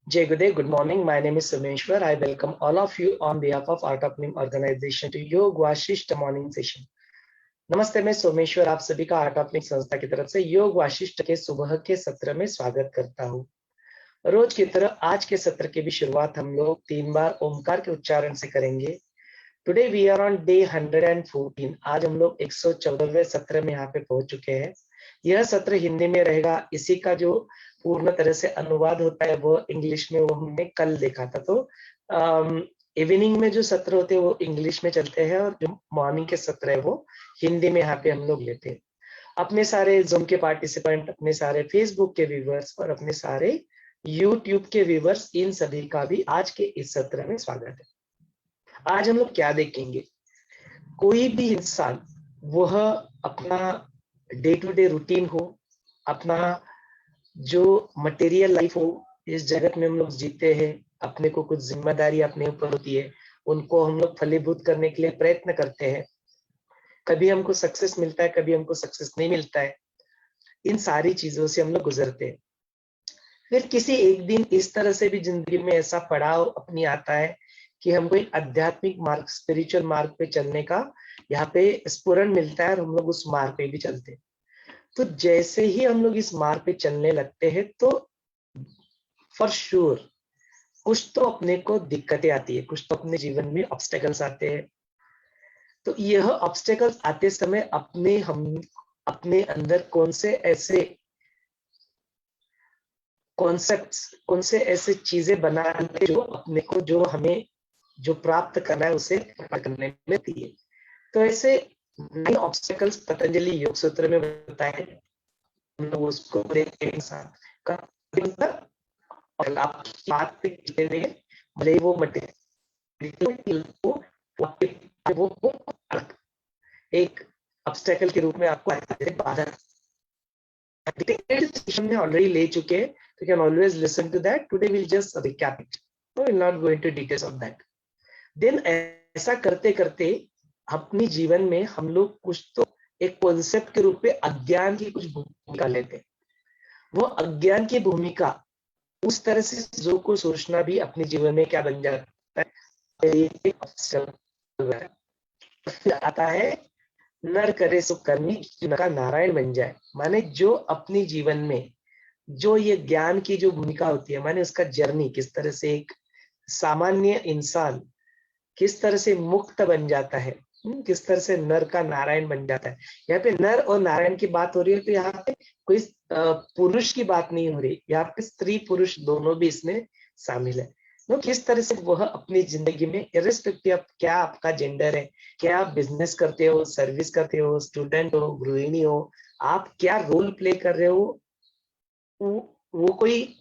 Jay Good good morning. My name is Sumeshwar. I welcome all of you on behalf of Art of Nim organization to योग Vasishtha morning session. नमस्ते, मैं सोमेश्वर आप सभी का art of link संस्था की तरफ से योग वाशिष्ठ के सुबह के सत्र में स्वागत करता हूँ। रोज की तरह आज के सत्र की भी शुरुआत हम लोग 3 बार ओमकार के उच्चारण से करेंगे। Today we are on day 114। आज हम लोग 114वें सत्र में यहाँ पे पहुंच चुके हैं। यह सत्र हिंदी में रहेगा। इसी का जो पूर्ण तरह से अनुवाद होता है वो इंग्लिश में, वो हमने कल देखा था। तो इवनिंग में जो सत्र होते हैं वो इंग्लिश में चलते हैं और जो मॉर्निंग के सत्र है वो हिंदी में यहाँ पे हम लोग लेते हैं। अपने सारे जूम के पार्टिसिपेंट, अपने सारे फेसबुक के व्यूवर्स और अपने सारे यूट्यूब के व्यूवर्स, इन सभी का भी आज के इस सत्र में स्वागत है। आज हम लोग क्या देखेंगे? कोई भी इंसान, वह अपना डे टू डे रूटीन हो, अपना जो मटेरियल लाइफ हो, इस जगत में हम लोग जीते हैं, अपने को कुछ जिम्मेदारी अपने ऊपर होती है, उनको हम लोग फलीभूत करने के लिए प्रयत्न करते हैं। कभी हमको सक्सेस मिलता है, कभी हमको सक्सेस नहीं मिलता है। इन सारी चीजों से हम लोग गुजरते हैं। फिर किसी एक दिन इस तरह से भी जिंदगी में ऐसा पड़ाव अपनी आता है कि हमको एक आध्यात्मिक मार्ग, स्पिरिचुअल मार्ग पे चलने का यहाँ पे स्फुरन मिलता है और हम लोग उस मार्ग पे भी चलते हैं। तो जैसे ही हम लोग इस मार्ग पे चलने लगते हैं तो फॉर श्योर कुछ तो अपने को दिक्कतें आती है, कुछ तो अपने जीवन में ऑब्स्टेकल्स आते हैं। तो यह ऑब्स्टेकल्स आते समय हम अपने अंदर कौन से ऐसे कॉन्सेप्ट्स, कौन से ऐसे चीजें बनाते जो अपने को, जो हमें जो प्राप्त करना है उसे करने में दी है। तो ऐसे 9 ऑब्स्टेकल्स पतंजलि योग सूत्र में बताए हैं। हम लोग उसको देखते हैं साथ का। और आप बात पे भले वो मटेरियल को वो एक ऑब्स्टेकल के रूप में आपको बाधा में ऑलरेडी ले चुके हैं। You can always listen to that. Today we'll just recap it. No, we'll not go into details of that. Then ऐसा करते करते अपनी जीवन में हम लोग कुछ तो एक कॉन्सेप्ट के रूप में अज्ञान की कुछ भूमिका लेते हैं। वो अज्ञान की भूमिका उस तरह से चीजों को सोचना भी अपने जीवन में क्या बन जाता है, आता है नर करे सो करनी का नारायण बन जाए। माने जो अपने जीवन में जो ये ज्ञान की जो भूमिका होती है, माने उसका जर्नी किस तरह से एक सामान्य इंसान किस तरह से मुक्त बन जाता है, किस तरह से नर का नारायण बन जाता है। यहाँ पे नर और नारायण की बात हो रही है, तो यहाँ पे कोई पुरुष की बात नहीं हो रही, यहाँ पे स्त्री पुरुष दोनों भी इसमें शामिल है। तो किस तरह से वह अपनी जिंदगी में इर्रेस्पेक्टिव क्या आपका जेंडर है, क्या आप बिजनेस करते हो, सर्विस करते हो, स्टूडेंट हो, गृहिणी हो, आप क्या रोल प्ले कर रहे हो, वो कोई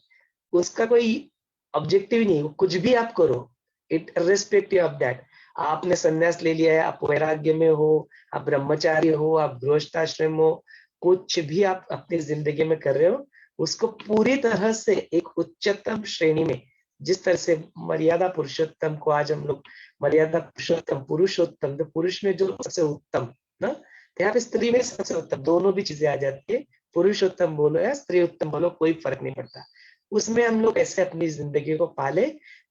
उसका कोई ऑब्जेक्टिव ही नहीं। कुछ भी आप करो, इट रिस्पेक्टिव ऑफ दैट। आपने संन्यास ले लिया है, आप वैराग्य में हो, आप ब्रह्मचारी हो, आप गृहस्थाश्रम हो, कुछ भी आप अपनी जिंदगी में कर रहे हो, उसको पूरी तरह से एक उच्चतम श्रेणी में, जिस तरह से मर्यादा पुरुषोत्तम को आज हम लोग मर्यादा पुरुषोत्तम, पुरुषोत्तम, तो पुरुष में जो सबसे उत्तम ना, तो यहाँ पे स्त्री में सबसे उत्तम, दोनों भी चीजें आ जाती है। पुरुषोत्तम बोलो या स्त्री उत्तम बोलो, कोई फर्क नहीं पड़ता। उसमें हम लोग ऐसे अपनी जिंदगी को पाले।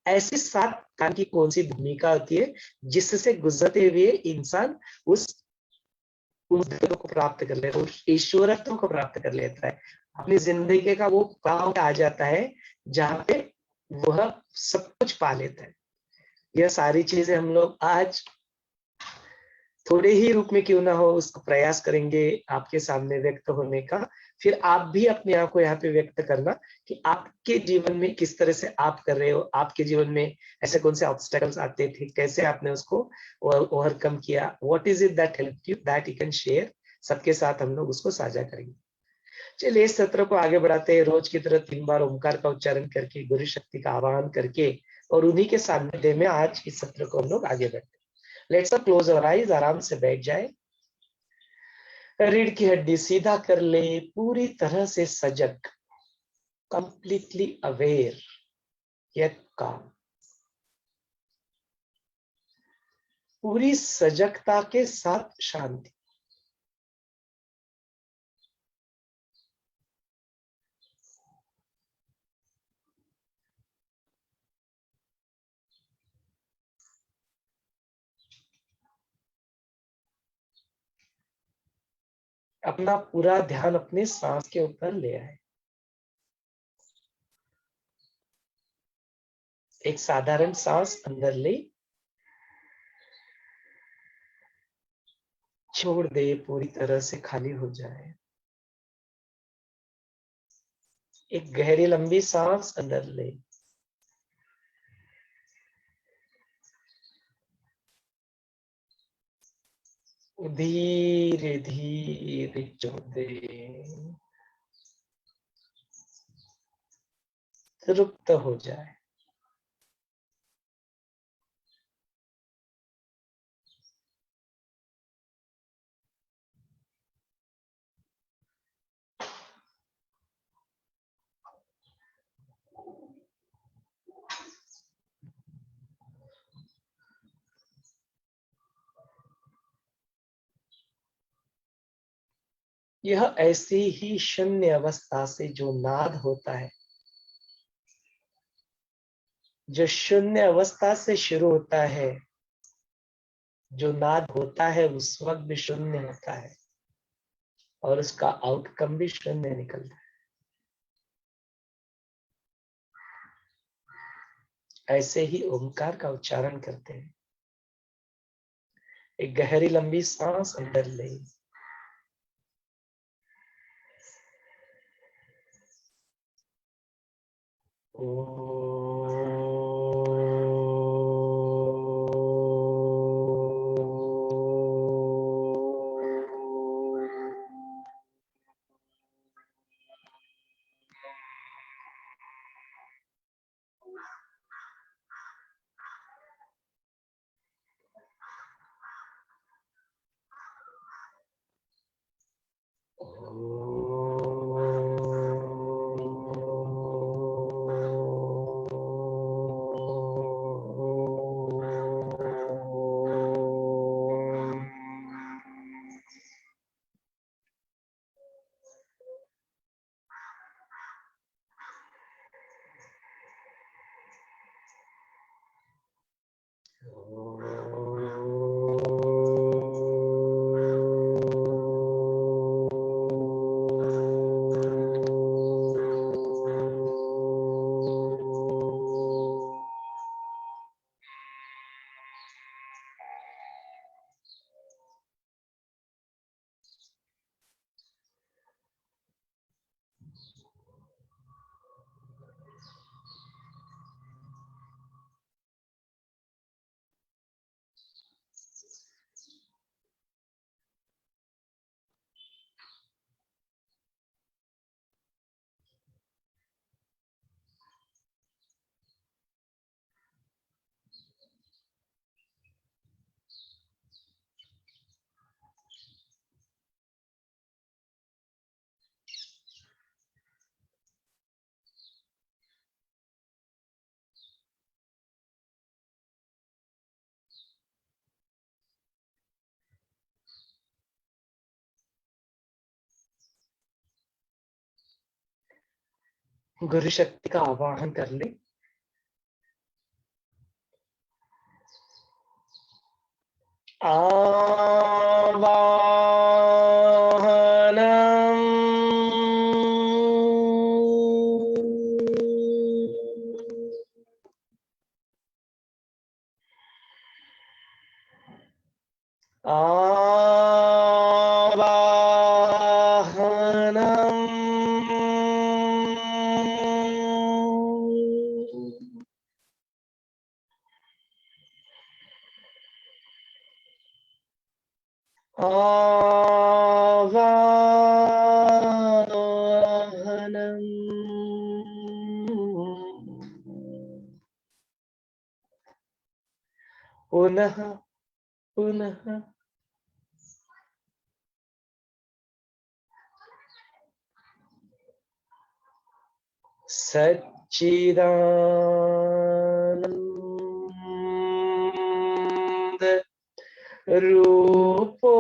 ऐसी 7 काम की कौन सी भूमिका होती है जिससे गुजरते हुए इंसान उस को प्राप्त कर लेता है, उस ईश्वरत्व को प्राप्त कर लेता है। अपनी जिंदगी का वो काम आ जाता है जहाँ पे वह सब कुछ पा लेता है। यह सारी चीजें हम लोग आज थोड़े ही रूप में क्यों ना हो उसको प्रयास करेंगे आपके सामने व्यक्त होने का। फिर आप भी अपने आप को यहाँ पे व्यक्त करना कि आपके जीवन में किस तरह से आप कर रहे हो, आपके जीवन में ऐसे कौन से ऑब्स्टेकल्स आते थे, कैसे आपने उसको ओवरकम किया, what is it that help you, that you can share. सबके साथ हम लोग उसको साझा करेंगे। चलिए इस सत्र को आगे बढ़ाते हैं। रोज की तरह 3 बार ओमकार का उच्चारण करके, गुरु शक्ति का आह्वान करके और उन्हीं के सानिध्य में आज इस सत्र को हम लोग आगे बढ़ते हैं। लेट्स क्लोज अवर आईज, आराम से बैठ जाए, रीढ़ की हड्डी सीधा कर ले, पूरी तरह से सजग, कंप्लीटली अवेयर, येट काम। पूरी सजगता के साथ शांति। अपना पूरा ध्यान अपने सांस के ऊपर ले आए। एक साधारण सांस अंदर ले, छोड़ दे, पूरी तरह से खाली हो जाए। एक गहरी लंबी सांस अंदर ले, धीरे धीरे छोड़ दे, तृप्त हो जाए। यह ऐसी ही शून्य अवस्था से जो नाद होता है, जो शून्य अवस्था से शुरू होता है, जो नाद होता है उस वक्त भी शून्य होता है और उसका आउटकम भी शून्य निकलता है। ऐसे ही ओंकार का उच्चारण करते हैं। एक गहरी लंबी सांस अंदर ले, गुरु शक्ति का आवाहन कर ले। आवाहनम। पुनः पुनः सच्चिदानंद रूपो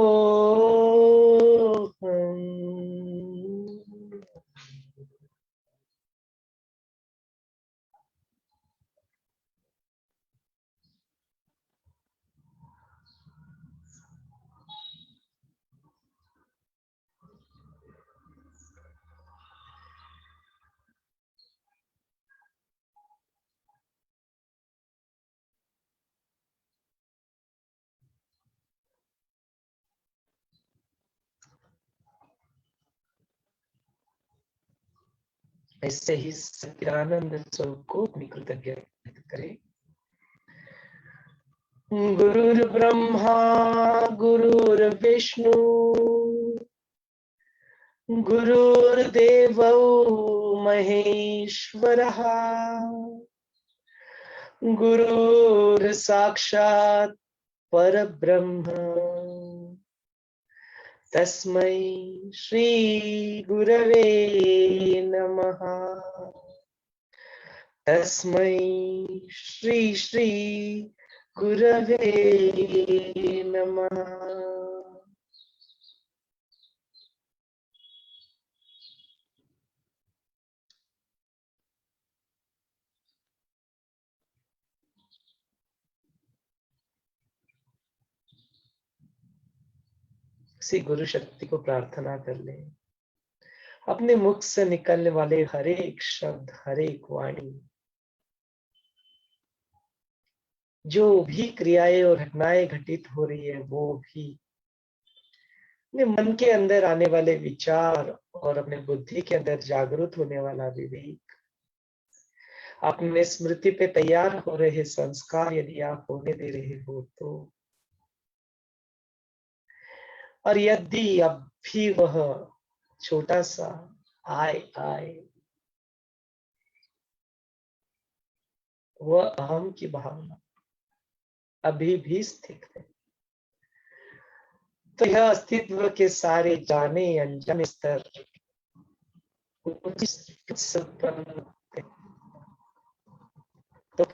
ऐसे ही सत्यानंद स्वरूप को अपनी कृतज्ञता व्यक्त करें। गुरुर् ब्रह्मा गुरुर्विष्णु गुरुर्देवो महेश्वरः गुरुर् साक्षात् परब्रह्म तस्मै श्री गुरवे नमः। तस्मै श्री गुरवे नमः। किसी गुरु शक्ति को प्रार्थना कर ले, अपने मुख से निकलने वाले हर एक शब्द, हर एक वाणी, जो भी क्रियाएं और घटनाएं घटित हो रही है, वो भी अपने मन के अंदर आने वाले विचार और अपने बुद्धि के अंदर जागृत होने वाला विवेक, अपने स्मृति पे तैयार हो रहे संस्कार यदि आप होने दे रहे हो तो, और यदि अब भी वह छोटा सा आए वह अहम की भावना अभी भी स्थित है, तो यह अस्तित्व के सारे जाने अनजाने स्तर तो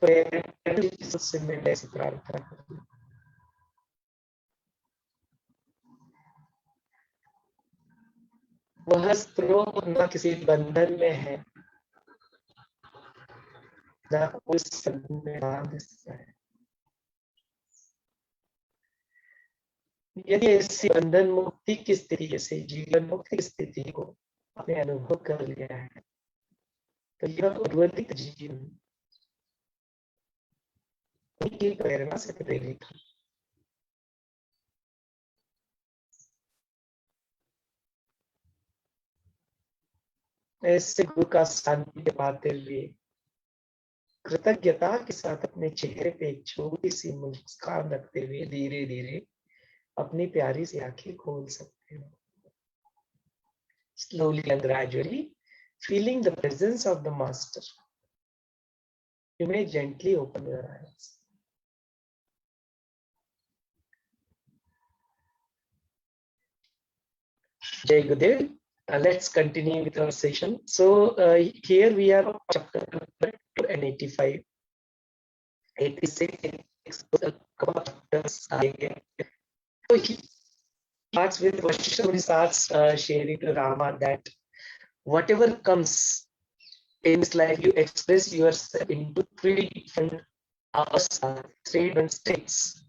से मैं ऐसी प्रार्थना करूँ। वह स्रोत न किसी बंधन में है, न उस में है। यदि ऐसी बंधन मुक्ति की स्थिति, जैसे जीवन मुक्ति की स्थिति को आपने अनुभव कर लिया है, तो यह उर्वरित जीवन की प्रेरणा से प्रेरित है। ऐसे गुरु का शांति पाते हुए कृतज्ञता के साथ अपने चेहरे पे एक छोटी सी मुस्कान रखते हुए धीरे धीरे अपनी प्यारी सी आंखें खोल सकते हो। Slowly and gradually, feeling the presence of the master, you may gently open your eyes. Jai Gurudev. Let's continue with our session. So here we are on chapter number 285. 86 chapters आएंगे. So he starts with Vashishtha Muni starts sharing to Rama that whatever comes in this life, you express yourself into three different avasthas, three different states,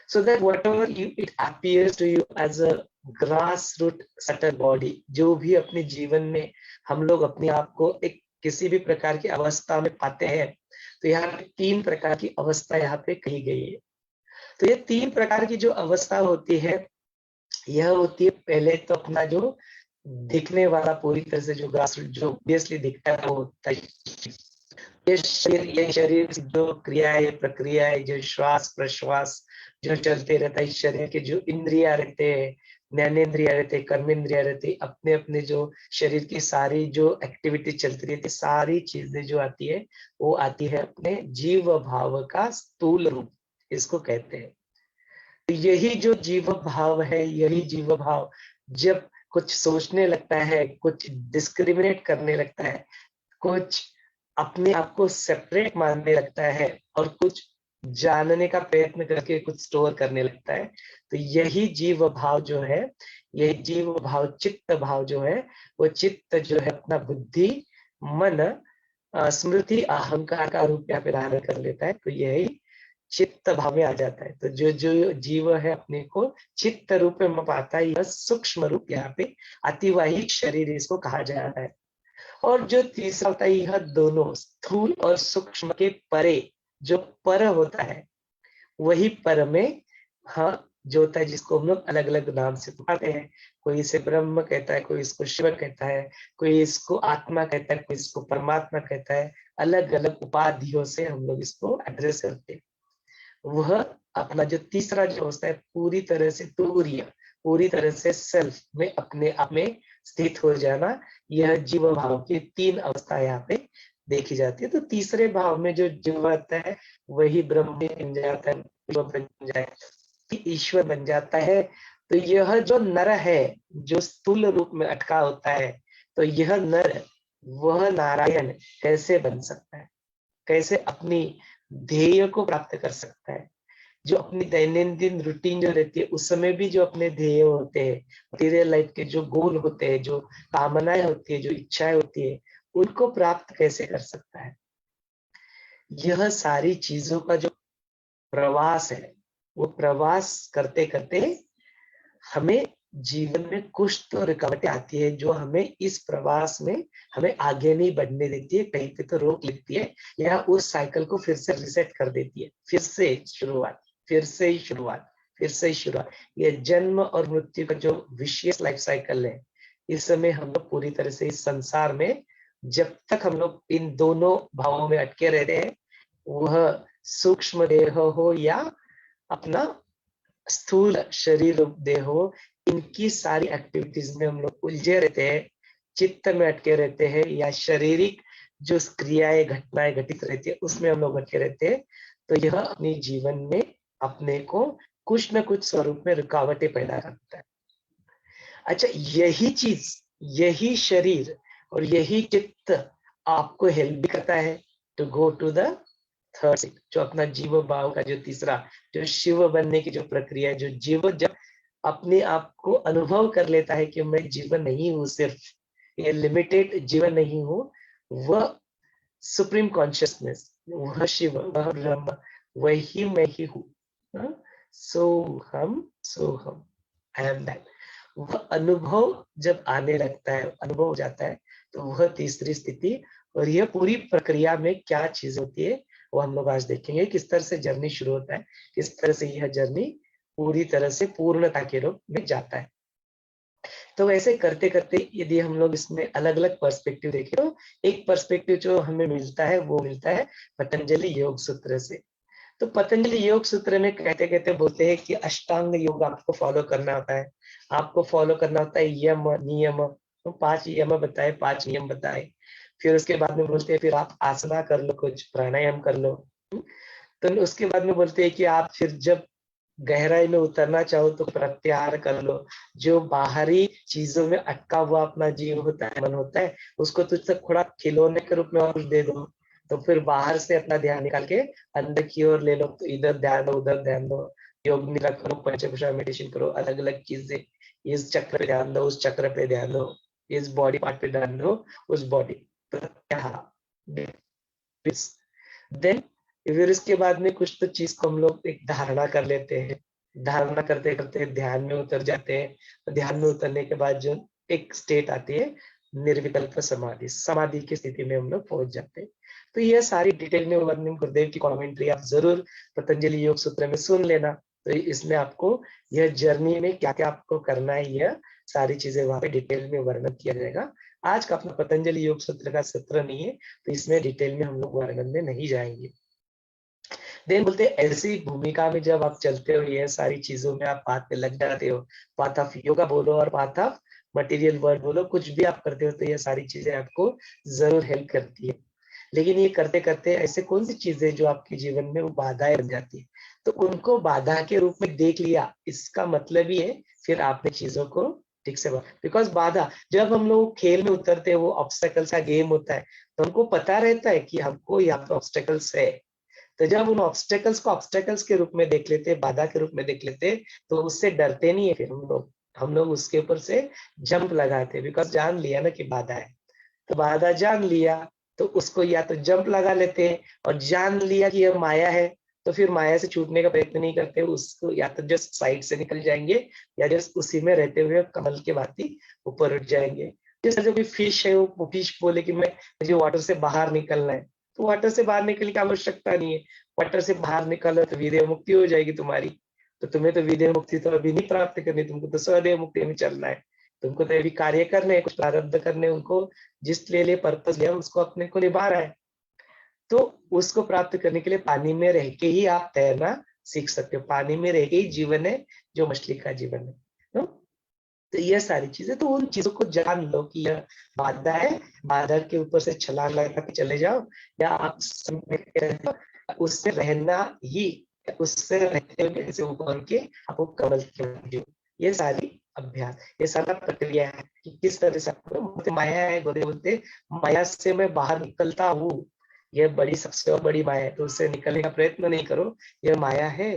so that whatever it appears to you as a grassroot subtle body, जो भी अपने जीवन में हम लोग अपने आप को एक किसी भी प्रकार की अवस्था में पाते हैं, तो यहाँ पे तीन प्रकार की अवस्था यहाँ पे कही गई है। तो ये तीन प्रकार की जो अवस्था होती है, यह होती है पहले तो अपना जो दिखने वाला पूरी तरह से जो ग्रासरूट जो ऑब्वियसली दिखता है वो होता है ये शरीर जो क्रियाएं प्रक्रियाएं, जो श्वास प्रश्वास जो चलते रहता है, शरीर के जो इंद्रिया रहते हैं, ज्ञानेन्द्रिया रहते, कर्मेंद्रिया रहते, अपने अपने जो शरीर की सारी जो एक्टिविटी चलती रहती, सारी चीजें जो आती है वो आती है अपने जीव भाव का स्थूल रूप, इसको कहते हैं। तो यही जो जीव भाव है, यही जीव भाव जब कुछ सोचने लगता है, कुछ डिस्क्रिमिनेट करने लगता है, कुछ अपने आप को सेपरेट मानने लगता है और कुछ जानने का प्रयत्न करके कुछ स्टोर करने लगता है, तो यही जीव भाव जो है, यही जीव भाव चित्त भाव जो है, वो चित्त जो है अपना बुद्धि मन स्मृति अहंकार का रूप यहाँ पे धारण कर लेता है, तो यही चित्त भाव में आ जाता है। तो जो जो जीव है अपने को चित्त रूप में पाता है, यह सूक्ष्म रूप यहाँ पे अतिवाहिक शरीर इसको कहा जाता है। और जो तीसरा होता है, यह दोनों स्थूल और सूक्ष्म के परे जो पर होता है, वही पर में हाँ जो होता है, जिसको हम लोग अलग अलग नाम से पुकारते हैं। कोई इसे ब्रह्म कहता है, कोई इसको शिव कहता है, कोई इसको आत्मा कहता है, कोई इसको परमात्मा कहता है। अलग अलग उपाधियों से हम लोग इसको एड्रेस करते हैं। वह अपना जो तीसरा जो अवस्था है, पूरी तरह से तुरीय, पूरी तरह से सेल्फ में अपने आप में स्थित हो जाना, यह जीव भाव की 3 अवस्था यहाँ पे देखी जाती है। तो तीसरे भाव में जो जीव आता है वही ब्रह्म बन जाता है, बन जाए, ईश्वर बन जाता है। तो यह जो नर है, जो स्थूल रूप में अटका होता है, तो यह नर वह नारायण कैसे बन सकता है, कैसे अपनी ध्येय को प्राप्त कर सकता है। जो अपनी दैनंदिन रूटीन जो रहती है उस समय भी जो अपने ध्येय होते हैं, मटीरियल लाइफ के जो गोल होते हैं, जो कामनाएं होती है, जो इच्छाएं होती है, उनको प्राप्त कैसे कर सकता है। यह सारी चीजों का जो प्रवास है, वो प्रवास करते करते हमें जीवन में कुछ तो रुकावटें आती है, जो हमें इस प्रवास में हमें आगे नहीं बढ़ने देती है, कहीं पे तो रोक लेती है, या उस साइकिल को फिर से रिसेट कर देती है। फिर से शुरुआत, फिर से ही शुरुआत, फिर से ही शुरुआत। ये जन्म और मृत्यु का जो विशेष लाइफ साइकिल है, इस समय हम लोग पूरी तरह से इस संसार में जब तक हम लोग इन दोनों भावों में अटके रहते हैं, वह सूक्ष्म देह हो या अपना स्थूल शरीर देह हो, इनकी सारी एक्टिविटीज में हम लोग उलझे रहते हैं, चित्त में अटके रहते हैं, या शारीरिक जो क्रियाएं घटनाएं घटित रहती है उसमें हम लोग अटके रहते हैं। तो यह अपने जीवन में अपने को कुछ न कुछ स्वरूप में रुकावटें पैदा करता है। अच्छा, यही चीज, यही शरीर और यही चित्त आपको हेल्प भी करता है to go to the third state, जो अपना जीव भाव का जो तीसरा, जो शिव बनने की जो प्रक्रिया है, जो जीव जब अपने आप को अनुभव कर लेता है कि मैं जीवन नहीं हूँ, सिर्फ ये लिमिटेड जीवन नहीं हूँ, वह सुप्रीम कॉन्शियसनेस, वह शिव, वह ब्रह्म, वही मैं ही हूँ। सो हम, आई एम दैट। वह अनुभव जब आने लगता है, अनुभव हो जाता है, तो वह तीसरी स्थिति। और यह पूरी प्रक्रिया में क्या चीज होती है वो हम लोग आज देखेंगे, किस तरह से जर्नी शुरू होता है, किस तरह से यह जर्नी पूरी तरह से पूर्णता के रूप में जाता है। तो ऐसे करते करते यदि हम लोग इसमें अलग अलग पर्सपेक्टिव देखें, तो एक पर्सपेक्टिव जो हमें मिलता है वो मिलता है पतंजलि योग सूत्र से। तो पतंजलि योग सूत्र में कहते कहते बोलते हैं कि अष्टांग योग आपको फॉलो करना होता है, आपको फॉलो करना होता है यम नियम। तो 5 यम बताए, 5 नियम बताए। फिर उसके बाद में बोलते हैं फिर आप आसना कर लो, कुछ प्राणायाम कर लो। तो उसके बाद में बोलते हैं कि आप फिर जब गहराई में उतरना चाहो तो प्रत्याहार कर लो। जो बाहरी चीजों में अटका हुआ अपना जीव होता है, मन होता है, उसको तुझसे थोड़ा खिलौने के रूप में और कुछ दे दो, तो फिर बाहर से अपना ध्यान निकाल के अंदर की ओर ले लो। तो इधर ध्यान दो, उधर ध्यान दो, योग निद्रा करो, पंचभूषा मेडिटेशन करो, अलग अलग चीजें, इस चक्र पे ध्यान दो, उस चक्र पे ध्यान दो, इस बॉडी पार्ट पे ध्यान दो, उस बॉडी। प्रत्याहार। देन फिर इसके बाद में कुछ तो चीज को हम लोग एक धारणा कर लेते हैं, धारणा करते करते ध्यान में उतर जाते हैं। तो ध्यान में उतरने के बाद जो एक स्टेट आती है निर्विकल्प समाधि, समाधि की स्थिति में हम लोग पहुंच जाते हैं। तो यह सारी डिटेल में वर्णन गुरुदेव की कमेंट्री आप जरूर पतंजलि योग सूत्र में सुन लेना। तो इसमें आपको यह जर्नी में क्या क्या आपको करना है, यह सारी चीजें वहां पे डिटेल में वर्णन किया जाएगा। आज का अपना पतंजलि योग सूत्र का सत्र नहीं है, तो इसमें डिटेल में हम लोग वर्णन में नहीं जाएंगे। देन बोलते ऐसी भूमिका में जब आप चलते हो, ये सारी चीजों में आप पाथ पे लग जाते हो, पाथ ऑफ योगा बोलो और पाथ ऑफ मटेरियल वर्ल्ड बोलो, कुछ भी आप करते हो, तो ये सारी चीजें आपको जरूर हेल्प करती है। लेकिन ये करते करते ऐसे कौन सी चीजें जो आपके जीवन में वो बाधाएं बन जाती है, तो उनको बाधा के रूप में देख लिया, इसका मतलब ही है फिर आपने चीजों को ठीक से, बिकॉज बाधा, जब हम लोग खेल में उतरते हैं, वो ऑब्स्टेकल्स का गेम होता है, तो उनको पता रहता है कि हमको यहाँ पे ऑब्स्टेकल्स है। तो जब उन ऑब्स्टेकल्स को ऑब्स्टेकल्स के रूप में देख लेते, बाधा के रूप में देख लेते, तो उससे डरते नहीं है फिर हम लोग उसके ऊपर से जंप लगाते, बिकॉज जान लिया ना कि बाधा है। तो बाधा जान लिया तो उसको या तो जंप लगा लेते हैं, और जान लिया कि यह माया है तो फिर माया से छूटने का प्रयत्न नहीं करते, उसको या तो जस्ट साइड से निकल जाएंगे, या जस्ट उसी में रहते हुए कमल के भांति ऊपर उठ जाएंगे। जैसे जो भी फिश है, वो फिश बोले कि मैं मुझे वाटर से बाहर निकलना है, तो वाटर से बाहर निकलने की आवश्यकता नहीं है। वाटर से बाहर निकलो तो वीर्य मुक्ति हो जाएगी तुम्हारी। तो तुम्हें तो विदेह मुक्ति तो अभी नहीं प्राप्त करनी, तुमको तो स्वदेह मुक्ति में चलना है, तुमको तो अभी कार्य करने हैं, कुछ प्रारब्ध करने, उनको जिस लिए पर्पस लिया उसको अपने को निभा रहा है। तो उसको प्राप्त करने के लिए पानी में रह के ही आप तैरना सीख सकते हो, पानी में रह के ही जीवन है जो मछली का जीवन है। तो ये सारी चीजें, तो उन चीजों को जान लो कि यह बाधा है, बाधा के ऊपर से छलांग लगा के चले जाओ, या आप उससे रहना ही, उससे रहते हुए कैसे ऊपर के आपको कमल के, ये सारी अभ्यास, ये सारा प्रक्रिया है कि किस तरह से आपको माया है, गोदे बोलते माया से मैं बाहर निकलता हूँ, यह बड़ी सबसे बड़ी माया है, तो उससे निकलने का प्रयत्न नहीं करो, यह माया है,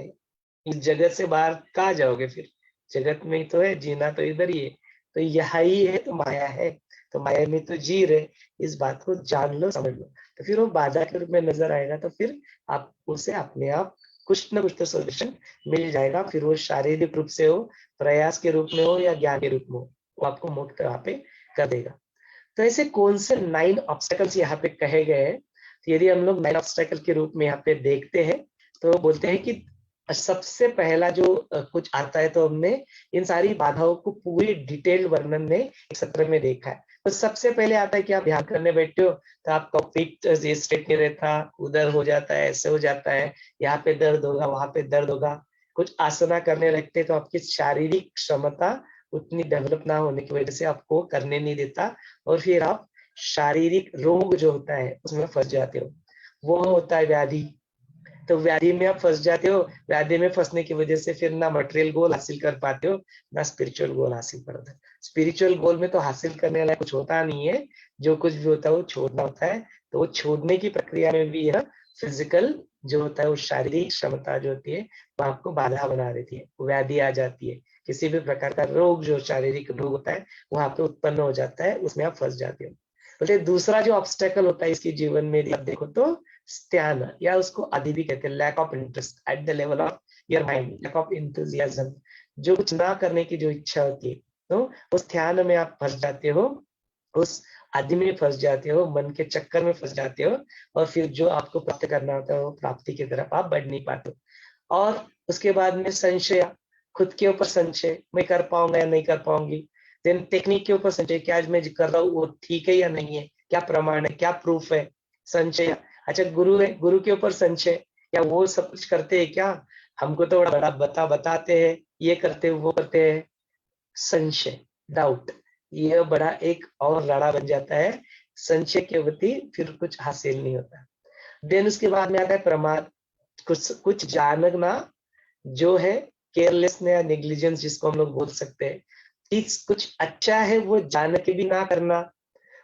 इस जगत से बाहर कहाँ जाओगे फिर, जगत में ही तो है, जीना तो इधर ही है, तो यह ही है, तो माया है, तो माया में तो जी रहे, इस बात को जान लो, समझ लो, तो फिर वो बाधा के रूप में नजर आएगा, तो फिर आप उसे अपने आप कुछ ना कुछ तो सोल्यूशन मिल जाएगा, फिर वो शारीरिक रूप से हो, प्रयास के रूप में हो, या ज्ञान के रूप में हो, वो आपको मुक्त वहां पे कर देगा। तो ऐसे कौन से 9 ऑब्स्टेकल्स यहाँ पे कहे गए हैं, तो यदि हम लोग 9 ऑब्स्टेकल के रूप में यहाँ पे देखते हैं, तो बोलते हैं कि सबसे पहला जो कुछ आता है, तो हमने इन सारी बाधाओं को पूरी डिटेल वर्णन में एक सत्र में देखा है। तो सबसे पहले आता है कि आप ध्यान करने बैठे हो, तो आपका पीठ स्ट्रेट नहीं रहता, उधर हो जाता है, ऐसे हो जाता है, यहाँ पे दर्द होगा, वहां पे दर्द होगा, कुछ आसना करने लगते तो आपकी शारीरिक क्षमता उतनी डेवलप ना होने की वजह से आपको करने नहीं देता, और फिर आप शारीरिक रोग जो होता है उसमें फंस जाते हो, वो होता है व्याधि। तो व्याधि में आप फंस जाते हो, व्याधि में फंसने की वजह से फिर ना मटेरियल गोल हासिल कर पाते हो, ना स्पिरिचुअल गोल हासिल कर पाते हो। स्पिरिचुअल गोल में तो हासिल करने वाला कुछ होता नहीं है, जो कुछ भी होता है वो छोड़ना होता है, तो वो छोड़ने की प्रक्रिया में भी यह फिजिकल जो होता है, वो शारीरिक क्षमता जो होती है वो आपको बाधा बना देती है, व्याधि आ जाती है, किसी भी प्रकार का रोग जो शारीरिक रोग होता है वो आप पे उत्पन्न हो जाता है, उसमें आप फंस जाते हो। बोले दूसरा जो ऑब्स्टेकल होता है इसके जीवन में, आप देखो तो स्त्यान, या उसको आदि भी कहते हैं, lack of interest at the level of your mind, lack of enthusiasm, जो कुछ ना करने की जो इच्छा होती है, तो उस ध्यान में आप फंस जाते हो, उस आदि में फंस जाते हो, मन के चक्कर में फंस जाते हो, और फिर जो आपको प्राप्त करना होता है वो प्राप्ति की तरफ आप बढ़ नहीं पाते। और उसके बाद में संशय, खुद के ऊपर संशय, मैं कर पाऊंगा या नहीं कर पाऊंगी। देन टेक्निक के ऊपर संशय, क्या आज मैं जो कर रहा हूँ वो ठीक है या नहीं है, क्या प्रमाण है, क्या प्रूफ है, संशय। अच्छा गुरु है, गुरु के ऊपर संशय, क्या वो सब कुछ करते हैं क्या, हमको तो बड़ा बताते हैं, ये करते हैं वो करते हैं, संशय, डाउट, यह बड़ा एक और राड़ा बन जाता है, संशय के प्रति फिर कुछ हासिल नहीं होता। देन उसके बाद में आता है प्रमाद, कुछ कुछ जानना जो है, केयरलेस या नेग्लिजेंस जिसको हम लोग बोल सकते हैं, चीज कुछ अच्छा है वो जान के भी ना करना,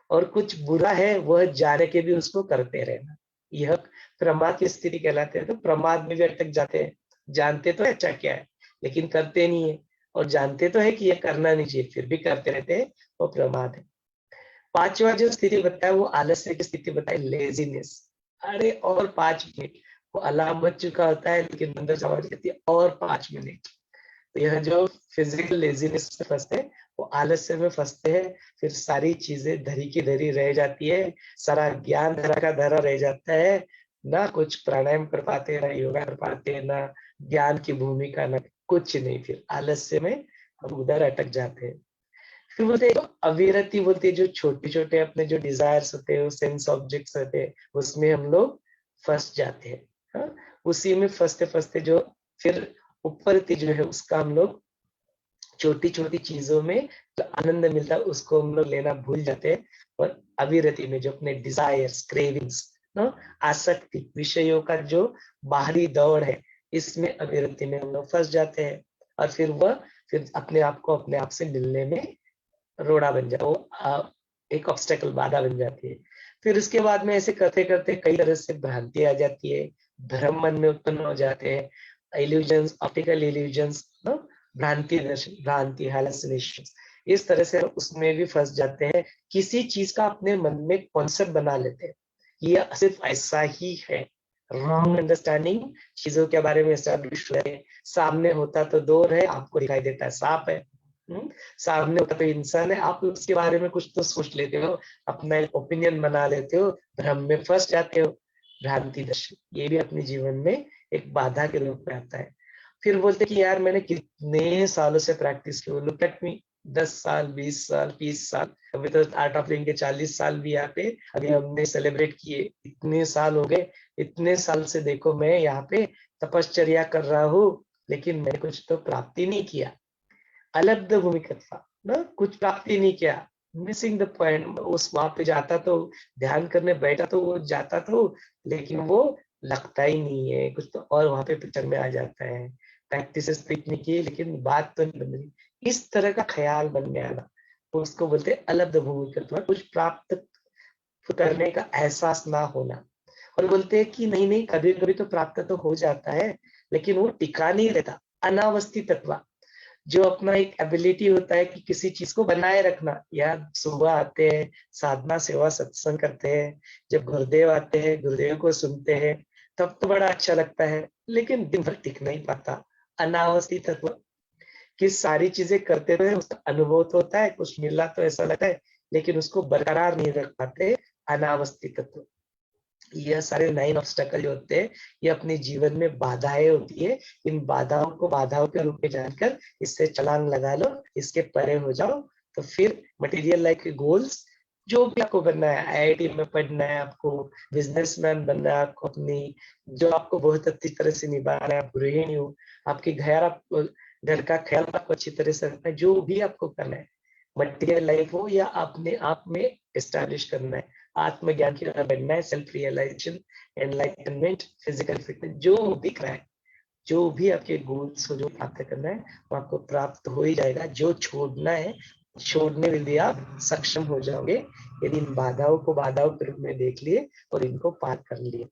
और कुछ बुरा है वह जाने के भी उसको करते रहना, यह प्रमाद की स्थिति कहलाते हैं। तो प्रमाद में भी अटक जाते हैं, जानते तो है अच्छा क्या है लेकिन करते नहीं है, और जानते तो है कि यह करना नहीं चाहिए फिर भी करते रहते हैं, वो प्रमाद है। पांचवा जो स्थिति बताया वो आलस्य की स्थिति बताई, लेजीनेस, अरे और 5 मिनट, वो अलार्म बज चुका होता है लेकिन अंदर से आवाज कहती है और 5 मिनट। तो यह जो फिजिकल लेजीनेस में फंसते हैं, वो आलस्य में फंसते हैं, फिर सारी चीजें धरी की धरी रह जाती है, सारा ज्ञान धरा का धरा रह जाता है, ना कुछ प्राणायाम कर पाते, ना योगा कर पाते, ना ज्ञान की भूमिका, ना कुछ नहीं, फिर आलस्य में हम उधर अटक जाते हैं। फिर बोलते हैं अविरति, बोलते हैं जो छोटे छोटे अपने जो डिजायर्स होते हैं, सेंस ऑब्जेक्ट्स होते हैं, उसमें हम लोग फंस जाते हैं। हाँ? उसी में फंसते फंसते जो फिर उपरति जो है उसका हम लोग छोटी छोटी चीजों में जो आनंद मिलता है उसको हम लोग लेना भूल जाते हैं, और अविरति में जो अपने डिजायर्स, क्रेविंग्स, आसक्ति, विषयों का जो बाहरी दौड़ है, इसमें अविरति में हम लोग फंस जाते हैं, और फिर अपने आप को अपने आप से मिलने में रोड़ा बन जाता है, वो एक ऑब्स्टेकल, बाधा बन जाती है। फिर उसके बाद में ऐसे करते करते कई तरह से भ्रांति आ जाती है, भ्रम मन में उत्पन्न हो जाते हैं, इल्यूजन्स, ऑप्टिकल इल्यूजन्स, भ्रांति दर्शन, भ्रांति, हैलुसिनेशन, इस तरह से उसमें भी फंस जाते हैं, किसी चीज का अपने मन में कॉन्सेप्ट बना लेते हैं, ये सिर्फ ऐसा ही है, रॉन्ग अंडरस्टैंडिंग, चीजों के बारे में एस्टैब्लिश है, सामने होता तो दूर है, आपको दिखाई देता है सांप है, सामने होता तो इंसान है, आप उसके बारे में कुछ तो सोच लेते हो, अपना एक ओपिनियन बना लेते हो, भ्रम में फंस जाते हो, भ्रांति दर्शन, ये भी अपने जीवन में एक बाधा के रूप में आता है। फिर बोलते कि यार मैंने कितने सालों से प्रैक्टिस की, लुक एट मी, 10 साल, 20 साल, 30 साल, अभी तो आर्ट ऑफ लिविंग के 40 साल भी यहाँ पे अभी हमने सेलिब्रेट किए, इतने साल हो गए। इतने साल से देखो मैं यहाँ पे तपश्चर्या कर रहा हूँ, लेकिन मैंने कुछ तो प्राप्ति नहीं किया। अलब्ध भूमिकत्वा ना, कुछ प्राप्ति नहीं किया, मिसिंग द पॉइंट। उस वहां पे जाता तो ध्यान करने बैठा तो वो जाता तो, लेकिन वो लगता ही नहीं है कुछ, तो और वहां पे पिक्चर में आ जाता है। प्रैक्टिस तो इतनी की लेकिन बात तो नहीं बन रही, इस तरह का ख्याल बन गया ना, तो उसको बोलते हैं अलब्ध भूमिकत्व, कुछ प्राप्त करने का एहसास ना होना। और बोलते हैं कि नहीं नहीं, कभी कभी तो प्राप्त तो हो जाता है, लेकिन वो टिका नहीं रहता। अनावस्थितत्व, जो अपना एक एबिलिटी होता है कि किसी चीज को बनाए रखना, या सुबह आते हैं, साधना सेवा सत्संग करते हैं, जब गुरुदेव आते हैं, गुरुदेव को सुनते हैं, तब तो बड़ा अच्छा लगता है, लेकिन दिन भर टिक नहीं पाता। अनावस्थित तत्व, कि सारी चीजें करते रहे, उसका अनुभव तो होता है, कुछ मिला तो ऐसा लगता है, लेकिन उसको बरकरार नहीं रख पाते। अनावस्थित तत्व, यह सारे 9 ऑब्स्टेकल जो होते हैं, ये अपने जीवन में बाधाएं होती है। इन बाधाओं को बाधाओं के रूप में जानकर इससे छलांग लगा लो, इसके परे हो जाओ, तो फिर मटेरियल लाइफ के गोल्स, जो भी आपको बनना है, आईआईटी में पढ़ना है आपको, बिजनेसमैन बनना है आपको, अपनी जो आपको बहुत अच्छी तरह से निभाना है, आप गृहिणी हो, आपके घर, आपको घर का ख्याल आपको अच्छी तरह से रखना है, जो भी आपको करना है, मटेरियल लाइफ हो या अपने आप में एस्टैब्लिश करना है, आत्मज्ञान की तरह बनना है, self realisation, enlightenment, physical fitness, जो भी करना है, जो भी आपके गोल्स को जो प्राप्त करना है, वो आपको प्राप्त हो ही जाएगा। जो छोड़ना है, छोड़ने में भी आप सक्षम हो जाओगे, यदि इन बाधाओं को बाधाओं के रूप में देख लिए और इनको पार कर लिए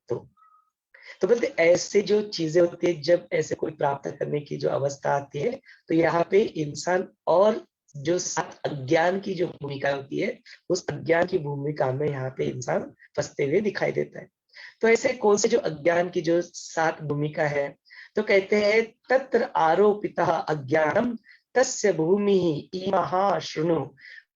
तो बोलते ऐसे जो चीजें होती है, जब ऐसे कोई प्राप्त करने की जो अवस्था आती है, तो यहाँ पे इंसान और जो सात अज्ञान की जो भूमिका होती है, उस अज्ञान की भूमिका में यहाँ पे इंसान फंसते हुए दिखाई देता है। तो ऐसे कौन से जो अज्ञान की जो 7 भूमिका है, तो कहते हैं तत्र आरोपिता अज्ञानम तस्य भूमि इमहा शृणु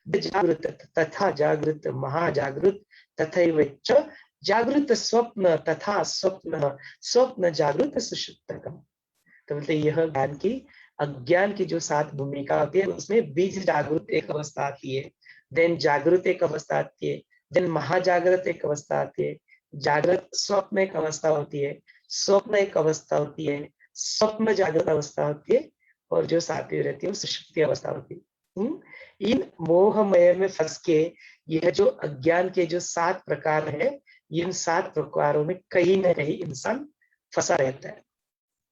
जागृत तथा जागृत महाजागृत तथैव च जागृत स्वप्न तथा स्वप्न स्वप्न जागृत सुषुप्तकम। तो बोलते यह ज्ञान की अज्ञान की जो 7 भूमिका होती है, उसमें बीज जागृत एक अवस्था आती है, देन जागृत एक अवस्था आती है, देन महाजागृत एक अवस्था आती है, जागृत स्वप्न एक अवस्था होती है, स्वप्न एक अवस्था होती है, स्वप्न जागृत अवस्था होती है, और जो सातवीं रहती है वो सुषुप्ति अवस्था होती है। इन मोहमय में फंस के यह जो अज्ञान के जो 7 प्रकार है, इन 7 प्रकारों में कहीं ना कहीं इंसान फंसा रहता है।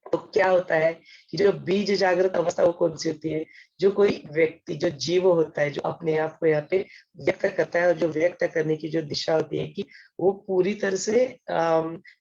तो क्या होता है कि जो बीज जागृत अवस्था वो कौन सी होती है, जो कोई व्यक्ति जो जीव होता है, जो अपने आप को यहाँ पे व्यक्त करता है, और जो व्यक्त करने की जो दिशा होती है कि वो पूरी तरह से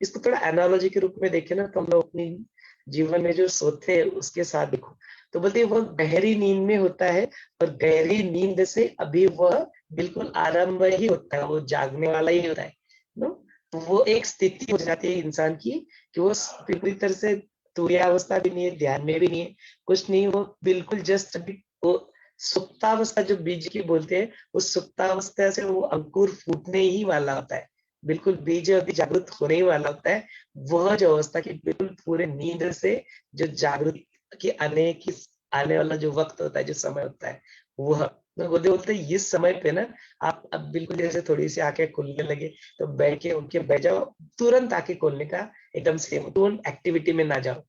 इसको थोड़ा एनालॉजी के रूप में देखे ना, तो हम लोग अपनी जीवन में जो सोते हैं उसके साथ देखो, तो बोलते वह गहरी नींद में होता है, और गहरी नींद से अभी वह बिल्कुल आरंभ ही होता है, वो जागने वाला ही होता है नो। तो वो एक स्थिति हो जाती है इंसान की कि वो पूरी तरह से तुरीयावस्था भी नहीं है, ध्यान में भी नहीं है, कुछ नहीं, वो बिल्कुल जस्ट अभी वो सुप्तावस्था जो बीज की बोलते हैं, उस सुप्तावस्था से वो अंकुर फूटने ही वाला होता है, बिल्कुल बीज अभी जागृत होने ही वाला होता है। वह जो अवस्था की बिल्कुल पूरे नींद से जो जागृत की आने वाला जो वक्त होता है, जो समय होता है, वह बोलते हैं इस समय पे ना, आप अब बिल्कुल जैसे थोड़ी सी आंखें खुलने लगे, तो बैठ के उठ के बैठ जाओ, तुरंत आंखें खोलने का एकदम सेम, तुरंत एक्टिविटी में ना जाओ,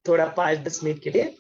थोड़ा 5-10 मिनट के लिए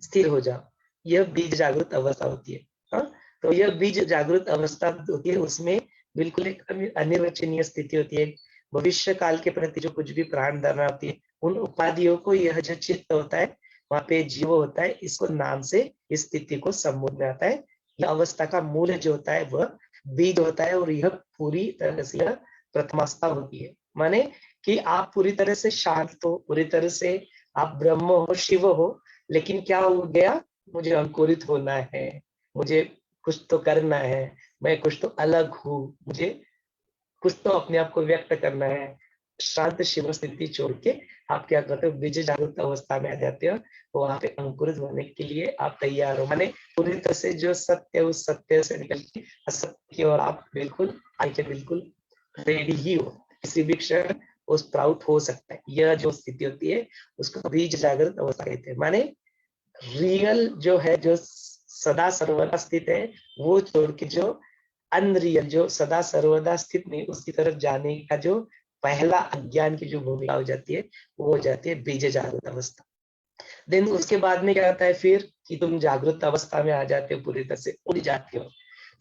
स्थिर हो जाओ। यह बीज जागृत अवस्था होती है। हाँ, तो यह बीज जागृत अवस्था होती है, उसमें बिल्कुल एक अनिर्वचनीय स्थिति होती है, भविष्य काल के प्रति जो कुछ भी प्राण धारणा होती है, उन उपाधियों को यह जो चित्त होता है, वहां पे जीव होता है, इसको नाम से इस स्थिति को संबोधन आता है। यह अवस्था का मूल जो होता है वह बीज होता है, और यह पूरी तरह से यह प्रथमावस्था होती है, माने कि आप पूरी तरह से शांत हो, पूरी तरह से आप ब्रह्म हो, शिव हो, लेकिन क्या हो गया, मुझे अंकुरित होना है, मुझे कुछ तो करना है, मैं कुछ तो अलग हूँ, मुझे कुछ तो अपने आप को व्यक्त करना है। शांत शिव स्थिति छोड़ के आप क्या करते हो, बीज जागृत अवस्था में आ जाते हो, तो वहां पे अंकुरित होने के लिए आप तैयार हो, माने पूरी तरह से जो सत्य है उस सत्य से निकल के असत्य की ओर आप बिल्कुल आके बिल्कुल रेडी ही हो, किसी भी क्षण वो स्प्राउट हो सकता है। यह जो स्थिति होती है उसको बीज जागृत अवस्था कहते हैं। माने रियल जो है, जो सदा सर्वदा स्थित है, वो छोड़ के जो अनरियल, जो सदा सर्वदा स्थित नहीं, उसकी तरफ जाने का जो पहला अज्ञान की जो भूमिका हो जाती है, वो हो जाती है बीज जागृत अवस्था। देन उसके बाद में क्या होता है फिर कि तुम जागृत अवस्था में आ जाते हो, पूरी तरह से उड़ जाते हो।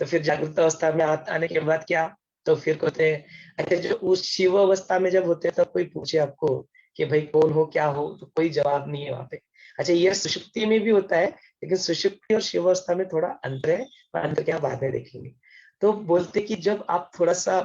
तो फिर जागृत अवस्था में आने के बाद क्या, तो फिर कहते हैं, अच्छा जो उस शिव अवस्था में जब होते हैं तब कोई पूछे आपको कि भाई कौन हो क्या हो, तो कोई जवाब नहीं है वहां पे। अच्छा ये सुषुप्ति में भी होता है, लेकिन सुषुप्ति और शिव अवस्था में थोड़ा अंतर है, और अंतर क्या बाद में देखेंगे। तो बोलते कि जब आप थोड़ा सा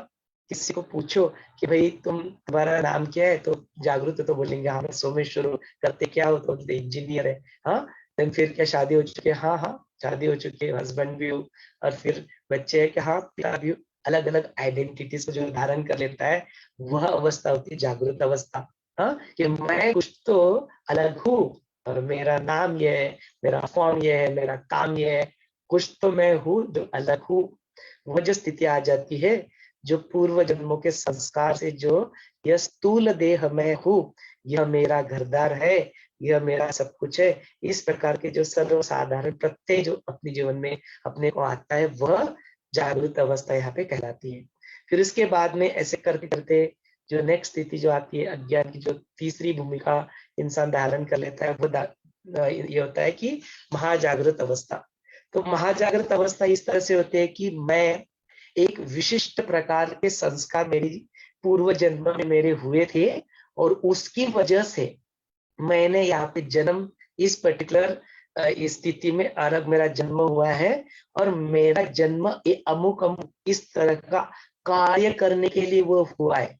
किसी को पूछो कि भाई तुम्हारा नाम क्या है, तो जागरूक तो बोलेंगे हाँ मैं सोमेश्वर हूँ, करते क्या हो, तो बोलते इंजीनियर है। हाँ, देन फिर क्या शादी हो चुकी है, हाँ हाँ शादी हो चुकी है, हस्बैंड भी हूँ, और फिर बच्चे है कि हाँ पिता भी हूँ। अलग अलग आइडेंटिटीज को जो धारण कर लेता है, वह अवस्था होती है जागृत अवस्था। हाँ, कि मैं कुछ तो अलग हूँ, और मेरा नाम ये है, मेरा फॉर्म ये है, मेरा काम ये है, कुछ तो मैं हूँ जो अलग हूँ। वह जो स्थिति आ जाती है, जो पूर्व जन्मों के संस्कार से जो यह स्थूल देह मैं हूँ, यह मेरा घरदार है, यह मेरा सब कुछ है, इस प्रकार के जो सर्वसाधारण प्रत्यय जो अपने जीवन में अपने को आता है, वह जागृत अवस्था यहाँ पे कहलाती है। फिर इसके बाद में ऐसे करते करते जो नेक्स्ट स्थिति जो आती है, अज्ञान की जो तीसरी भूमिका इंसान धारण कर लेता है, वो ये होता है कि महाजागृत अवस्था। तो महाजागृत अवस्था इस तरह से होती है कि मैं एक विशिष्ट प्रकार के संस्कार मेरी पूर्व जन्म में मेरे हुए थे, और उसकी वजह से मैंने यहाँ पे जन्म इस पर्टिकुलर स्थिति में अरग मेरा जन्म हुआ है, और मेरा जन्म अमुक अमुक इस तरह का कार्य करने के लिए वो हुआ है।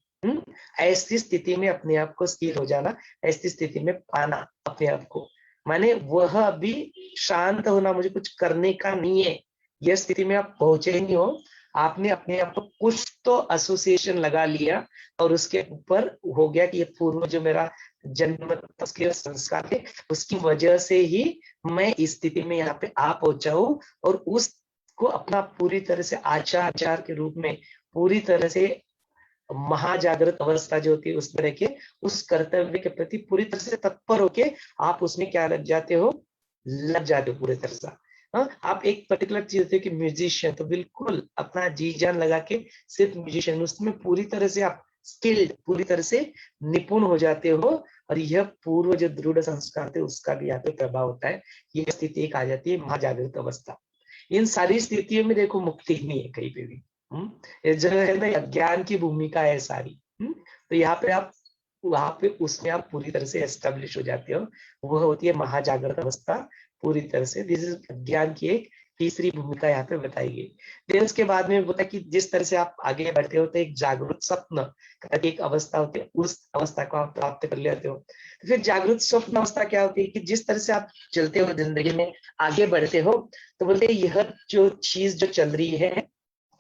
ऐसी स्थिति में अपने आप को स्थिर हो जाना, ऐसी स्थिति में पाना अपने आप को, माने वह अभी शांत होना, मुझे कुछ करने का नहीं है, यह स्थिति में आप पहुंचे ही नहीं हो। आपने अपने आप को कुछ तो एसोसिएशन लगा लिया, और उसके ऊपर हो गया कि ये पूर्व जो मेरा जन्म उसके संस्कार थे, उसकी वजह से ही मैं इस स्थिति में यहाँ पे आ पहुंचा हूँ, और उसको अपना पूरी तरह से आचार के रूप में पूरी तरह से महाजागृत अवस्था जो होती है उसमें रह के उस कर्तव्य के प्रति पूरी तरह से तत्पर होके आप उसमें क्या लग जाते हो, लग जाते हो पूरी तरह से। हाँ, आप एक पर्टिकुलर चीज होती है कि म्यूजिशियन, तो बिल्कुल अपना जी जान लगा के सिर्फ म्यूजिशियन, उसमें पूरी तरह से आप स्किल्ड, पूरी तरह से निपुण हो जाते हो, और यह पूर्व जो दृढ़ संस्कार थे उसका भी यहाँ पे प्रभाव होता है। यह स्थिति एक आ जाती है महाजागृत अवस्था। इन सारी स्थितियों में देखो मुक्ति ही नहीं है कहीं पे भी। ये जो है ना अज्ञान की भूमिका है सारी। तो यहाँ पे आप वहां पे उसमें आप पूरी तरह से एस्टेब्लिश हो जाते हो, वह होती है महाजागृत अवस्था पूरी तरह से। दिस इज अज्ञान की एक तीसरी भूमिका यहाँ पे बताई गई। फिर उसके बाद में होता है कि जिस तरह से आप आगे बढ़ते हो, तो एक जागृत स्वप्न करके एक अवस्था होती है, उस अवस्था को आप प्राप्त कर लेते हो। तो फिर जागृत स्वप्न अवस्था क्या होती है कि जिस तरह से आप चलते हो जिंदगी में, आगे बढ़ते हो, तो बोलते हैं यह जो चीज जो चल रही है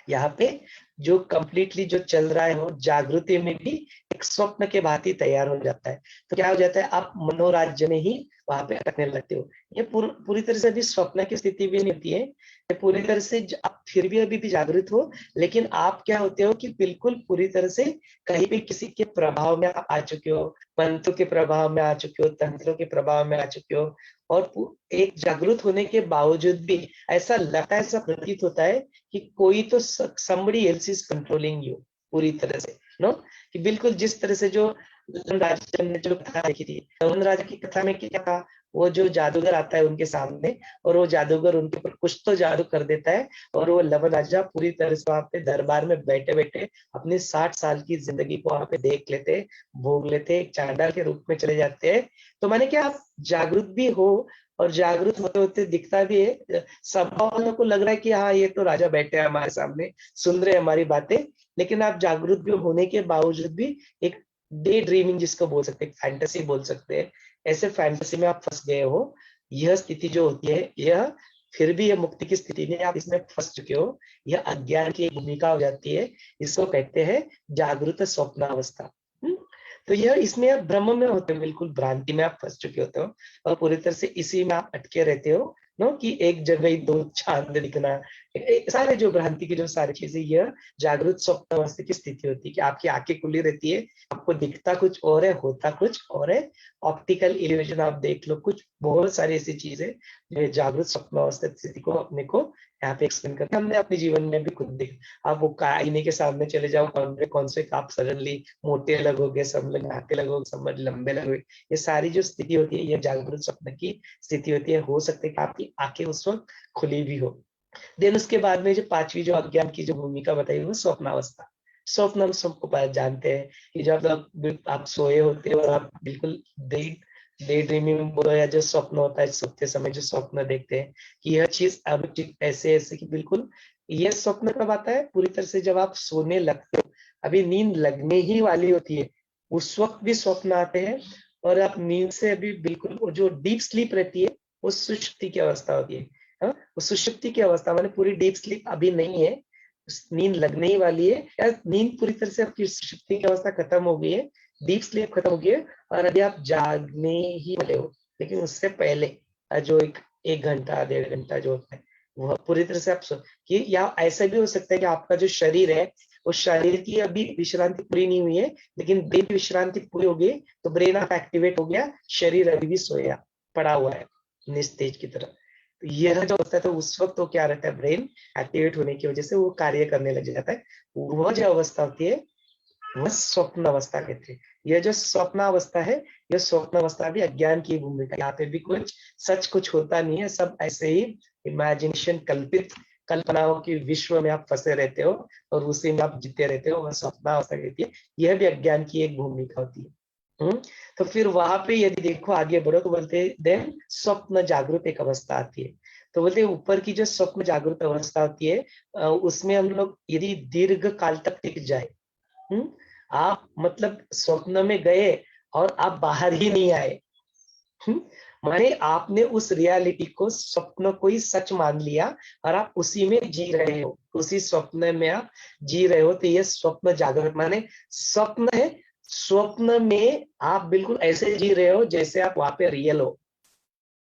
यहाँ पे, जो कंप्लीटली जो चल रहा है वो जागृति में भी एक स्वप्न के भांति तैयार हो जाता है। तो क्या हो जाता है, आप मनोराज्य में ही वहां पे अटकने लगते हो। ये पूरी तरह से अभी स्वप्न की स्थिति भी नहीं होती है, ये पूरी तरह से आप फिर भी अभी भी जागृत हो, लेकिन आप क्या होते हो कि बिल्कुल पूरी तरह से कहीं भी किसी के प्रभाव में आप आ चुके हो, मंत्रों के प्रभाव में आ चुके हो, तंत्रों के प्रभाव में आ चुके हो, और एक जागृत होने के बावजूद भी ऐसा लगता है, ऐसा प्रतीत होता है कि कोई तो somebody else is controlling you पूरी तरह से, नो, कि बिल्कुल जिस तरह से जो लवन राजा ने जो कथा देखी थी, लवन राजा की कथा में क्या था, वो जो जादूगर आता है उनके सामने, और वो जादूगर उनके ऊपर कुछ तो जादू कर देता है, और वो लवन राजा पूरी तरह से वहां पे दरबार में बैठे बैठे अपनी 60 साल की जिंदगी को वहां पे देख लेते, भोग लेते, एक चांडाल के रूप में चले जाते हैं। तो मैंने क्या, आप जागरूक भी हो, और जागरूक होते होते दिखता भी है, सब वालों को लग रहा है कि हाँ ये तो राजा बैठे हैं हमारे सामने, सुन रहे हैं हमारी बातें, लेकिन आप जागरूक भी होने के बावजूद भी एक डे ड्रीमिंग जिसको बोल सकते हैं, फैंटेसी बोल सकते हैं, ऐसे फैंटेसी में आप फंस गए हो। यह स्थिति जो होती है, यह फिर भी यह मुक्ति की स्थिति नहीं, आप इसमें फंस चुके हो, यह अज्ञान की एक भूमिका हो जाती है, इसको कहते हैं जागृत स्वप्न अवस्था। तो यह इसमें आप भ्रम में होते हो, बिल्कुल भ्रांति में आप फंस चुके होते हो, और पूरी तरह से इसी में आप अटके रहते हो, नो, कि एक जगह ही दो चांद दिखना, सारे जो भ्रांति की जो सारी चीजें, यह जागृत स्वप्न अवस्था की स्थिति होती है कि आपकी आंखें खुली रहती है, आपको दिखता कुछ और है, होता कुछ और है। ऑप्टिकल इल्यूजन आप देख लो, कुछ बहुत सारी ऐसी चीजें जो जागृत स्वप्न अवस्था स्थिति को अपने को यहाँ पे एक्सप्लेन करते हैं। हमने अपने जीवन में भी खुद देखा। आप वो आईने के सामने चले जाओ, कौन से आप सडनली मोटे लगोगे, सब लोग नाके लगोगे, सब लंबे लगोगे। ये सारी जो स्थिति होती है, ये जागृत स्वप्न की स्थिति होती है। हो सकता है कि आपकी आंखें उस वक्त खुली भी हो। देन उसके बाद में जो पांचवी जो अज्ञान की जो भूमिका बताई, वो स्वप्नावस्था। स्वप्न हम सबको जानते हैं कि जब आप सोए होते हो और आप बिल्कुल डे ड्रीमिंग बोलो या जो स्वप्न होता है, सोते समय जो स्वप्न देखते हैं कि यह चीज अब ऐसे ऐसे कि बिल्कुल, यह स्वप्न कब आता है? पूरी तरह से जब आप सोने लगते हो, अभी नींद लगने ही वाली होती है, उस वक्त भी स्वप्न आते हैं। और आप नींद से अभी बिल्कुल जो डीप स्लीप रहती है, वो सुषुप्ति की अवस्था होती है। हाँ, वो सुषुप्ति की अवस्था माने पूरी डीप स्लीप अभी नहीं है, नींद लगने ही वाली है, या नींद पूरी तरह से आपकी सुषुप्ति की अवस्था खत्म हो गई है, डीप स्लीप खत्म हो गई है, और अभी आप जागने ही वाले हो। लेकिन उससे पहले जो एक घंटा 1.5 घंटा जो होता है, वह पूरी तरह से आप कि, या ऐसा भी हो सकता है कि आपका जो शरीर है, उस शरीर की अभी विश्रांति पूरी नहीं हुई है, लेकिन ब्रेन की विश्रांति पूरी हो गई, तो ब्रेन आप एक्टिवेट हो गया, शरीर अभी भी सोया पड़ा हुआ है निस्तेज की तरह। तो यह जो होता है, तो उस वक्त तो क्या रहता है, ब्रेन एक्टिवेट होने की वजह से वो कार्य करने लग जाता है। वह जो अवस्था होती है, वह स्वप्न अवस्था कहते हैं। यह जो स्वप्न अवस्था है, यह स्वप्न अवस्था भी अज्ञान की भूमिका। यहाँ पे भी कुछ सच कुछ होता नहीं है, सब ऐसे ही इमेजिनेशन, कल्पित कल्पनाओं की विश्व में आप फंसे रहते हो और उसी में आप जीते रहते हो, वह स्वप्न अवस्था कहती है। यह भी अज्ञान की एक भूमिका होती है। तो फिर वहां पे यदि देखो आगे बढ़ो, तो बोलते देन स्वप्न जागृत एक अवस्था आती है। तो बोलते ऊपर की जो स्वप्न जागृत अवस्था होती है, उसमें हम लोग यदि दीर्घ काल तक टिक जाए, आप मतलब स्वप्न में गए और आप बाहर ही नहीं आए, माने आपने उस रियलिटी को, स्वप्न को ही सच मान लिया और आप उसी में जी रहे हो, उसी स्वप्न में आप जी रहे हो। तो ये स्वप्न जागृत माने स्वप्न है, स्वप्न में आप बिल्कुल ऐसे जी रहे हो जैसे आप वहां पे रियल हो।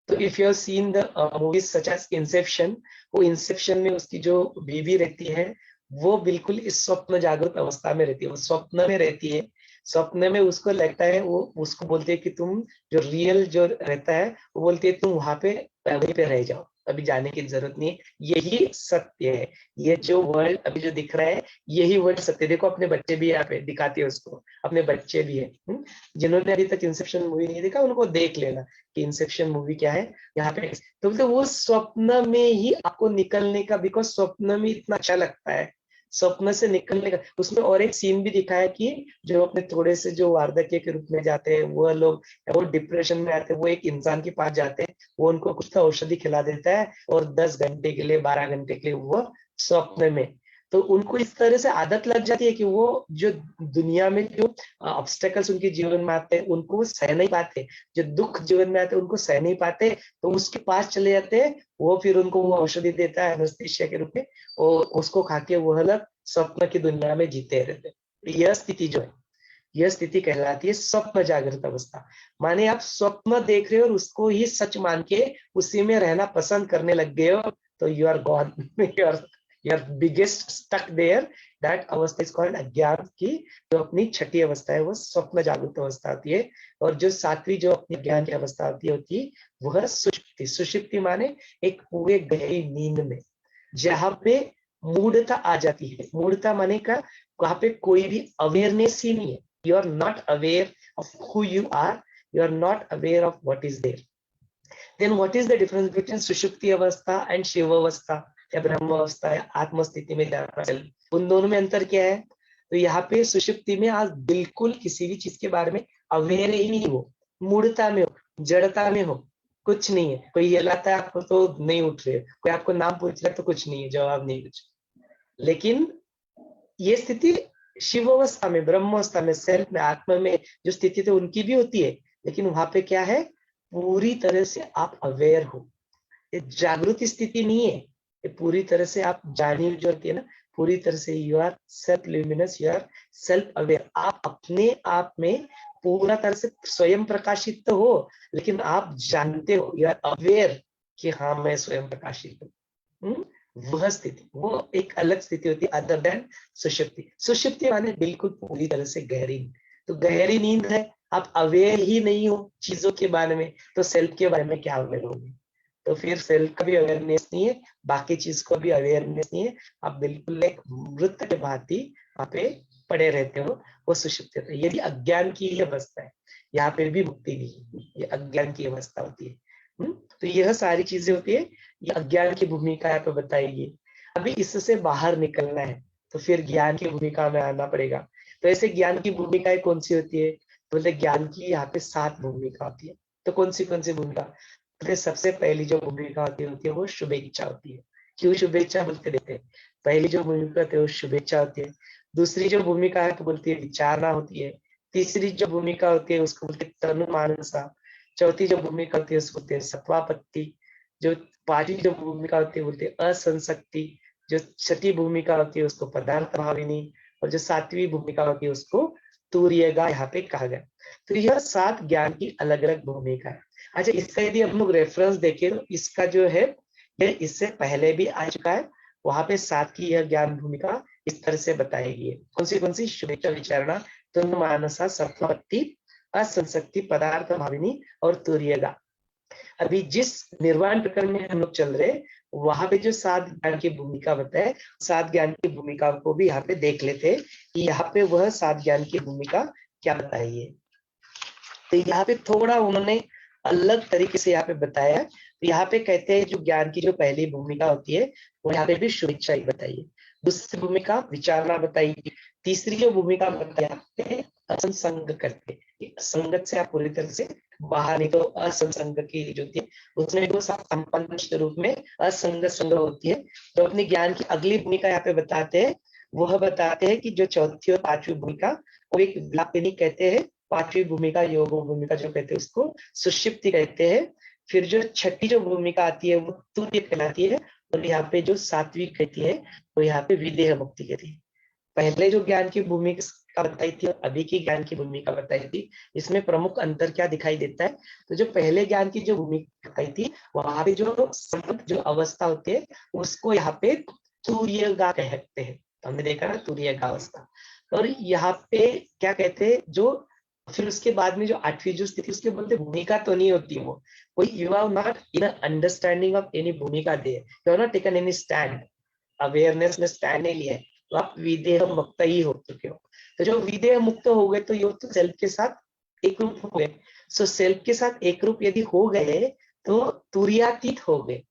तो if you have seen the movies such as Inception, वो इंसेप्शन में उसकी जो बीवी रहती है, वो बिल्कुल इस स्वप्न जागृत अवस्था में रहती है, वो स्वप्न में रहती है। स्वप्न में उसको लगता है, वो उसको बोलते है कि तुम जो रियल जो रहता है, वो बोलती है तुम वहां पे वहीं पे रह जाओ, अभी जाने की जरूरत नहीं है, यही सत्य है। ये जो वर्ल्ड अभी जो दिख रहा है, यही वर्ल्ड सत्य। देखो अपने बच्चे भी यहाँ पे दिखाती है उसको, अपने बच्चे भी है। जिन्होंने अभी तक इंसेप्शन मूवी नहीं देखा, उनको देख लेना कि इंसेप्शन मूवी क्या है। यहाँ पे तो बोलते वो स्वप्न में ही आपको निकलने का, बिकॉज स्वप्न में इतना अच्छा लगता है, स्वप्न से निकलने का। उसमें और एक सीन भी दिखाया कि जो अपने थोड़े से जो वार्धक्य के रूप में जाते हैं वो लोग, वो डिप्रेशन में आते हैं, वो एक इंसान के पास जाते हैं, वो उनको कुछ तो औषधि खिला देता है, और 10 घंटे के लिए, 12 घंटे के लिए वो स्वप्न में। तो उनको इस तरह से आदत लग जाती है कि वो जो दुनिया में जो ऑब्स्टेकल्स उनके जीवन में आते हैं, उनको वो सह नहीं पाते, जो दुख जीवन में आते हैं उनको सह नहीं पाते, तो उसके पास चले जाते हैं। वो फिर उनको वो औषधि देता है एनेस्थीसिया के रूप में, और उसको खा के वो अलग स्वप्न की दुनिया में जीते रहते हैं। यह स्थिति जो है, यह स्थिति कहलाती है स्वप्न जागृत अवस्था। माने आप स्वप्न देख रहे हो और उसको ही सच मान के उसी में रहना पसंद करने लग गए हो, तो you are gone, your biggest stuck there. That अवस्था इज कॉल्ड अज्ञान की। जो अपनी छठी अवस्था है, वो स्वप्न जागृत अवस्था होती है। और जो सातवीं जो अपनी ज्ञान की अवस्था होती है, वह सुषुप्ति। सुषुप्ति माने एक पूरे गहरी नींद में, जहां पे मूढ़ता आ जाती है। मूढ़ता माने का, वहां पे कोई भी अवेयरनेस ही नहीं है। You are not aware of who you are, you are not aware of what is there. Then what is the difference between सुषुप्ति अवस्था एंड शिव अवस्था या ब्रह्म अवस्था या आत्मस्थिति में जाना चल, उन दोनों में अंतर क्या है? तो यहाँ पे सुषुप्ति में आप बिल्कुल किसी भी चीज के बारे में अवेयर ही नहीं हो, मूढ़ता में हो, जड़ता में हो, कुछ नहीं है। कोई हिलाता है आपको तो नहीं उठ रहे, कोई आपको नाम पूछ रहा है तो कुछ नहीं है, जवाब नहीं कुछ। लेकिन ये स्थिति शिव अवस्था में, ब्रह्म अवस्था में, सेल्फ में, आत्मा में जो स्थिति तो उनकी भी होती है, लेकिन वहां पे क्या है, पूरी तरह से आप अवेयर हो। ये जागृत स्थिति नहीं है, ये पूरी तरह से आप जानी जो होती है ना, पूरी तरह से you are self luminous, you are self aware. आप अपने आप में पूरा तरह से स्वयं प्रकाशित तो हो, लेकिन आप जानते हो, यू आर अवेयर कि हाँ मैं स्वयं प्रकाशित हूँ। वह स्थिति, वो एक अलग स्थिति होती है अदर देन सुषुप्ति। सुषुप्ति माने बिल्कुल पूरी तरह से गहरी। तो गहरी नींद है, आप अवेयर ही नहीं हो चीजों के बारे में, तो सेल्फ के बारे में क्या अवेयर होगी? तो फिर सेल्फ का भी अवेयरनेस नहीं है, बाकी चीज को भी अवेयरनेस नहीं है, आप बिल्कुल एक मृत के भांति वहां पे पड़े रहते हो। वो सुषुप्ति होता है। यदि अज्ञान की ही अवस्था है, यहाँ पे भी मुक्ति नहीं, ये अज्ञान की अवस्था होती है। तो यह सारी चीजें होती है, ये अज्ञान की भूमिका यहाँ पे बताएगी। अभी इससे बाहर निकलना है तो फिर ज्ञान की भूमिका में आना पड़ेगा। तो ऐसे ज्ञान की भूमिकाएं कौन सी होती है? बोलते ज्ञान की यहाँ पे 7 भूमिका होती है। तो कौन सी भूमिका? बोलते सबसे पहली जो भूमिका होती है वो शुभेच्छा होती है। क्यों शुभेच्छा बोलते देते हैं? पहली जो भूमिका होती है वो शुभेच्छा होती है। दूसरी जो भूमिका है तो बोलती है विचारना होती है। तीसरी जो भूमिका होती है उसको बोलते हैं तनु मानसा। चौथी जो भूमिका होती है उसको बोलते हैं सत्वापत्ति। जो पांचवी जो भूमिका होती है बोलते हैं असंशक्ति। जो छठी भूमिका होती है उसको पदार्थ भाविनी। और जो 7वीं भूमिका होती है उसको तुर्यगा यहाँ पे कहा गया। तो यह 7 ज्ञान की अलग अलग भूमिका है। अच्छा, इसका यदि हम लोग रेफरेंस देखें तो इसका जो है ये इससे पहले भी आ चुका है। वहां पे 7 की यह ज्ञान भूमिका इस तरह से बताई गई है। कौन सी? शुभेच्छा, विचारणा, तुम मानसा, सत्वपत्ति, असंशक्ति, पदार्थ भाविनी और तुर्यगा। अभी जिस निर्वाण प्रकरण में हम लोग चल रहे हैं वहां पे जो 7 ज्ञान की भूमिका बताए, 7 ज्ञान की भूमिका को भी यहाँ पे देख लेते हैं कि यहाँ पे वह 7 ज्ञान की भूमिका क्या बताई है। तो यहाँ पे थोड़ा उन्होंने अलग तरीके से यहाँ पे बताया है। तो यहाँ पे कहते हैं जो ज्ञान की जो पहली भूमिका होती है वो यहाँ पे भी शुभेच्छा ही बताइए। दूसरी भूमिका विचारना बताइए। तीसरी जो भूमिका बताते हैं असंसंग करके, संगत से आप पूरी तरह से बाहर नहीं। तो असंसंग की जो होती है उसमें जो संपन्न स्वरूप में असंग संग होती है। तो अपने ज्ञान की अगली भूमिका यहाँ पे बताते हैं। वह बताते हैं कि जो चौथी और 5वीं भूमिका वो एक व्यापिनी कहते हैं। 5वीं भूमिका योग भूमिका जो कहते हैं उसको सुषुप्ति कहते हैं। फिर जो छठी जो भूमिका आती है वो तुर्य कहलाती है। और यहाँ पे जो 7वीं कहती है वो यहाँ पे विदेह मुक्ति कहती है। पहले जो ज्ञान की भूमिका बताई थी और अभी की ज्ञान की भूमिका बताई थी, इसमें प्रमुख अंतर क्या दिखाई देता है? तो जो पहले ज्ञान की जो भूमिका बताई थी वहां पे जो अवस्था होती है उसको यहाँ पे तुर्यगा कहते हैं। तो हमने देखा ना तुर्यगा अवस्था। और यहाँ पे क्या कहते हैं जो फिर उसके बाद में जो 8वीं जो स्थिति उसके बोलते भूमिका तो नहीं होती है। वो कोई you have not in understanding of any भूमिका दे, you have not taken any stand, awareness में स्टैंड नहीं लिया है, तो आप विदेह मुक्त ही हो चुके हो। तो जो विदेह मुक्त हो गए तो ये तो सेल्फ के साथ एक रूप हो गए। सो सेल्फ के साथ एक रूप यदि हो गए तो तुर्यातीत हो गए।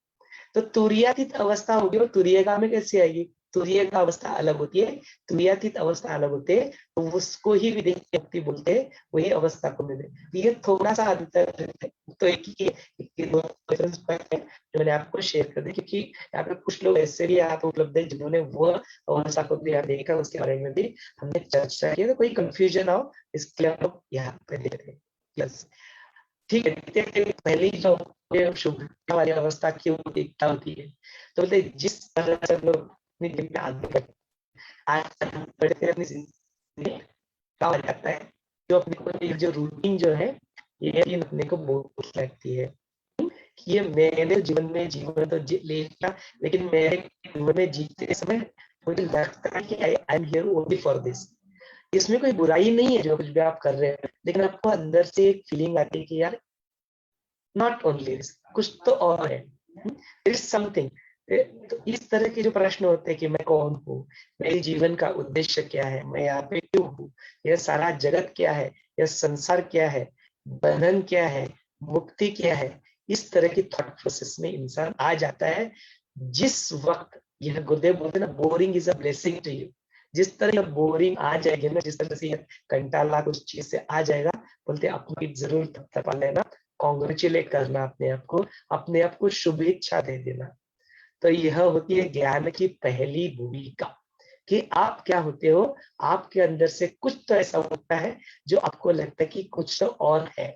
तो तुर्यातीत अवस्था होगी और तुर्यगा में कैसे आएगी? तुर्यगा अवस्था अलग होती है, तुर्यातीत अवस्था अलग होते हैं। तो उसको ही विदेह मुक्ति बोलते हैं, वही अवस्था को मिले। ये थोड़ा सा अंतर है। तो एक ही दो पॉइंट है जो मैंने आपको शेयर कर दी, क्योंकि यहाँ पे कुछ लोग ऐसे भी आप उपलब्ध है जिन्होंने वो अवस्था को भी देखा, उसके बारे में भी हमने चर्चा की। तो कोई कंफ्यूजन हो इसके लिए हम लोग यहाँ पे देख रहे हैं। ठीक है, पहली जो शुभ वाली अवस्था क्यों क्या होती है? तो बोलते जिस तरह से लोग अपनी दिन में आगे बढ़ते अपनी जिंदगी में क्या हो जाता है, जो अपने को जो रूटीन जो है ये अपने को बहुत लगती है कि ये मेरे जीवन तो लेता, लेकिन मेरे जीवन में जीते समय मुझे लगता है कि I am here only for this. इसमें कोई बुराई नहीं है जो कुछ भी आप कर रहे हैं, लेकिन आपको अंदर से एक फीलिंग आती है कि यार नॉट ओनली दिस, कुछ तो और है, देयर इज समथिंग। तो इस तरह के जो प्रश्न होते हैं कि मैं कौन हूँ, मेरे जीवन का उद्देश्य क्या है, मैं यहाँ पे क्यों हूँ, यह सारा जगत क्या है, यह संसार क्या है, बंधन क्या है, मुक्ति क्या है, इस तरह की थॉट प्रोसेस में इंसान आ जाता है। जिस वक्त यह गुरुदेव बोलते ना boring is a blessing to you, जिस तरह बोरिंग आ जाएगी ना, जिस तरह से कंटाला कुछ चीज से आ जाएगा, बोलते अपनी जरूर थपथपा लेना, कॉन्ग्रेचुलेट करना अपने आप को शुभेच्छा दे देना। तो यह होती है ज्ञान की पहली भूमिका कि आप क्या होते हो। आपके अंदर से कुछ तो ऐसा होता है जो आपको लगता है कि कुछ तो और है।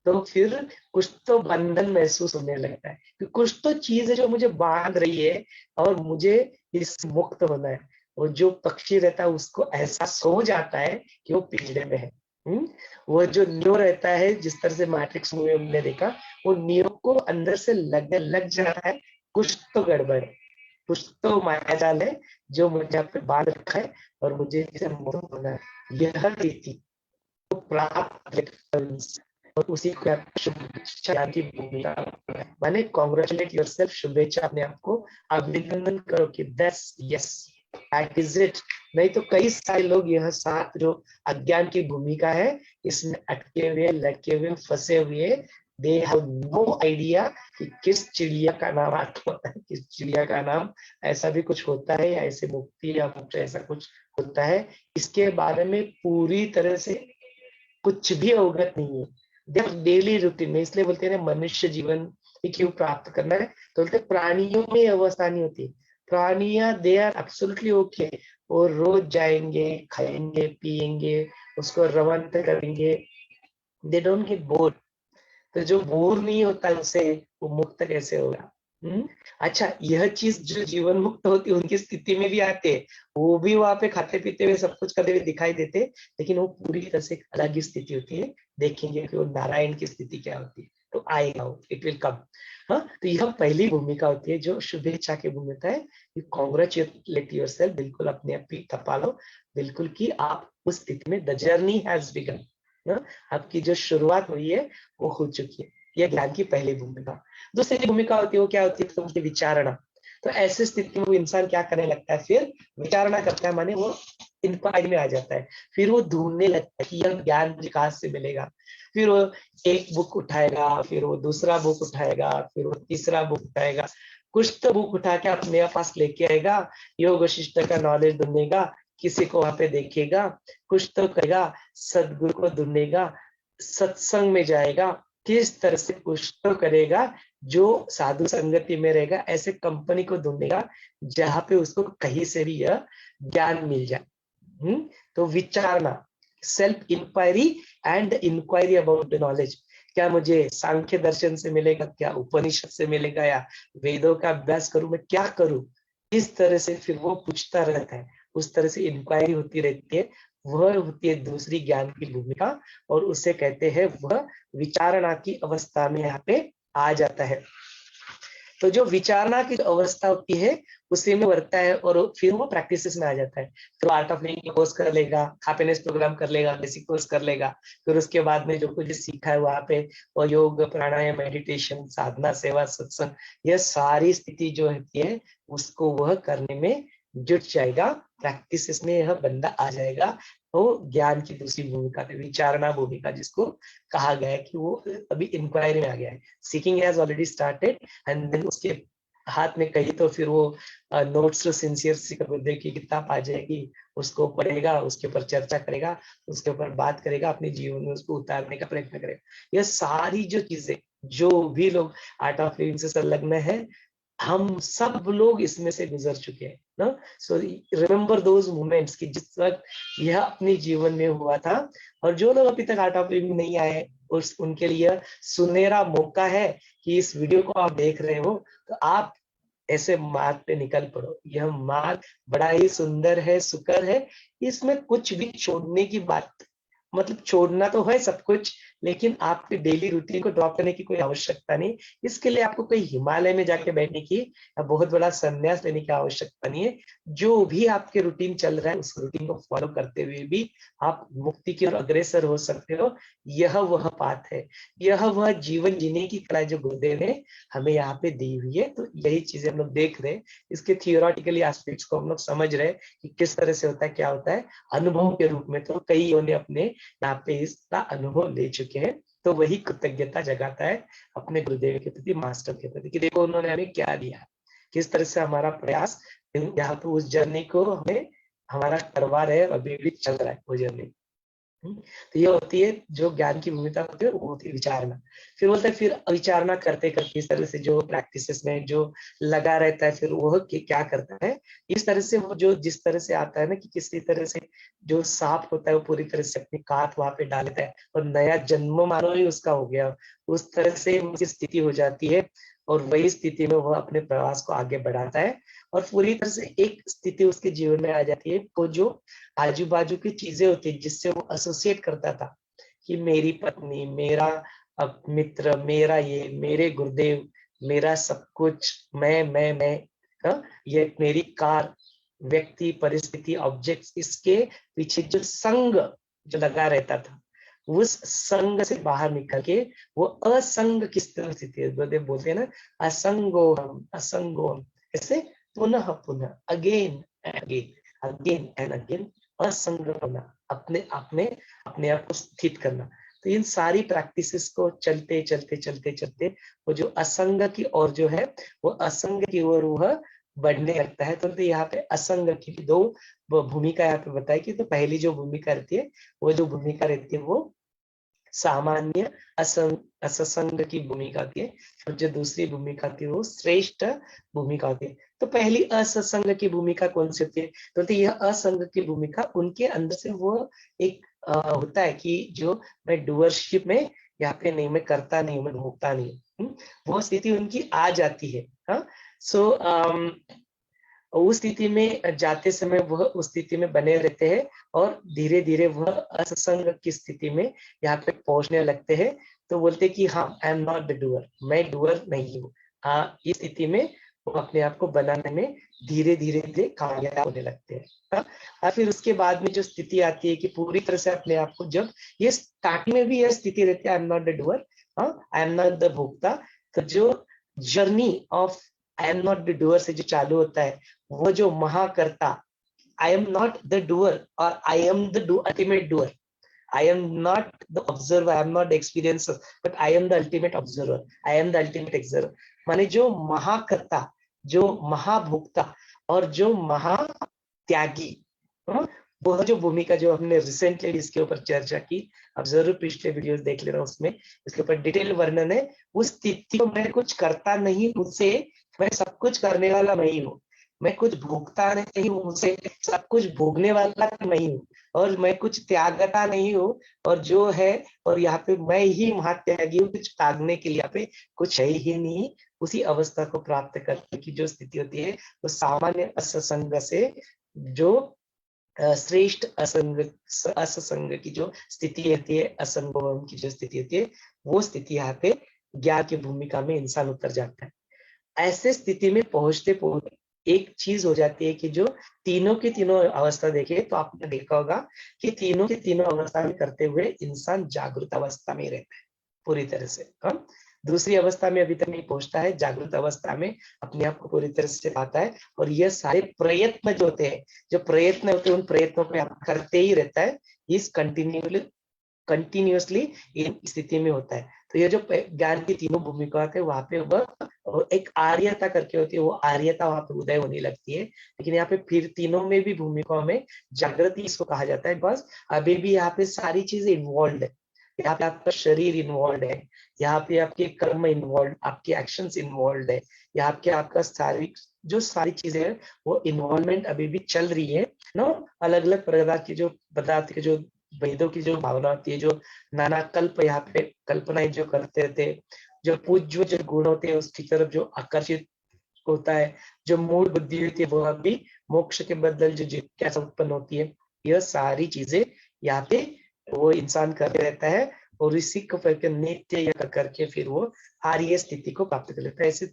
तो फिर कुछ तो बंधन महसूस होने लगता है कि कुछ तो चीज है जो मुझे बांध रही है और मुझे इस मुक्त होना है। और जो पक्षी रहता है उसको एहसास हो जाता है कि वो पिंजरे में है। वो जो नियो रहता है, जिस तरह से मैट्रिक्स मूवी हमने देखा, वो नियो को अंदर से लग जा रहा है कुछ तो गड़बड़ है। कुछ तो माया जाल है जो मुझे यहाँ पे बांध रखा है और मुझे इसे मोह होना है। यह रीति को प्राप्त और उसी को आप शुभेच्छा की भूमिका माने कॉन्ग्रेचुलेट योरसेल्फ, शुभेच्छा अपने आप को, अभिनंदन करो कि that's yes that is it. नहीं तो कई सारे लोग यह साथ जो अज्ञान की भूमिका है इसमें अटके हुए, लटके हुए, फंसे हुए, दे हैव नो आइडिया कि किस चिड़िया का नाम आत्मा है, किस चिड़िया का नाम ऐसा भी कुछ होता है, या ऐसे मुक्ति या मोक्ष ऐसा कुछ होता है, इसके बारे में पूरी तरह से कुछ भी अवगत नहीं है। देख डेली रूटीन में, इसलिए बोलते हैं ना मनुष्य जीवन क्यों प्राप्त करना है, तो बोलते प्राणियों में अवस्था नहीं होती। प्राणियां दे आर एब्सोल्युटली ओके, वो रोज जाएंगे, खाएंगे, पिएंगे, उसको रवान करेंगे, दे डोंट गेट बोर्ड। तो जो बोर नहीं होता उसे, वो मुक्त कैसे होगा? अच्छा, यह चीज जो जीवन मुक्त होती है उनकी स्थिति में भी आते हैं, वो भी वहां पे खाते पीते हुए सब कुछ करते हुए दिखाई देते, लेकिन वो पूरी तरह से एक अलग ही स्थिति होती है। देखेंगे कि वो नारायण की स्थिति क्या होती है, तो आएगा वो, इट विल कम। हाँ, तो यह पहली भूमिका होती है जो शुभेच्छा की भूमिका है। यू कॉन्ग्रेचुलेट योरसेल्फ, बिल्कुल अपने आप ही थपा लो, बिल्कुल कि आप उस स्थिति में, द जर्नी हैज बिगन, आपकी जो शुरुआत हुई है वो हो चुकी है। यह ज्ञान की पहली भूमिका। दूसरी भूमिका होती है, वो क्या होती है, तो उनकी विचारणा। तो ऐसी स्थिति में वो इंसान क्या करने लगता है, फिर विचारणा करता है, माने वो इंक्वायरी में आ जाता है। फिर वो ढूंढने लगता है कि यह ज्ञान मुझे कहाँ से मिलेगा। फिर वो एक बुक उठाएगा, फिर वो दूसरा बुक उठाएगा, फिर वो तीसरा बुक उठाएगा, कुछ तो बुक उठा के अपने पास लेके आएगा, योग वशिष्ठ का नॉलेज ढूंढेगा, किसी को वहां पे देखेगा, कुछ तो करेगा, सदगुरु को ढूंढेगा, सत्संग में जाएगा, किस तरह से कुछ तो करेगा, जो साधु संगति में रहेगा, ऐसे कंपनी को ढूंढेगा जहां पे उसको कहीं से भी यह ज्ञान मिल जाए। तो विचारना, self inquiry and inquiry about the knowledge. क्या मुझे सांख्य दर्शन से मिलेगा, क्या उपनिषद से मिलेगा, या वेदों का अभ्यास करूं, मैं क्या करूं, इस तरह से फिर वो पूछता रहता है, उस तरह से इंक्वायरी होती रहती है। वह होती है दूसरी ज्ञान की भूमिका, और उसे कहते हैं वह विचारणा की अवस्था में यहाँ पे आ जाता है। तो जो विचारणा की अवस्था होती है उसी में बढ़ता है, और फिर वो प्रैक्टिस में आ जाता है। तो आर्ट ऑफ लिविंग कोर्स कर लेगा, हैप्पीनेस प्रोग्राम कर लेगा, बेसिक कोर्स कर लेगा, फिर उसके बाद में जो कुछ सीखा है वहां पे, और योग, प्राणायाम, मेडिटेशन, साधना, सेवा, सत्संग, यह सारी स्थिति जो होती है उसको वह करने में जुट जाएगा। प्रैक्टिस में यह बंदा आ जाएगा। तो ज्ञान की दूसरी भूमिका, विचारणा भूमिका जिसको कहा गया है, कि वो अभी इंक्वायरी में आ गया है, seeking has already started, and then उसके हाथ में कही तो फिर वो नोट्स टू सिंसियर सिकंदर की किताब आ जाएगी, उसको पढ़ेगा, उसके ऊपर चर्चा करेगा, उसके ऊपर बात करेगा, अपने जीवन में उसको उतारने का प्रयत्न करेगा। यह सारी जो चीजें, जो भी लोग आर्ट ऑफ लिविंग से संलग्न है, हम सब लोग इसमें से गुजर चुके हैं ना। सो रिमेम्बर दोज मोमेंट्स कि जिस वक्त यह अपने जीवन में हुआ था। और जो लोग अभी तक आर्ट ऑफ लिविंग नहीं आए, उस उनके लिए सुनहरा मौका है कि इस वीडियो को आप देख रहे हो, तो आप ऐसे मार्ग पे निकल पड़ो। यह मार्ग बड़ा ही सुंदर है, सुकर है, इसमें कुछ भी छोड़ने की बात, मतलब छोड़ना तो है सब कुछ, लेकिन आपके डेली रूटीन को ड्रॉप करने की कोई आवश्यकता नहीं। इसके लिए आपको कोई हिमालय में जाके बैठने की या बहुत बड़ा संन्यास लेने की आवश्यकता नहीं है। जो भी आपके रूटीन चल रहा है उस रूटीन को फॉलो करते हुए भी आप मुक्ति की ओर अग्रसर हो सकते हो। यह वह पाथ है, यह वह जीवन जीने की कला जो गुरुदेव ने हमें यहाँ पे दी हुई है। तो यही चीजें हम लोग देख रहे हैं, इसके थियोरटिकली एस्पेक्ट्स को हम लोग समझ रहे हैं कि किस तरह से होता है, क्या होता है। अनुभव के रूप में तो कई ने अपने यहाँ पे इसका अनुभव ले चुके हैं। तो वही कृतज्ञता जगाता है अपने गुरुदेव के प्रति, मास्टर के प्रति, कि देखो उन्होंने हमें क्या दिया, किस तरह से हमारा प्रयास यहाँ पे उस जर्नी को हमें हमारा करवा रहे हैं, अभी भी चल रहा है वो जर्नी। तो ये होती है जो ज्ञान की भूमिका होती है, वो होती है विचारना। फिर बोलते हैं, फिर विचारना करते करते इस तरह से जो प्रैक्टिसेस में जो लगा रहता है, फिर वह क्या करता है, इस तरह से वो जो जिस तरह से आता है ना, कि किसी तरह से जो सांप होता है वो पूरी तरह से अपनी काट वहां पे डाल देता है और नया जन्म मानो ही उसका हो गया, उस तरह से उनकी स्थिति हो जाती है। और वही स्थिति में वह अपने प्रवास को आगे बढ़ाता है, और पूरी तरह से एक स्थिति उसके जीवन में आ जाती है, वो जो आजू बाजू की चीजें होती है जिससे वो एसोसिएट करता था, कि मेरी पत्नी, मेरा मित्र, मेरा ये, मेरे गुरुदेव, मेरा सब कुछ, मैं हाँ, ये मेरी कार, व्यक्ति, परिस्थिति, ऑब्जेक्ट्स, इसके पीछे जो संग जो लगा रहता था, उस संग से बाहर निकल के वो असंग की स्थिति है, बोलते हैं ना, असंगोहम असंगोहम, ऐसे पुनः पुनः, again again, again and again, असंग होना, अपने आप में अपने आप को स्थित करना। तो इन सारी प्रैक्टिसेस को चलते चलते चलते चलते वो जो असंग की ओर जो है, वो असंग की ओर वह बढ़ने लगता है। तो यहाँ पे असंग की दो भूमिका यहाँ पे बताई कि, तो पहली जो भूमिका रहती है, वो जो भूमिका रहती है वो सामान्य असंग की भूमिका होती है, और जो दूसरी भूमिका होती है वो श्रेष्ठ भूमिका होती है। तो पहली असंग की भूमिका कौन सी होती है? तो यह असंग की भूमिका उनके अंदर से वो एक होता है कि जो मैं डूअरशिप में यहाँ पे नहीं, मैं करता नहीं, मैं भोगता नहीं, वो स्थिति उनकी आ जाती है। हाँ, सो उस स्थिति में जाते समय वह उस स्थिति में बने रहते हैं, और धीरे धीरे वह असंग की स्थिति में यहाँ पे पहुंचने लगते हैं। तो बोलते हैं कि हाँ, आई एम नॉट द डूअर, मैं डूअर नहीं हूँ। हाँ, इस स्थिति में वो अपने आप को बनाने में धीरे धीरे धीरे कामयाब होने लगते हैं। हाँ, और फिर उसके बाद में जो स्थिति आती है कि पूरी तरह से अपने आप को, जब ये स्टार्टिंग में भी यह स्थिति रहती है, I am not the doer, I am not the भोक्ता, तो जो journey of I am not the doer से जो चालू होता है, वो जो महाकर्ता, I am not the doer और I am the ultimate doer, I am not the observer, I am not the experiencer, but I am the ultimate observer, I am the ultimate observer. माने जो महाकर्ता, जो महाभोक्ता और जो महात्यागी, वो जो भूमिका जो हमने रिसेंटली इसके ऊपर चर्चा की, आप जरूर पिछले वीडियोस देख लेना, उसमें इसके ऊपर डिटेल वर्णन है। उस स्थिति को मैं कुछ करता नहीं मुझसे, मैं सब कुछ करने वाला मैं ही हूँ, मैं कुछ भोगता नहीं हूँ मुझसे, सब कुछ भोगने वाला मैं ही हूँ, और मैं कुछ त्यागता नहीं हूँ, और जो है, और यहाँ पे मैं ही महात्यागी हूँ, कुछ त्यागने के लिए यहाँ पे कुछ है ही नहीं। उसी अवस्था को प्राप्त करने की जो स्थिति होती है, वो सामान्य असंग से जो श्रेष्ठ असंग की जो स्थिति होती है, असंगोम की जो स्थिति होती है, वो स्थिति यहाँ पे ज्ञान की भूमिका में इंसान उतर जाता है। ऐसे स्थिति में पहुंचते पहुंचते एक चीज हो जाती है कि जो तीनों की तीनों अवस्था देखे, तो आपने देखा होगा कि तीनों की तीनों अवस्था में करते हुए इंसान जागृत अवस्था में रहता है पूरी तरह से। हम दूसरी अवस्था में अभी तक नहीं पहुंचता है, जागृत अवस्था में अपने आप को पूरी तरह से पाता है, और यह सारे प्रयत्न जो होते हैं, जो प्रयत्न होते हैं, उन प्रयत्नों को करते ही रहता है, इस कंटिन्यूअसली इन स्थिति में होता है। तो ये जो ज्ञान की तीनों भूमिका थे, वहां पे वह एक आर्यता करके होती है, वो आर्यता वहां पे उदय होने लगती है। लेकिन यहाँ पे फिर तीनों में भी भूमिकाओं में जागृति इसको कहा जाता है। बस अभी भी यहाँ पे सारी चीजें इन्वॉल्व है, यहाँ पे आपका शरीर इन्वॉल्व है, यहाँ पे आपके कर्म इन्वॉल्व, आपके एक्शंस इन्वॉल्व है, यहाँ पे आपका शारीरिक जो सारी चीजें हैं, वो इन्वॉल्वमेंट अभी भी चल रही है ना। अलग अलग प्रकार की जो पदार्थ के जो वेदों की जो भावना होती है, जो नाना कल्प यहाँ पे कल्पनाएं जो करते थे, जो पूज्य जो गुण होते हैं उसकी तरफ जो आकर्षित होता है, जो मूल बुद्धि होती है, वो अभी मोक्ष के बदल जो जिज्ञासा उत्पन्न होती है, यह सारी चीजें यहाँ पे वो इंसान करते रहता है, और इसी को नित्य करके फिर वो आर्य स्थिति को प्राप्त कर लेता है। ऐसे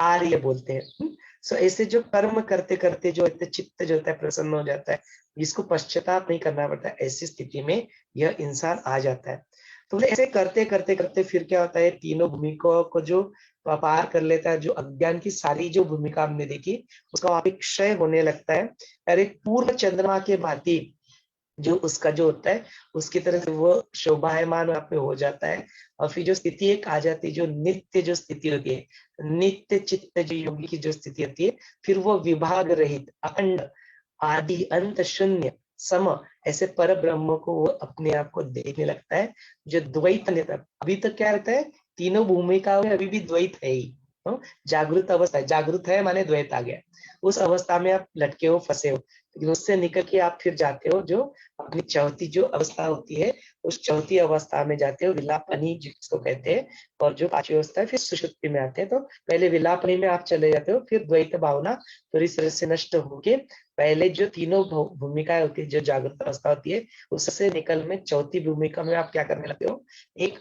आर्य बोलते हैं। सो ऐसे जो कर्म करते करते जो चित्त जो होता है प्रसन्न हो जाता है, जिसको पश्चाताप नहीं करना पड़ता, ऐसी स्थिति में यह इंसान आ जाता है। तो ऐसे करते करते करते फिर क्या होता है, तीनों भूमिकाओं को जो पार कर लेता है, जो अज्ञान की सारी जो भूमिका हमने देखी, उसका वहां पे क्षय होने लगता है, और एक पूर्ण चंद्रमा के भांति जो उसका जो होता है, उसकी तरह से वो शोभायमान वहां पे हो जाता है। और फिर जो स्थिति एक आ जाती है, जो नित्य जो स्थिति होती है, नित्य चित्त जो योगी की जो स्थिति होती है, फिर वो विभाग रहित, अखंड, आदि अंत शून्य, सम, ऐसे पर ब्रह्म को वो अपने आप को देखने लगता है। जो द्वैत नहीं था, अभी तक क्या रहता है, तीनों भूमिकाओं में अभी भी द्वैत है ही। जागृत अवस्था है, जागृत है माने द्वैत आ गया, उस अवस्था में आप लटके हो, फंसे हो। लेकिन उससे निकल के आप फिर जाते हो जो अपनी चौथी जो अवस्था होती है, उस चौथी अवस्था में जाते हो, विलापनी जिसको कहते हैं। और जो पांचवी अवस्था है फिर सुषुप्ति में आते हैं। तो पहले विलापनी में आप चले जाते हो, फिर द्वैत भावना पूरी तरह से नष्ट होके पहले जो तीनों भूमिकाएं होती है, जो जागृत अवस्था होती है, उससे निकल में चौथी भूमिका में आप क्या करने लगते हो, एक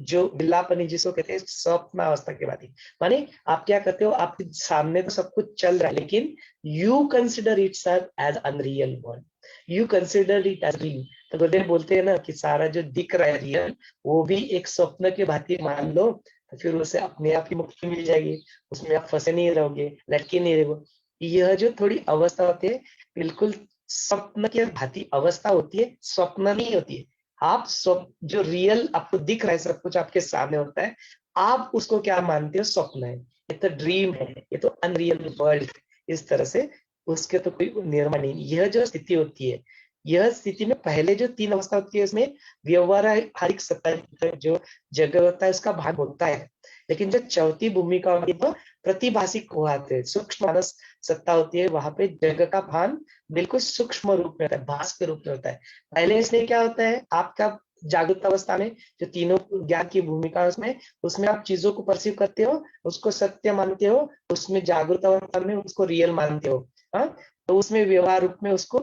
जो विलापनी जिसको कहते हैं स्वप्न अवस्था के बाद ही, माने आप क्या करते हो, आपके सामने तो सब कुछ चल रहा है, लेकिन you consider it sir as unreal world, you consider it as dream. तो गुरुदेव बोलते हैं ना कि सारा जो दिख रहा है रियल, वो भी एक स्वप्न के भांति मान लो, तो फिर उसे अपने आप ही मुक्ति मिल जाएगी, उसमें आप फंसे नहीं रहोगे, लटके नहीं रहोगे। यह जो थोड़ी अवस्था होती है, बिल्कुल स्वप्न के भांति अवस्था होती है, स्वप्न नहीं होती है। आप स्वप्न जो रियल आपको दिख रहा है, सब कुछ आपके सामने होता है, आप उसको क्या मानते हो, स्वप्न है, ये तो ड्रीम है, ये तो अनरियल वर्ल्ड। इस तरह से उसके तो कोई निर्माण नहीं। यह जो स्थिति होती है, यह स्थिति में पहले जो तीन अवस्था होती है, उसमें व्यवहारिक सत्ता जो जगह होता है उसका भान होता है, लेकिन जो चौथी भूमिका होती है, तो प्रतिभाषिक होते हैं, सूक्ष्म मानस सत्ता होती है, वहां पे जगह का भान बिल्कुल सूक्ष्म रूप में होता है, भास के रूप में होता है। पहले इसलिए क्या होता है, आपका जागृत अवस्था में जो तीनों ज्ञान की भूमिका है, उसमें उसमें आप चीजों को परसीव करते हो, उसको सत्य मानते हो, उसमें जागृत अवस्था में उसको रियल मानते हो। हाँ, तो उसमें व्यवहार रूप में उसको,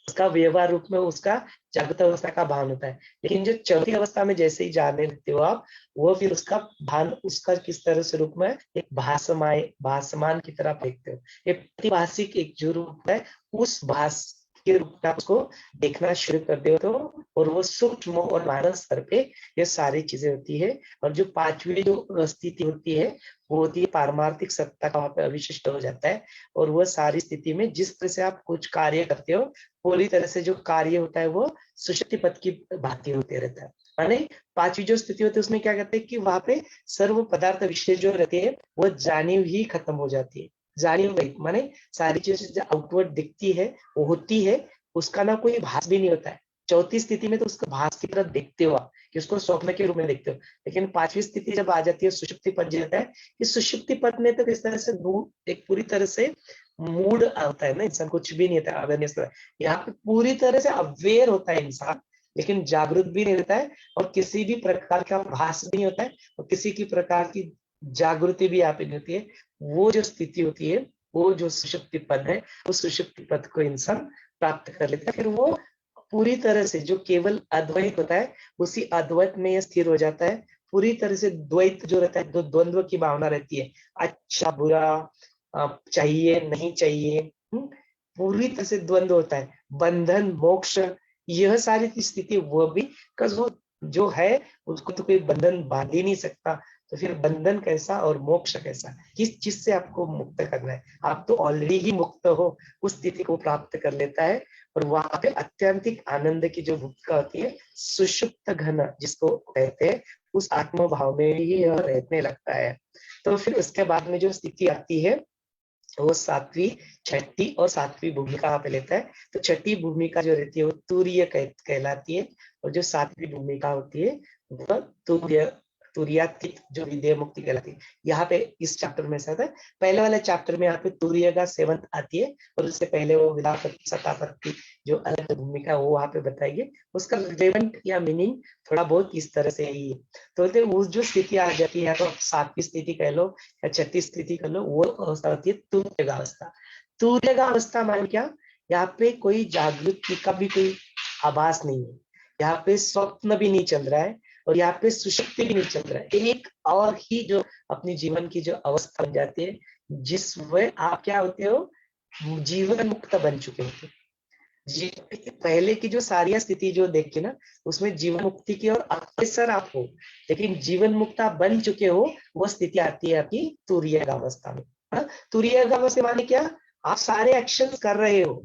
उसका व्यवहार रूप में उसका जागृत अवस्था का भान होता है। लेकिन जो चौथी अवस्था में जैसे ही जाने लगते हो आप, वो फिर उसका भान उसका किस तरह से रूप में एक भासमान की तरह देखते हो, एक प्रतिभाषिक एक जो रूप है, उस भास के रूप में उसको देखना शुरू कर दे तो, और वो सूक्ष्म और मानव स्तर पे ये सारी चीजें होती है। और जो पांचवी जो स्थिति होती है, वो होती है पारमार्थिक सत्ता का वहां पे अविशिष्ट हो जाता है। और वो सारी स्थिति में जिस तरह से आप कुछ कार्य करते हो, पूरी तरह से जो कार्य होता है वो सुषुप्ति पद की भांति होते रहता है। माने पांचवी जो स्थिति होती है, उसमें क्या कहते हैं कि वहां पे सर्व पदार्थ विषय जो रहते हैं, वो जानिव ही खत्म हो जाती है। जानिव रहित माने सारी चीजें जो आउटवर्ड दिखती है, वो होती है, उसका ना कोई भास भी नहीं होता है। चौथी स्थिति में तो उसका भास की तरह देखते हो आप, कि उसको स्वप्न के रूप में देखते हो। लेकिन पांचवी स्थिति जब आ जाती है, सुषुप्ति पद जाता है, इस सुषुप्ति पद में तो किस तरह से एक पूरी तरह से मूड आता है ना, इंसान कुछ भी नहीं होता है, अवेयरनेस। यहाँ पे पूरी तरह से अवेयर होता है इंसान, लेकिन जागरूक भी नहीं रहता है, और किसी भी प्रकार का भास भी नहीं होता है, और किसी की प्रकार की जागृति भी यहाँ पे नहीं होती है। वो जो स्थिति होती है, वो जो सुषुप्ति पद है, उस सुषुप्ति पद को इंसान प्राप्त कर लेता है। फिर वो पूरी तरह से जो केवल अद्वैत होता है, उसी अद्वैत में ये स्थिर हो जाता है। पूरी तरह से द्वैत जो रहता है, दो द्वंद्व की भावना रहती है, अच्छा बुरा, चाहिए नहीं चाहिए, पूरी तरह से द्वंद्व होता है, बंधन मोक्ष, यह सारी स्थिति वो भी, वो जो है उसको तो कोई बंधन बांध ही नहीं सकता। तो फिर बंधन कैसा और मोक्ष कैसा, किस चीज से आपको मुक्त करना है, आप तो ऑलरेडी ही मुक्त हो, उस स्थिति को प्राप्त कर लेता है। और वहां पे अत्यंतिक आनंद की जो भूमिका होती है, सुषुप्त घन जिसको कहते हैं, उस आत्म भाव में ही यह रहने लगता है। तो फिर उसके बाद में जो स्थिति आती है, वो सातवीं, छठी और सातवीं भूमिका यहाँ पे लेता है। तो छठी भूमिका जो रहती है वो तुरीय कहलाती है, और जो सातवीं भूमिका होती है वो तुरियातीत जो विधेय मुक्ति कहलाती है। यहाँ पे इस चैप्टर में से है, पहले वाले चैप्टर में यहाँ पे तुरीय का सेवंत आती है, और उससे पहले वो विलापति सतापति जो अलग भूमिका है वो वहां पे बताएगी। उसका रिलेवेंट या मीनिंग थोड़ा बहुत इस तरह से ही है। तो वो जो स्थिति आ जाती है, तो सातवीं स्थिति कह लो या छठी स्थिति कह लो, वो अवस्था होती है तुर्यगावस्था। तुर्यगावस्था मान क्या, यहाँ पे कोई जागृति का भी कोई आभास नहीं है, यहाँ पे स्वप्न भी नहीं चल रहा है, और यहाँ पे सुषुप्ति भी नहीं चल रहा है। एक और ही जो अपनी जीवन की जो अवस्था बन जाती है, जिसमें आप क्या होते हो, जीवन मुक्त बन चुके होते। जी, पहले की जो सारी स्थिति जो देख के ना, उसमें जीवन मुक्ति की ओर अग्रसर आप हो, लेकिन जीवन मुक्त आप बन चुके हो, वो स्थिति आती है आपकी तुरीयावस्था में। तुरीयावस्था माने क्या, आप सारे एक्शन कर रहे हो,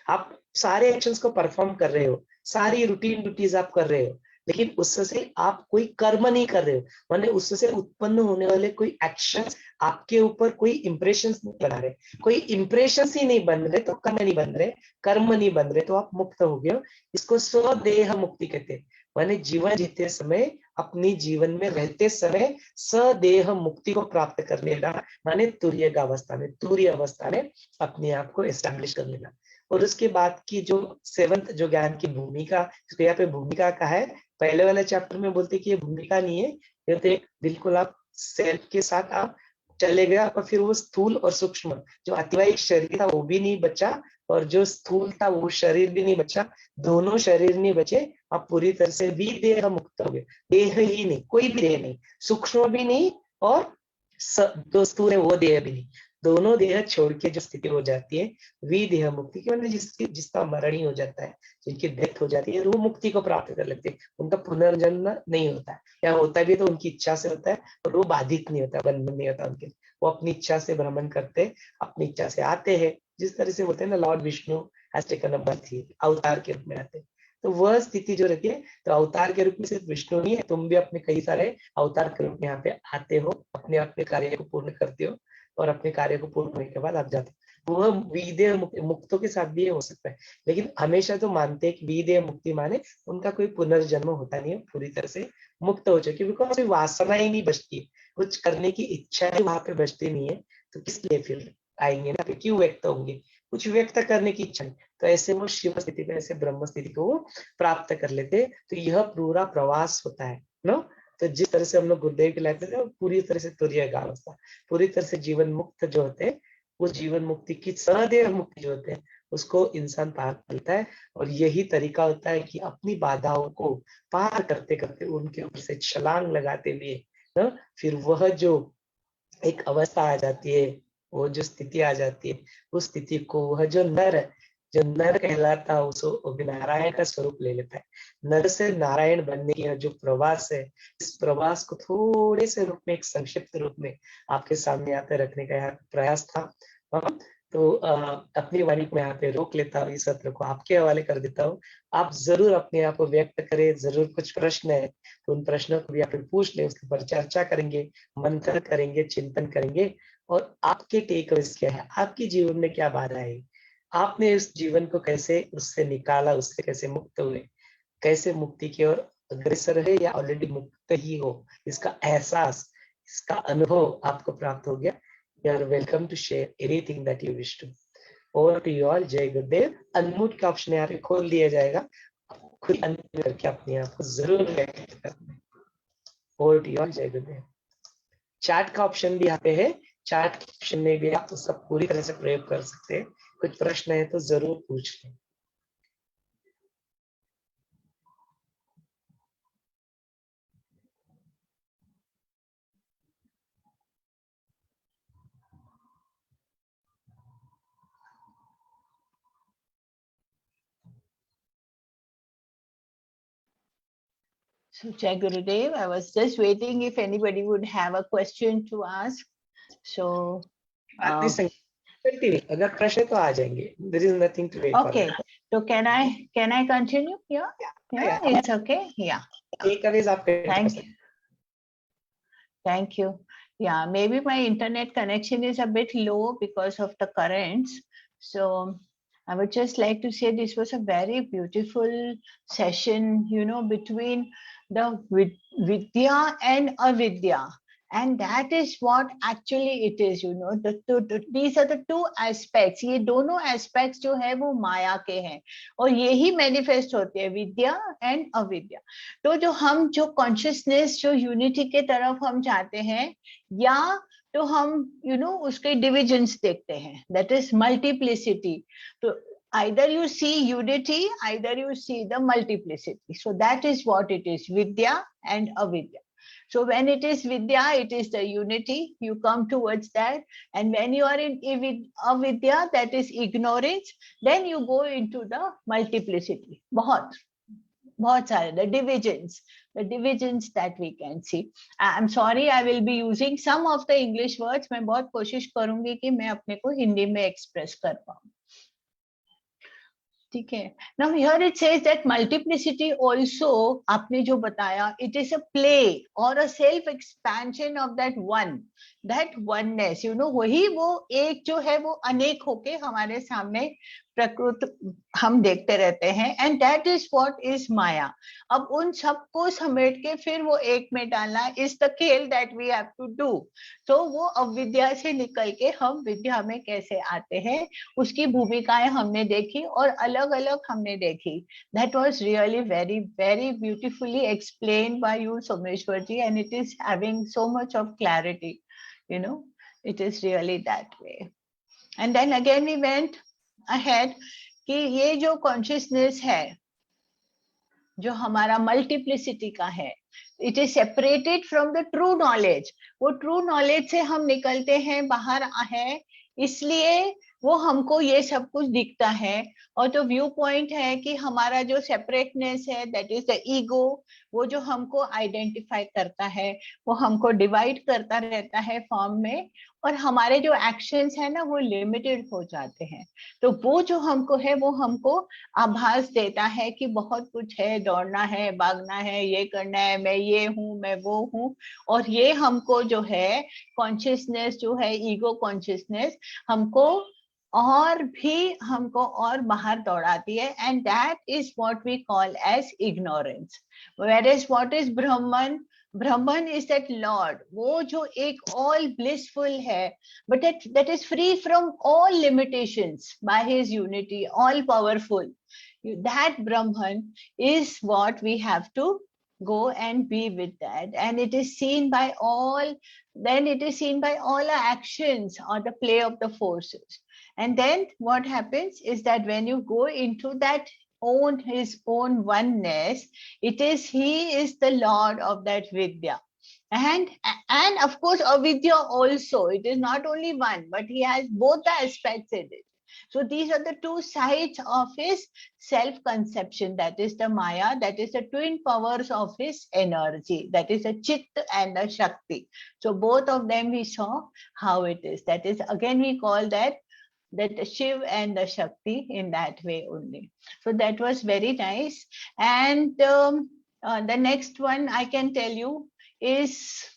आप सारे एक्शंस को परफॉर्म कर रहे हो, सारी रूटीन ड्यूटीज आप कर रहे हो, लेकिन उससे आप कोई कर्म नहीं कर रहे हो, माने उससे उत्पन्न होने वाले कोई एक्शन आपके ऊपर कोई इंप्रेशन नहीं बना रहे, कोई इंप्रेशन ही नहीं बन रहे, तो कर्म नहीं बन रहे, कर्म नहीं बन रहे, तो आप मुक्त हो गए हो। इसको स्वदेह मुक्ति कहते हैं। माने जीवन जीते समय, अपनी जीवन में रहते समय सदेह मुक्ति को प्राप्त कर लेना, माने तुर्य अवस्था में, तुर्य अवस्था में अपने आप को एस्टैब्लिश कर लेना। और उसके बाद की जो 7th जो ज्ञान की भूमिका, इसको यहाँ पे भूमिका का है, पहले वाले चैप्टर में बोलते कि ये भूमिका नहीं है, ये तो एक बिल्कुल आप सेल्फ के साथ आप चले गए, और फिर वो स्थूल और सूक्ष्म जो अतिवाहिक शरीर था वो भी नहीं बचा, और जो स्थूल था वो शरीर भी नहीं बचा, दोनों शरीर नहीं बचे, आप पूरी तरह से विदेह मुक्त हो गए। देह ही नहीं, कोई भी देह नहीं, सूक्ष्म भी नहीं, और जो स्थूल है वो देह भी नहीं, दोनों देह छोड़ के जो स्थिति हो जाती है विदेह मुक्ति की, मतलब जिसका मरण ही हो जाता है, जिनकी डेथ हो जाती है, वो मुक्ति को प्राप्त कर लेते हैं, उनका पुनर्जन्म नहीं होता है, या होता भी तो उनकी इच्छा से होता है, और वो बाधित नहीं होता, बंधन नहीं होता उनके, वो अपनी इच्छा से भ्रमण करते, अपनी इच्छा से आते हैं, जिस तरह से बोलते हैं ना, Lord Vishnu has taken a birth, अवतार के रूप में आते हैं। तो वह स्थिति जो रहती है, तो अवतार के रूप में सिर्फ विष्णु नहीं है, तुम भी अपने कई सारे अवतार के रूप में यहाँ पे आते हो, अपने अपने कार्य को पूर्ण करते हो, और अपने कार्य को पूर्ण होने के बाद आप जाते हो। वह विदेह मुक्तों के साथ भी ये हो सकता है, लेकिन हमेशा तो मानते हैं कि विदेह मुक्ति माने उनका कोई पुनर्जन्म होता नहीं है, पूरी तरह से मुक्त हो चुकी, बिकॉज कोई वासना ही नहीं बचती, कुछ करने की इच्छा ही वहां पे बचती नहीं है, तो किस लिए फिर आएंगे ना, क्यों व्यक्त होंगे, कुछ व्यक्त करने की इच्छा नहीं, तो ऐसे वो शिव स्थिति को, ऐसे ब्रह्म स्थिति को वो प्राप्त कर लेते। तो यह पूरा प्रवास होता है नो। तो जिस तरह से हम लोग गुरुदेव की लाइफ में पूरी तरह से तुर्य अवस्था, पूरी तरह से जीवन मुक्त जो होते हैं, वो जीवन मुक्ति की सदैव मुक्ति जो होते हैं उसको इंसान पार करता है। और यही तरीका होता है कि अपनी बाधाओं को पार करते करते उनके ऊपर से छलांग लगाते हुए ना, फिर वह जो एक अवस्था आ जाती है, वो जो स्थिति आ जाती है, उस स्थिति को वह जो नर कहलाता है उसको नारायण का स्वरूप ले लेता है। नर से नारायण बनने की जो प्रवास है, इस प्रवास को थोड़े से रूप में, एक संक्षिप्त रूप में आपके सामने यहाँ पे रखने का यहाँ प्रयास था। तो अपनी वाणी को यहाँ पे रोक लेता हूँ, इस सत्र को आपके हवाले कर देता हूँ। आप जरूर अपने आप को व्यक्त करें, जरूर कुछ प्रश्न है तो उन प्रश्नों को भी आप पूछ लें, उसके ऊपर चर्चा करेंगे, मंथन करेंगे, चिंतन करेंगे, और आपके टेकअवेज क्या है, आपके जीवन में क्या बाधा है, आपने इस जीवन को कैसे उससे निकाला, उससे कैसे मुक्त हुए, कैसे मुक्ति की ओर अग्रसर है या ऑलरेडी मुक्त ही हो, इसका एहसास, इसका अनुभव आपको प्राप्त हो गया। You are welcome to share anything that you wish to. Over to you all. जय गुरुदेव। अनम्यूट का ऑप्शन यहाँ पे खोल दिया जाएगा, खुद अनम्यूट करके अपने आप को जरूर व्यक्त करना। Over to you all. जय गुरुदेव। चैट का ऑप्शन भी यहाँ पे है, चैट ऑप्शन में भी आप उसका पूरी तरह से प्रयोग कर सकते हैं। कुछ प्रश्न है तो जरूर पूछ लें। So, Jai Gurudev, I was just waiting if anybody would have a question to ask. So, अगर प्रश्न तो आ जाएंगे, there is nothing to wait for. Okay, so can I continue? Yeah, it's okay. Yeah. Takeaways आपके. Thank you. Yeah, maybe my internet connection is a bit low because of the currents. So I would just like to say this was a very beautiful session, between the Vidya and Avidya. And that is what actually it is, these are the two aspects. ये दोनों aspects जो है वो माया के हैं, और यही manifest होते हैं, विद्या and अविद्या। तो जो consciousness, जो unity के तरफ हम चाहते हैं, या तो हम उसके divisions देखते हैं, that is multiplicity. तो either you see unity, either you see the multiplicity. So that is what it is, vidya and avidya. So when it is vidya, it is the unity, you come towards that. And when you are in avidya, that is ignorance, then you go into the multiplicity. बहुत सारे, the divisions that we can see. I'm sorry, I will be using some of the English words. मैं बहुत कोशिश करूंगी कि मैं अपने को हिंदी में express कर पाऊँ। ठीक है। Now here it says that multiplicity also, आपने जो बताया, it is a play or a self expansion of that one. that oneness, you know, वही वो एक जो है वो अनेक होके हमारे सामने प्रकृति हम देखते रहते हैं, and that is what is माया. अब उन सबको समेट के फिर वो एक में डालना is the खेल that we have to do. तो वो अविद्या से निकल के हम विद्या में कैसे आते हैं, उसकी भूमिकाएं हमने देखी और अलग अलग हमने देखी. That was really very very beautifully explained by you, Someshwar ji, and it is having so much of clarity. You know, it is really that way. And then again we went ahead कि ये जो consciousness है, जो हमारा multiplicity का है, it is separated from the true knowledge. वो true knowledge से हम निकलते हैं, बाहर है, इसलिए वो हमको ये सब कुछ दिखता है. और जो व्यू पॉइंट है कि हमारा जो सेपरेटनेस है, दैट इज द ईगो, वो जो हमको आइडेंटिफाई करता है, वो हमको डिवाइड करता रहता है फॉर्म में, और हमारे जो एक्शंस है ना वो लिमिटेड हो जाते हैं. तो वो जो हमको है वो हमको आभास देता है कि बहुत कुछ है, दौड़ना है, भागना है, ये करना है, मैं ये हूँ, मैं वो हूँ. और ये हमको जो है कॉन्शियसनेस जो है, ईगो कॉन्शियसनेस, हमको और भी हमको और बाहर दौड़ाती है. And that is what we call as ignorance. whereas what is Brahman? Brahman is that Lord, वो जो एक all blissful है, but that is free from all limitations by his unity, all powerful. That Brahman is what we have to go and be with that, and it is seen by all. Then it is seen by all our actions or the play of the forces. And then what happens is that when you go into that his own oneness, it is he is the Lord of that Vidya. And of course avidya also, it is not only one, but he has both the aspects in it. So these are the two sides of his self-conception, that is the Maya, that is the twin powers of his energy, that is the Chit and the Shakti. So both of them we saw how it is. That is, again we call that Shiv and the Shakti in that way only. So that was very nice. And the next one I can tell you is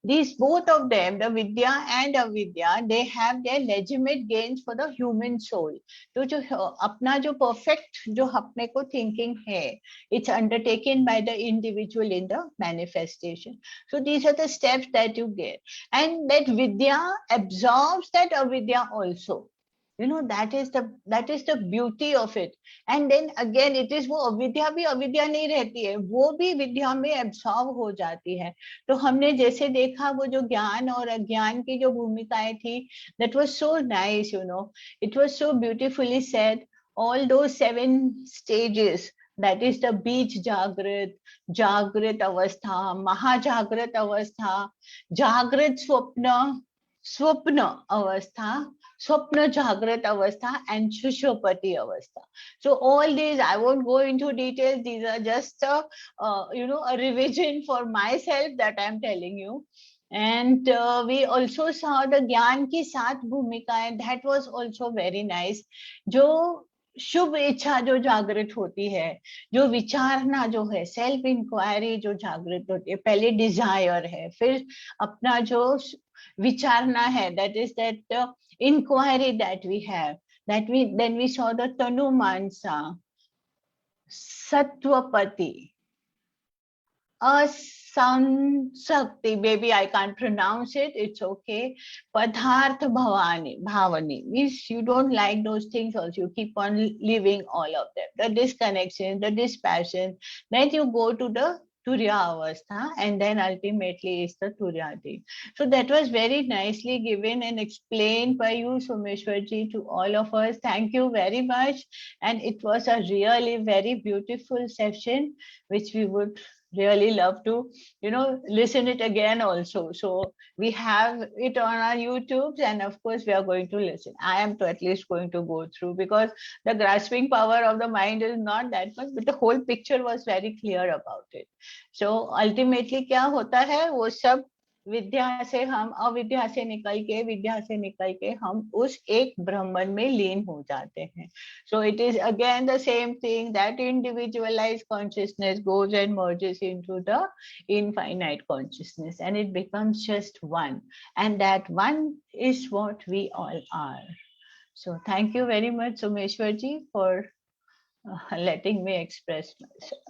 these both of them, the Vidya and Avidya, they have their legitimate gains for the human soul. तो जो अपना जो perfect जो अपने को thinking है, it's undertaken by the individual in the manifestation. So these are the steps that you get, and that Vidya absorbs that Avidya also. You know, that is the beauty of it. And then again it is वो अविद्या भी अविद्या नहीं रहती है, वो भी विद्या में एब्सॉर्ब हो जाती है. तो हमने जैसे देखा वो जो ज्ञान और अज्ञान की जो भूमिकाएं थी, that was so nice, you know, it was so beautifully said. All those 7 stages, that is the बीज जागृत, जागृत अवस्था, महाजागृत अवस्था, जागृत स्वप्न, स्वप्न अवस्था, Swapna Jagrat Avastha, and Shushopati Avastha. So all these, I won't go into details. These are just a revision for myself that I'm telling you. And we also saw the Gyan ki 7 bhumikaएं. That was also very nice. जो शुभ इच्छा जो जागृत होती है, जो विचारना जो है, self inquiry जो जागृत होती है, पहले डिजायर है, फिर अपना जो विचारना है, that is that inquiry that we have, then we saw the Tanu Mansa, Satvapati, Asansakti, maybe I can't pronounce it, it's okay. Padhartha Bhavani, means you don't like those things also, you keep on living all of them. The disconnection, the dispassion, then you go to the Turiya Avastha, and then ultimately is the Turyati. So that was very nicely given and explained by you, Someshwarji, to all of us. Thank you very much. And it was a really very beautiful session, which we would really love to, listen it again also. So we have it on our YouTube, and of course we are going to listen. I am at least going to go through, because the grasping power of the mind is not that much, but the whole picture was very clear about it. So ultimately क्या होता है, वो सब विद्या से हम अविद्या से निकल के, विद्या से निकल के हम उस एक ब्रह्मन में लीन हो जाते हैं. So it is again the same thing, that individualized consciousness goes and merges into the infinite consciousness, and it becomes just one, and that one is what we all are. So thank you very much, Someshwarji, for letting me express myself.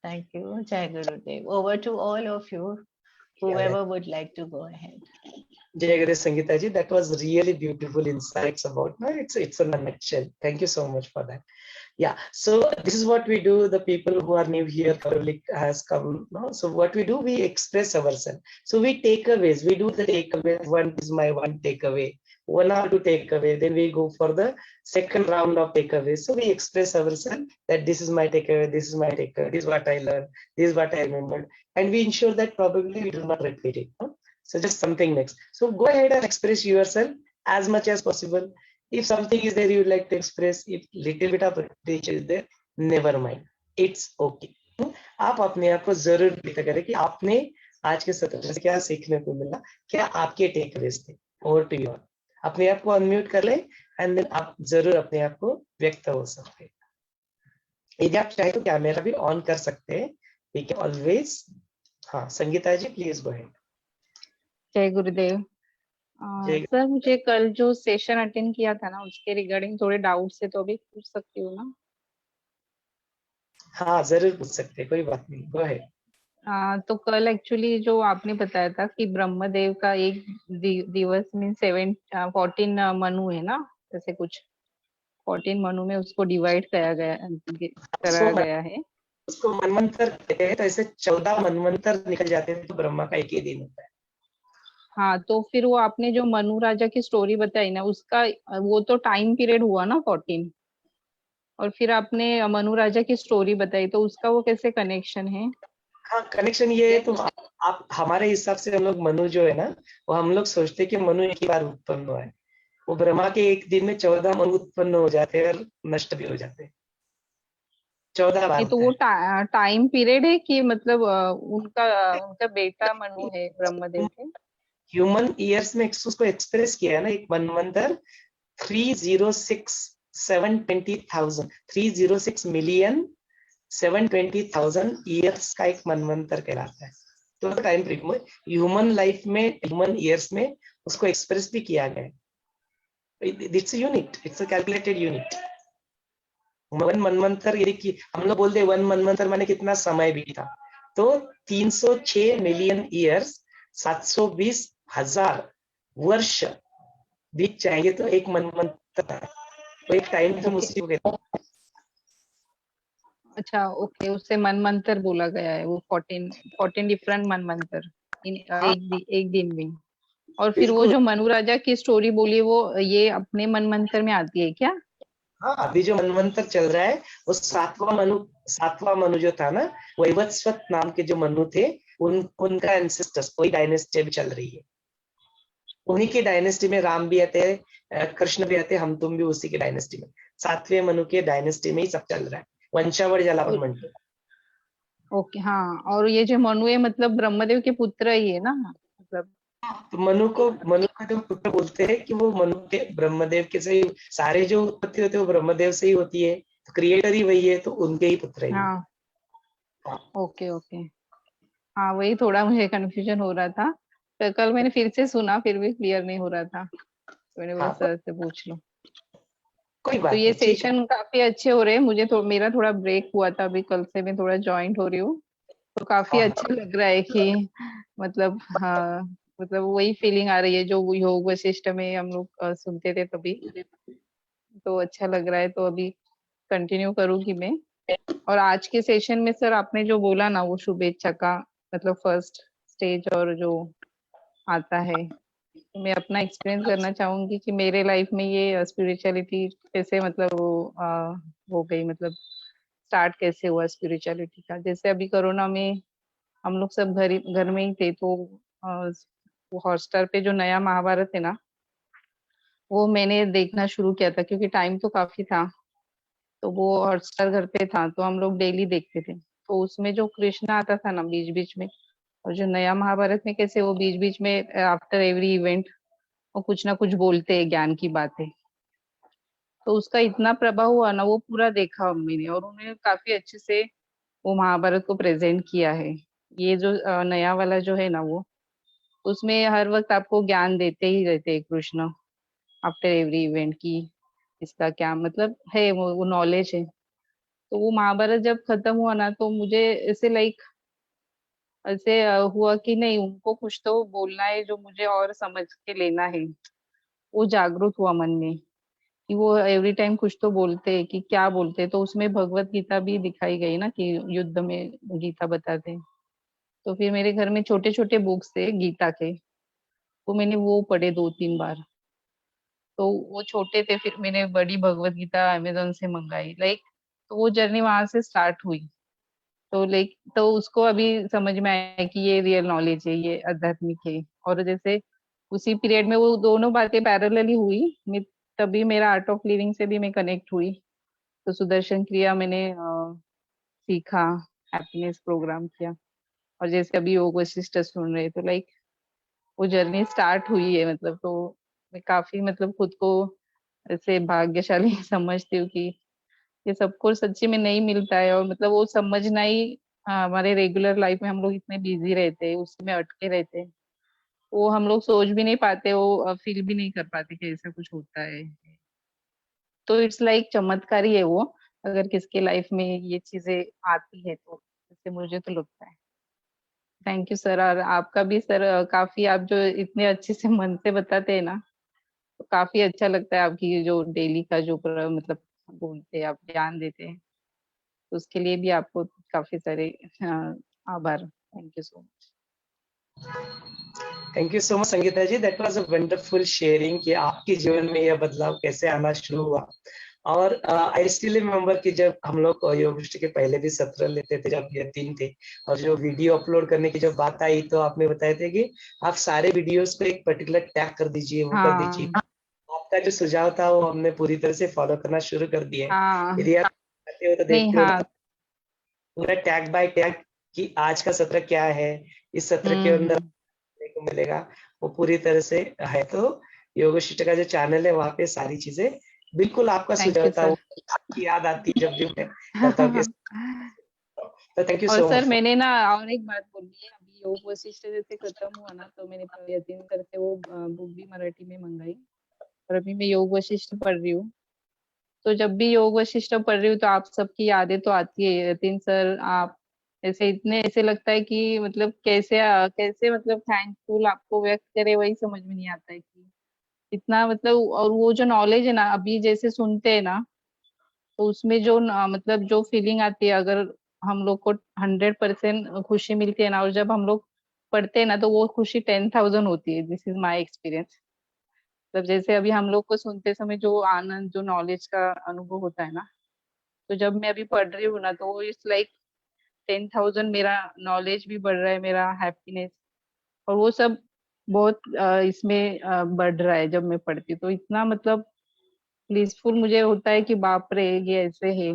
Thank you. Jai Gurudev. Over to all of you, whoever would like to go ahead. Jai Guru Sangeeta ji, that was really beautiful insights about, no, it's a nutshell. Thank you so much for that. Yeah, so this is what we do. The people who are new here probably has come, no? So what we do, we express ourselves. So we takeaways, we do the takeaway. One is my one takeaway, one or two takeaway. Then we go for the second round of takeaways. So we express ourselves that this is my takeaway, this is my takeaway, this is what I learned, this is what I remembered, and we ensure that probably we do not repeat it. No? So just something next. So go ahead and express yourself as much as possible. If something is there you would like to express, if little bit of repetition is there, never mind, it's okay. आप अपने आप को जरूर लिखा करें कि आपने आज के सत्र से क्या सीखने को मिला, क्या आपके टेकअवेज थे. Over to you. अपने आप को अनम्यूट कर ले एंड देन आप जरूर अपने आप को व्यक्त हो सकते हैं. यदि आप चाहे तो कैमरा भी ऑन कर सकते हैं. We can always. हाँ, Sangeeta ji please go ahead. जय गुरुदेव. सर मुझे कल जो सेशन अटेंड किया था ना, उसके रिगार्डिंग थोड़े डाउट से, तो अभी पूछ सकती हूँ ना? हाँ जरूर पूछ सकते हैं, कोई बात नहीं, गो अहेड. तो कल एक्चुअली जो आपने बताया था कि ब्रह्मदेव का एक दिवस मीन 14 मनु है ना, जैसे कुछ 14 मनु में उसको डिवाइड करा गया है. उसको मनवंतर कहते हैं. तो ऐसे 14 मनवंतर निकल जाते हैं तो ब्रह्मा का एक ही दिन होता है. हाँ, तो फिर वो आपने जो मनु राजा की स्टोरी बताई ना, उसका वो तो टाइम पीरियड हुआ ना 14, और फिर आपने मनु राजा की स्टोरी बताई, तो उसका वो कैसे कनेक्शन है? हाँ, कनेक्शन ये है, तो आप हमारे हिसाब से हम लोग मनु जो है ना, वो हम लोग सोचते हैं कि मनु एक ही बार उत्पन्न हुआ है. वो ब्रह्मा के एक दिन में 14 मनु उत्पन्न हो जाते हैं और नष्ट भी हो जाते हैं. 14 बार. तो वो टाइम पीरियड है कि मतलब उनका बेटा मनु है ब्रह्मदेव के? ह्यूमन ईयर्स में उसको एक्सप्रेस किया है ना, एक मनवंतर 306 मिलियन 720,000 ईयर्स का एक मनवंतर कहलाता है. तो टाइम पीरियड में ह्यूमन लाइफ में, ह्यूमन ईयर्स में उसको एक्सप्रेस भी किया गया है. It's unit, it's a calculated unit. One मनवंतर, यदि कि हम लोग बोलते हैं वन मनवंतर माने कितना समय बीता, तो 306 मिलियन ईयर्स, 720,000 वर्ष बीत जाएंगे तो एक मनवंतर है. तो एक टाइम फ्रेम उसी को कहते हैं. अच्छा, ओके, उससे मनवंतर बोला गया है. वो 14 डिफरेंट मनवंतर इन एक दिन में. और फिर वो जो मनु राजा की स्टोरी बोली, वो ये अपने मनवंतर में आती है क्या? हाँ, अभी जो मनवंतर चल रहा है वो सातवां मनु जो था ना, वैवस्वत नाम के जो मनु थे, उनका एंसेस्टर्स, कोई डायनेस्टी भी चल रही है. उन्हीं की डायनेस्टी में राम भी आते हैं, कृष्ण भी आते हैं, हम तुम भी उसी की डायनेस्टी में, 7वें मनु के डायनेस्टी में ही सब चल रहा है. वंशावळ ज्याला आपण म्हणतो. ओके, हाँ. और ये जो मनु है मतलब ब्रह्मदेव के पुत्र ही है ना, मतलब? तो मनु का जो पुत्र बोलते हैं कि वो मनु के, ब्रह्मदेव के से सारे जो उत्पत्ति होते हैं वो ब्रह्मदेव से ही होती है. तो क्रिएटर ही वही है, तो उनके ही पुत्र है. हाँ, ओके. हाँ, वही थोड़ा मुझे कंफ्यूजन हो रहा था. तो कल मैंने फिर से सुना, फिर भी क्लियर नहीं हो रहा था, तो मैंने बोला सर से पूछ लूं. कोई बात तो ये नहीं, सेशन काफी अच्छे हो रहे हैं. मुझे तो मेरा थोड़ा ब्रेक हुआ था, अभी कल से मैं थोड़ा ज्वाइंट हो रही हूँ, तो काफी अच्छा लग रहा है कि मतलब, हाँ, मतलब वही फीलिंग आ रही है जो योग वशिष्ठ में हम लोग सुनते थे तभी. तो अच्छा लग रहा है, तो अभी कंटिन्यू करूंगी मैं. और आज के सेशन में सर आपने जो बोला ना, वो शुभेच्छा का मतलब फर्स्ट स्टेज और जो आता है, तो मैं अपना एक्सपीरियंस करना चाहूंगी कि मेरे लाइफ में ये स्पिरिचुअलिटी कैसे मतलब हो गई, मतलब स्टार्ट कैसे हुआ स्पिरिचुअलिटी का. जैसे अभी कोरोना में हम लोग सब घर में ही थे, तो वो हॉटस्टार पे जो नया महाभारत है ना, वो मैंने देखना शुरू किया था, क्योंकि टाइम तो काफी था. तो वो हॉटस्टार घर पे था, तो हम लोग डेली देखते थे. तो उसमें जो कृष्ण आता था ना बीच बीच में, और जो नया महाभारत में कैसे वो बीच बीच में आफ्टर एवरी इवेंट वो कुछ ना कुछ बोलते हैं ज्ञान की बातें, तो उसका इतना प्रभाव हुआ ना, वो पूरा देखा मैंने और उन्होंने काफी अच्छे से वो महाभारत को प्रेजेंट किया है। ये जो नया वाला जो है ना वो, उसमें हर वक्त आपको ज्ञान देते ही रहते हैं कृष्ण आफ्टर एवरी इवेंट की इसका क्या मतलब है, वो नॉलेज है। तो वो महाभारत जब खत्म हुआ ना तो मुझे ऐसे लाइक ऐसे हुआ कि नहीं, उनको कुछ तो बोलना है जो मुझे और समझ के लेना है। वो जागरूक हुआ मन में कि वो एवरी टाइम कुछ तो बोलते हैं, कि क्या बोलते हैं। तो उसमें भगवत गीता भी दिखाई गई ना कि युद्ध में गीता बताते हैं। तो फिर मेरे घर में छोटे छोटे बुक्स थे गीता के, तो मैंने वो पढ़े 2-3 बार। तो वो छोटे थे, फिर मैंने बड़ी भगवत गीता अमेज़न से मंगाई लाइक, तो वो जर्नी वहां से स्टार्ट हुई। तो लाइक तो उसको अभी समझ में आया कि ये रियल नॉलेज है, ये आध्यात्मिक है। और जैसे उसी पीरियड में वो दोनों बातें पैरेलली हुई, मैं तभी मेरा आर्ट ऑफ लिविंग से भी मैं कनेक्ट हुई। तो सुदर्शन क्रिया मैंने सीखा, हैप्पीनेस प्रोग्राम किया, और जैसे अभी योग वशिष्ठ सुन रहे, तो लाइक वो जर्नी स्टार्ट हुई है मतलब। तो मैं काफी मतलब खुद को ऐसे भाग्यशाली समझती हूँ कि ये सबको सच्ची में नहीं मिलता है, और मतलब वो समझना ही हमारे रेगुलर लाइफ में हम लोग इतने बिजी रहते हैं, उसमें अटके रहते हैं, वो हम लोग सोच भी नहीं पाते, वो फील भी नहीं कर पाते कि ऐसा कुछ होता है। तो इट्स लाइक चमत्कार ही है वो, अगर किसके लाइफ में ये चीजें आती है तो, इससे मुझे तो लगता है। Thank you sir. और आपका भी सर, काफी आप जो इतने अच्छे से मन से बताते हैं ना, तो काफी अच्छा लगता है। आपकी ये जो डेली का जो मतलब बोलते हैं, आप ज्ञान देते हैं, तो उसके लिए भी आपको काफी सारे आभार। Thank you so much. Thank you so much Sangeeta ji, that was a wonderful sharing कि आपके जीवन में यह बदलाव कैसे आना शुरू हुआ। और आई स्टिल रिमेम्बर कि जब हम लोग योग गोष्ठी के पहले भी सत्र लेते थे, जब ये 3 थे, और जो वीडियो अपलोड करने की जब बात आई तो आपने बताया था कि आप सारे वीडियोस को एक पर्टिकुलर टैग कर दीजिए, वो कर दीजिए। हाँ आपका जो सुझाव था वो हमने पूरी तरह से फॉलो करना शुरू कर दिया है। हाँ। यदि आप चाहते हो तो नहीं देखते हो हाँ। पूरा टैग बाय टैग कि आज का सत्र क्या है, इस सत्र के अंदर हम्म। देखने को मिलेगा, वो पूरी तरह से है। तो योग शिष्ट का जो चैनल है वहाँ पे सारी चीजें बिल्कुल आपका थैंक सुझाव यू था, वो सर। आपकी याद आती है जब भी मैं करता हूँ कि तो थैंक यू और सो सर मच। मैंने ना और एक बात बोलनी है, अभी योग वशिष्ठ जैसे खत्म हुआ ना, तो मैंने यतीन सर से वो बुक भी मराठी में मंगाई, और अभी मैं योग वशिष्ठ पढ़ रही हूँ। तो जब भी योग वशिष्ठ पढ़ रही हूँ तो आप सबकी यादें तो आती है, यतीन सर आप ऐसे इतने ऐसे लगता है कि मतलब कैसे कैसे मतलब थैंकफुल आपको व्यक्त करे, वही समझ में नहीं आता है कि इतना मतलब। और वो जो नॉलेज है ना, अभी जैसे सुनते हैं ना, तो उसमें जो मतलब जो फीलिंग आती है, अगर हम लोग को 100% खुशी मिलती है ना, और जब हम लोग पढ़ते हैं ना तो वो खुशी 10,000 होती है। This is my experience. मतलब जैसे अभी हम लोग को सुनते समय जो आनंद, जो नॉलेज का अनुभव होता है ना, तो जब मैं अभी पढ़ रही हूँ ना, तो इट्स लाइक 10,000 मेरा नॉलेज भी बढ़ रहा है, मेरा हैप्पीनेस और वो सब बहुत इसमें बढ़ रहा है जब मैं पढ़ती हूँ। तो इतना मतलब ब्लिसफुल मुझे होता है कि बाप रे ये ऐसे है।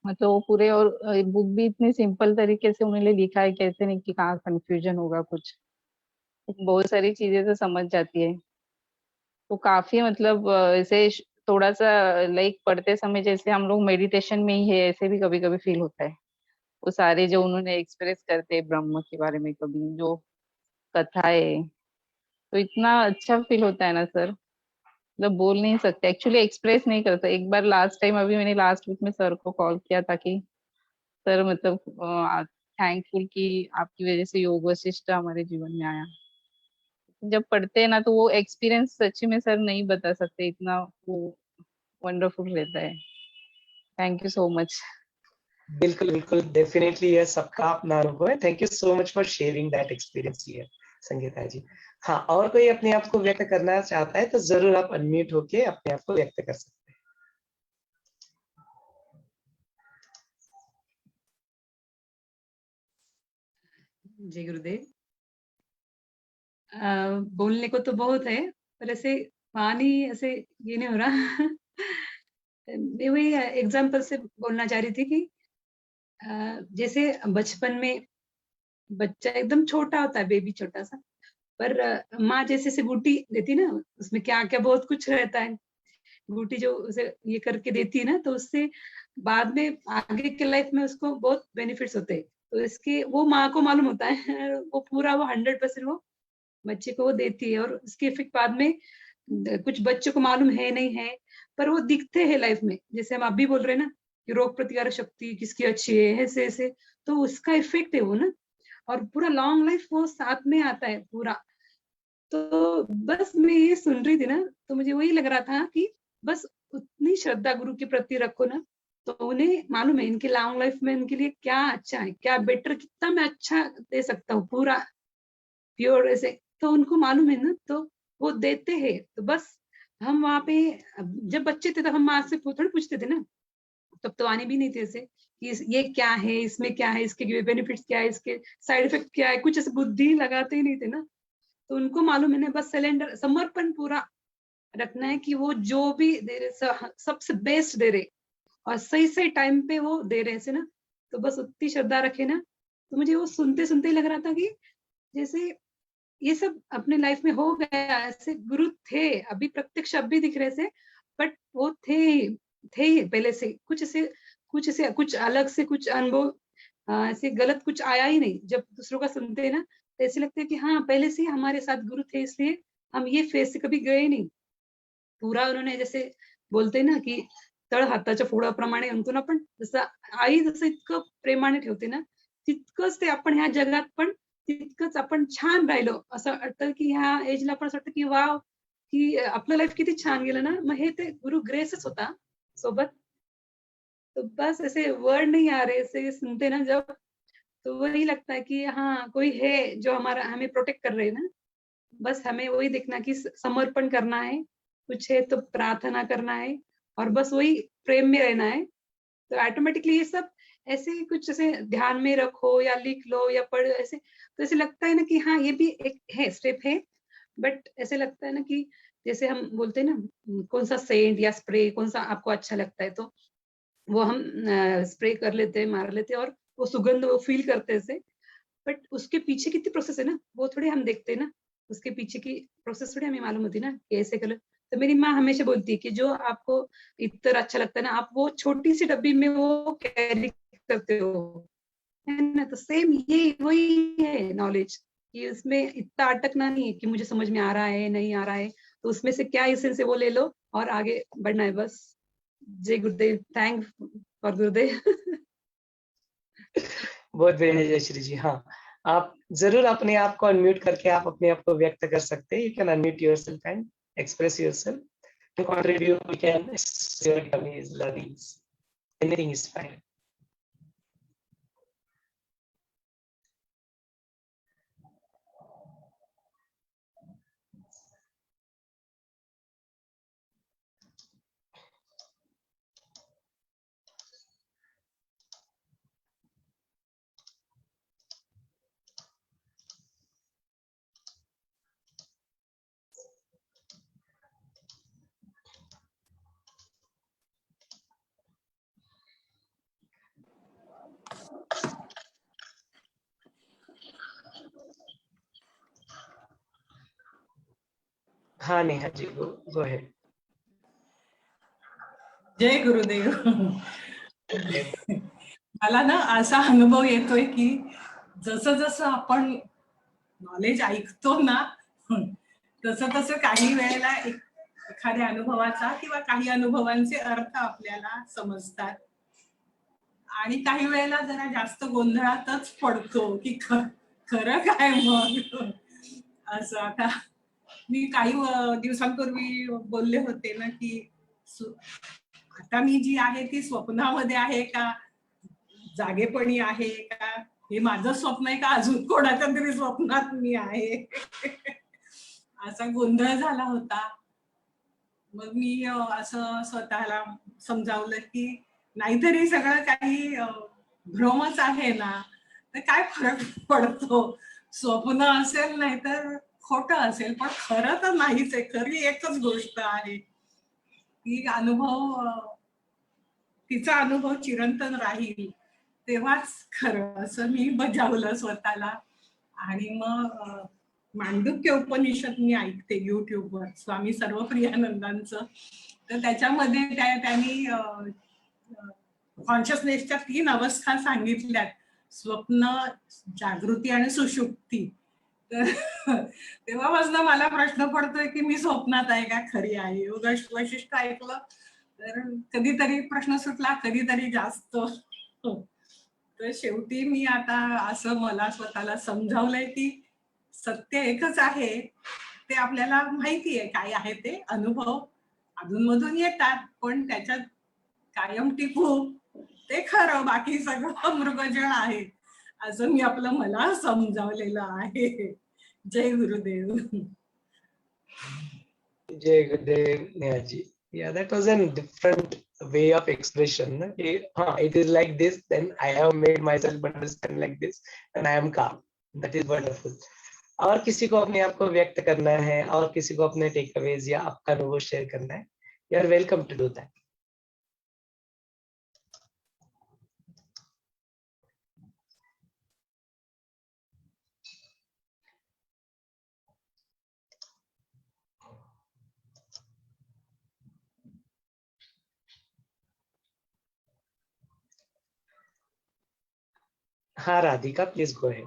मतलब वो पूरे, और बुक भी इतनी सिंपल तरीके से उन्होंने लिखा है, कैसे नहीं कि कहाँ कंफ्यूजन होगा कुछ, बहुत सारी चीजें तो समझ जाती है। तो काफी मतलब ऐसे थोड़ा सा लाइक पढ़ते समय जैसे हम लोग मेडिटेशन में ही है, ऐसे भी कभी कभी फील होता है। वो सारे जो उन्होंने एक्सप्रेस करते हैं ब्रह्म के बारे में, कभी जो कथा है, तो इतना अच्छा फील होता है ना सर, मतलब बोल नहीं सकते, एक्चुअली एक्सप्रेस नहीं करते। एक बार लास्ट टाइम अभी मैंने लास्ट वीक में सर को कॉल किया था कि सर मतलब थैंकफुल कि आपकी वजह से योग वशिष्ठ हमारे जीवन में आया। जब पढ़ते हैं ना तो वो एक्सपीरियंस सच्ची में सर नहीं बता सकते, इतना वो वंडरफुल रहता है। Thank you so much. बिल्कुल बिल्कुल, डेफिनेटली यह सबका अपना अनुभव है। Thank you so much for sharing that experience here Sangeeta ji. हाँ, और कोई अपने आप को व्यक्त करना चाहता है तो जरूर आप अनम्यूट होके अपने आप को व्यक्त कर सकते जय गुरुदेव। बोलने को तो बहुत है, पर ऐसे पानी ऐसे ये नहीं हो रहा। मैं वही एग्जाम्पल से बोलना चाह रही थी कि जैसे बचपन में बच्चा एकदम छोटा होता है, बेबी छोटा सा, पर माँ जैसे से बूटी देती ना, उसमें क्या क्या बहुत कुछ रहता है। बूटी जो उसे ये करके देती है ना, तो उससे बाद में आगे के लाइफ में उसको बहुत बेनिफिट्स होते हैं। तो इसके वो माँ को मालूम होता है वो पूरा वो 100% वो बच्चे को वो देती है, और उसके इफेक्ट बाद में कुछ बच्चों को मालूम है नहीं है, पर वो दिखते हैं लाइफ में। जैसे हम अभी बोल रहे हैं ना कि रोग प्रतिकारक शक्ति किसकी अच्छी है, ऐसे ऐसे, तो उसका इफेक्ट है वो ना, और पूरा लॉन्ग लाइफ वो साथ में आता है पूरा। तो बस मैं ये सुन रही थी ना, तो मुझे वही लग रहा था कि बस उतनी श्रद्धा गुरु के प्रति रखो ना, तो उन्हें मालूम है इनके लॉन्ग लाइफ में इनके लिए क्या अच्छा है, क्या बेटर, कितना मैं अच्छा दे सकता हूँ पूरा प्योर ऐसे, तो उनको मालूम है ना, तो वो देते हैं। तो बस हम वहां पे जब बच्चे थे तब हम माँ से थोड़ी पूछते थे ना, तब तो आने भी नहीं थे ऐसे कि ये क्या है, इसमें क्या है, इसके बेनिफिट्स क्या है, इसके साइड इफेक्ट क्या है, कुछ ऐसे बुद्धि लगाते ही नहीं थे ना। तो उनको मालूम है ना, बस सिलेंडर समर्पण पूरा रखना है कि वो जो भी दे रहे सबसे बेस्ट दे रहे, और सही सही टाइम पे वो दे रहे से ना, तो बस उतनी श्रद्धा रखे ना। तो मुझे वो सुनते सुनते ही लग रहा था कि जैसे ये सब अपने लाइफ में हो गया, ऐसे गुरु थे, अभी प्रत्यक्ष अभी दिख रहे से, बट वो थे ही पहले से, कुछ अलग से कुछ अनुभव ऐसे गलत कुछ आया ही नहीं। जब दूसरों का सुनते हैं ना, तो ऐसे लगता है कि हाँ पहले से ही हमारे साथ गुरु थे, इसलिए हम ये फेज से कभी गए नहीं। पुरा उन्होंने जसे बोलते ना की तळ हाताच्या फोडाप्रमाणे म्हणतो ना आपण, जसं आई जसं इतकं प्रेमाने ठेवते ना, तितकंच ते आपण ह्या जगात पण तितकंच आपण छान राहिलो असं वाटतं, की ह्या एजला पण असं वाटतं की वॉव, की आपलं लाईफ किती छान गेलं ना। मग हे ते गुरु ग्रेसच होता सोबत। तो बस ऐसे वर्ड नहीं आ रहे ऐसे सुनते ना जब, तो वही लगता है कि हाँ कोई है जो हमारा हमें प्रोटेक्ट कर रहे हैं ना। बस हमें वही देखना कि समर्पण करना है, कुछ है तो प्रार्थना करना है, और बस वही प्रेम में रहना है। तो ऑटोमेटिकली ये सब ऐसे कुछ ऐसे ध्यान में रखो या लिख लो या पढ़ो ऐसे, तो ऐसे लगता है ना कि हाँ ये भी एक है स्टेप है। बट ऐसे लगता है ना कि जैसे हम बोलते हैं ना कौन सा सेंट या स्प्रे कौन सा आपको अच्छा लगता है, तो वो हम स्प्रे कर लेते हैं, मार लेते हैं, और वो सुगंध वो फील करते हैं ऐसे। बट उसके पीछे कितनी प्रोसेस है ना, वो थोड़ी हम देखते हैं ना, उसके पीछे की प्रोसेस थोड़ी हमें मालूम होती है ना कि ऐसे कलर। तो मेरी माँ हमेशा बोलती है कि जो आपको इत्र अच्छा लगता है ना, आप वो छोटी सी डब्बी में वो कैरी करते हो, है ना। तो सेम ये वही है नॉलेज, कि उसमें इतना अटकना नहीं है कि मुझे समझ में आ रहा है नहीं आ रहा है, तो उसमें से क्या एसेंस है वो ले लो और आगे बढ़ना है बस। जय गुरुदेव, थैंक फॉर गुरुदेव। बहुत बढ़िया जयश्री जी। हाँ, आप जरूर अपने आप को अनम्यूट करके आप अपने आप को व्यक्त कर सकते हैं। You can unmute yourself and express yourself, to contribute, you can express your कमीज, लविंग्स, एनीथिंग इज फाइन। हाँ नेहा जी, गो अहेड। जय गुरुदेव। मला ना असा अनुभव येतोय की जसं जसं आपण नॉलेज ऐकतो ना, तसं तसं काही वेळेला एखाद्या अनुभवाचा किंवा काही अनुभवांचे अर्थ आपल्याला समजतात, आणि काही वेळेला जरा जास्त गोंधळातच पडतो की खरं काय मग असं. आता मी काही दिवसांपूर्वी बोलले होते ना की आता मी जी आहे ती स्वप्नामध्ये आहे का जागेपणी आहे का, हे माझं स्वप्न आहे का अजून कोणाच्या तरी स्वप्नात मी आहे, असा गोंधळ झाला होता. मग मी असं स्वतःला समजावलं की नाहीतरी सगळं काही भ्रमच आहे ना, तर काय फरक पडतो, स्वप्न असेल नाहीतर खोटं असेल, पण खरं तर नाहीच आहे. खरी एकच गोष्ट आहे ती तिचा अनुभव चिरंतन राहील. तेव्हाच खरं असं मी बजावलं स्वतःला. आणि मग मांडुक्य उपनिषद मी ऐकते युट्यूबवर, स्वामी सर्वप्रियानंदांचं. तर त्याच्यामध्ये त्यांनी कॉन्शियसनेसच्या 3 अवस्था सांगितल्यात, स्वप्न, जागृती आणि सुषुप्ती. तर तेव्हापासून मला प्रश्न पडतोय की मी स्वप्नात आहे का खरी आहे. योग वैशिष्ट्य ऐकलं तर कधीतरी प्रश्न सुटला, कधीतरी जास्त. तर शेवटी मी आता असं मला स्वतःला समजावलंय की सत्य एकच आहे, ते आपल्याला माहिती आहे काय आहे ते. अनुभव अधूनमधून येतात, पण त्याच्यात कायम टिकू ते खरं, बाकी सगळं मृगजळ आहे, असं मी आपलं मला समजावलेलं आहे. जय गुरुदेव. जय गुरुदेव Neha ji. Yeah, that was a different way of expression. Na? कि, हाँ, it is like this, then I have made myself understand like this, and I am calm. That is wonderful. और किसी को अपने आप को व्यक्त करना है, और किसी को अपने टेकअवेज या आपका अनुभव शेयर करना है, you are welcome to do that. हाँ Radhika, please go ahead.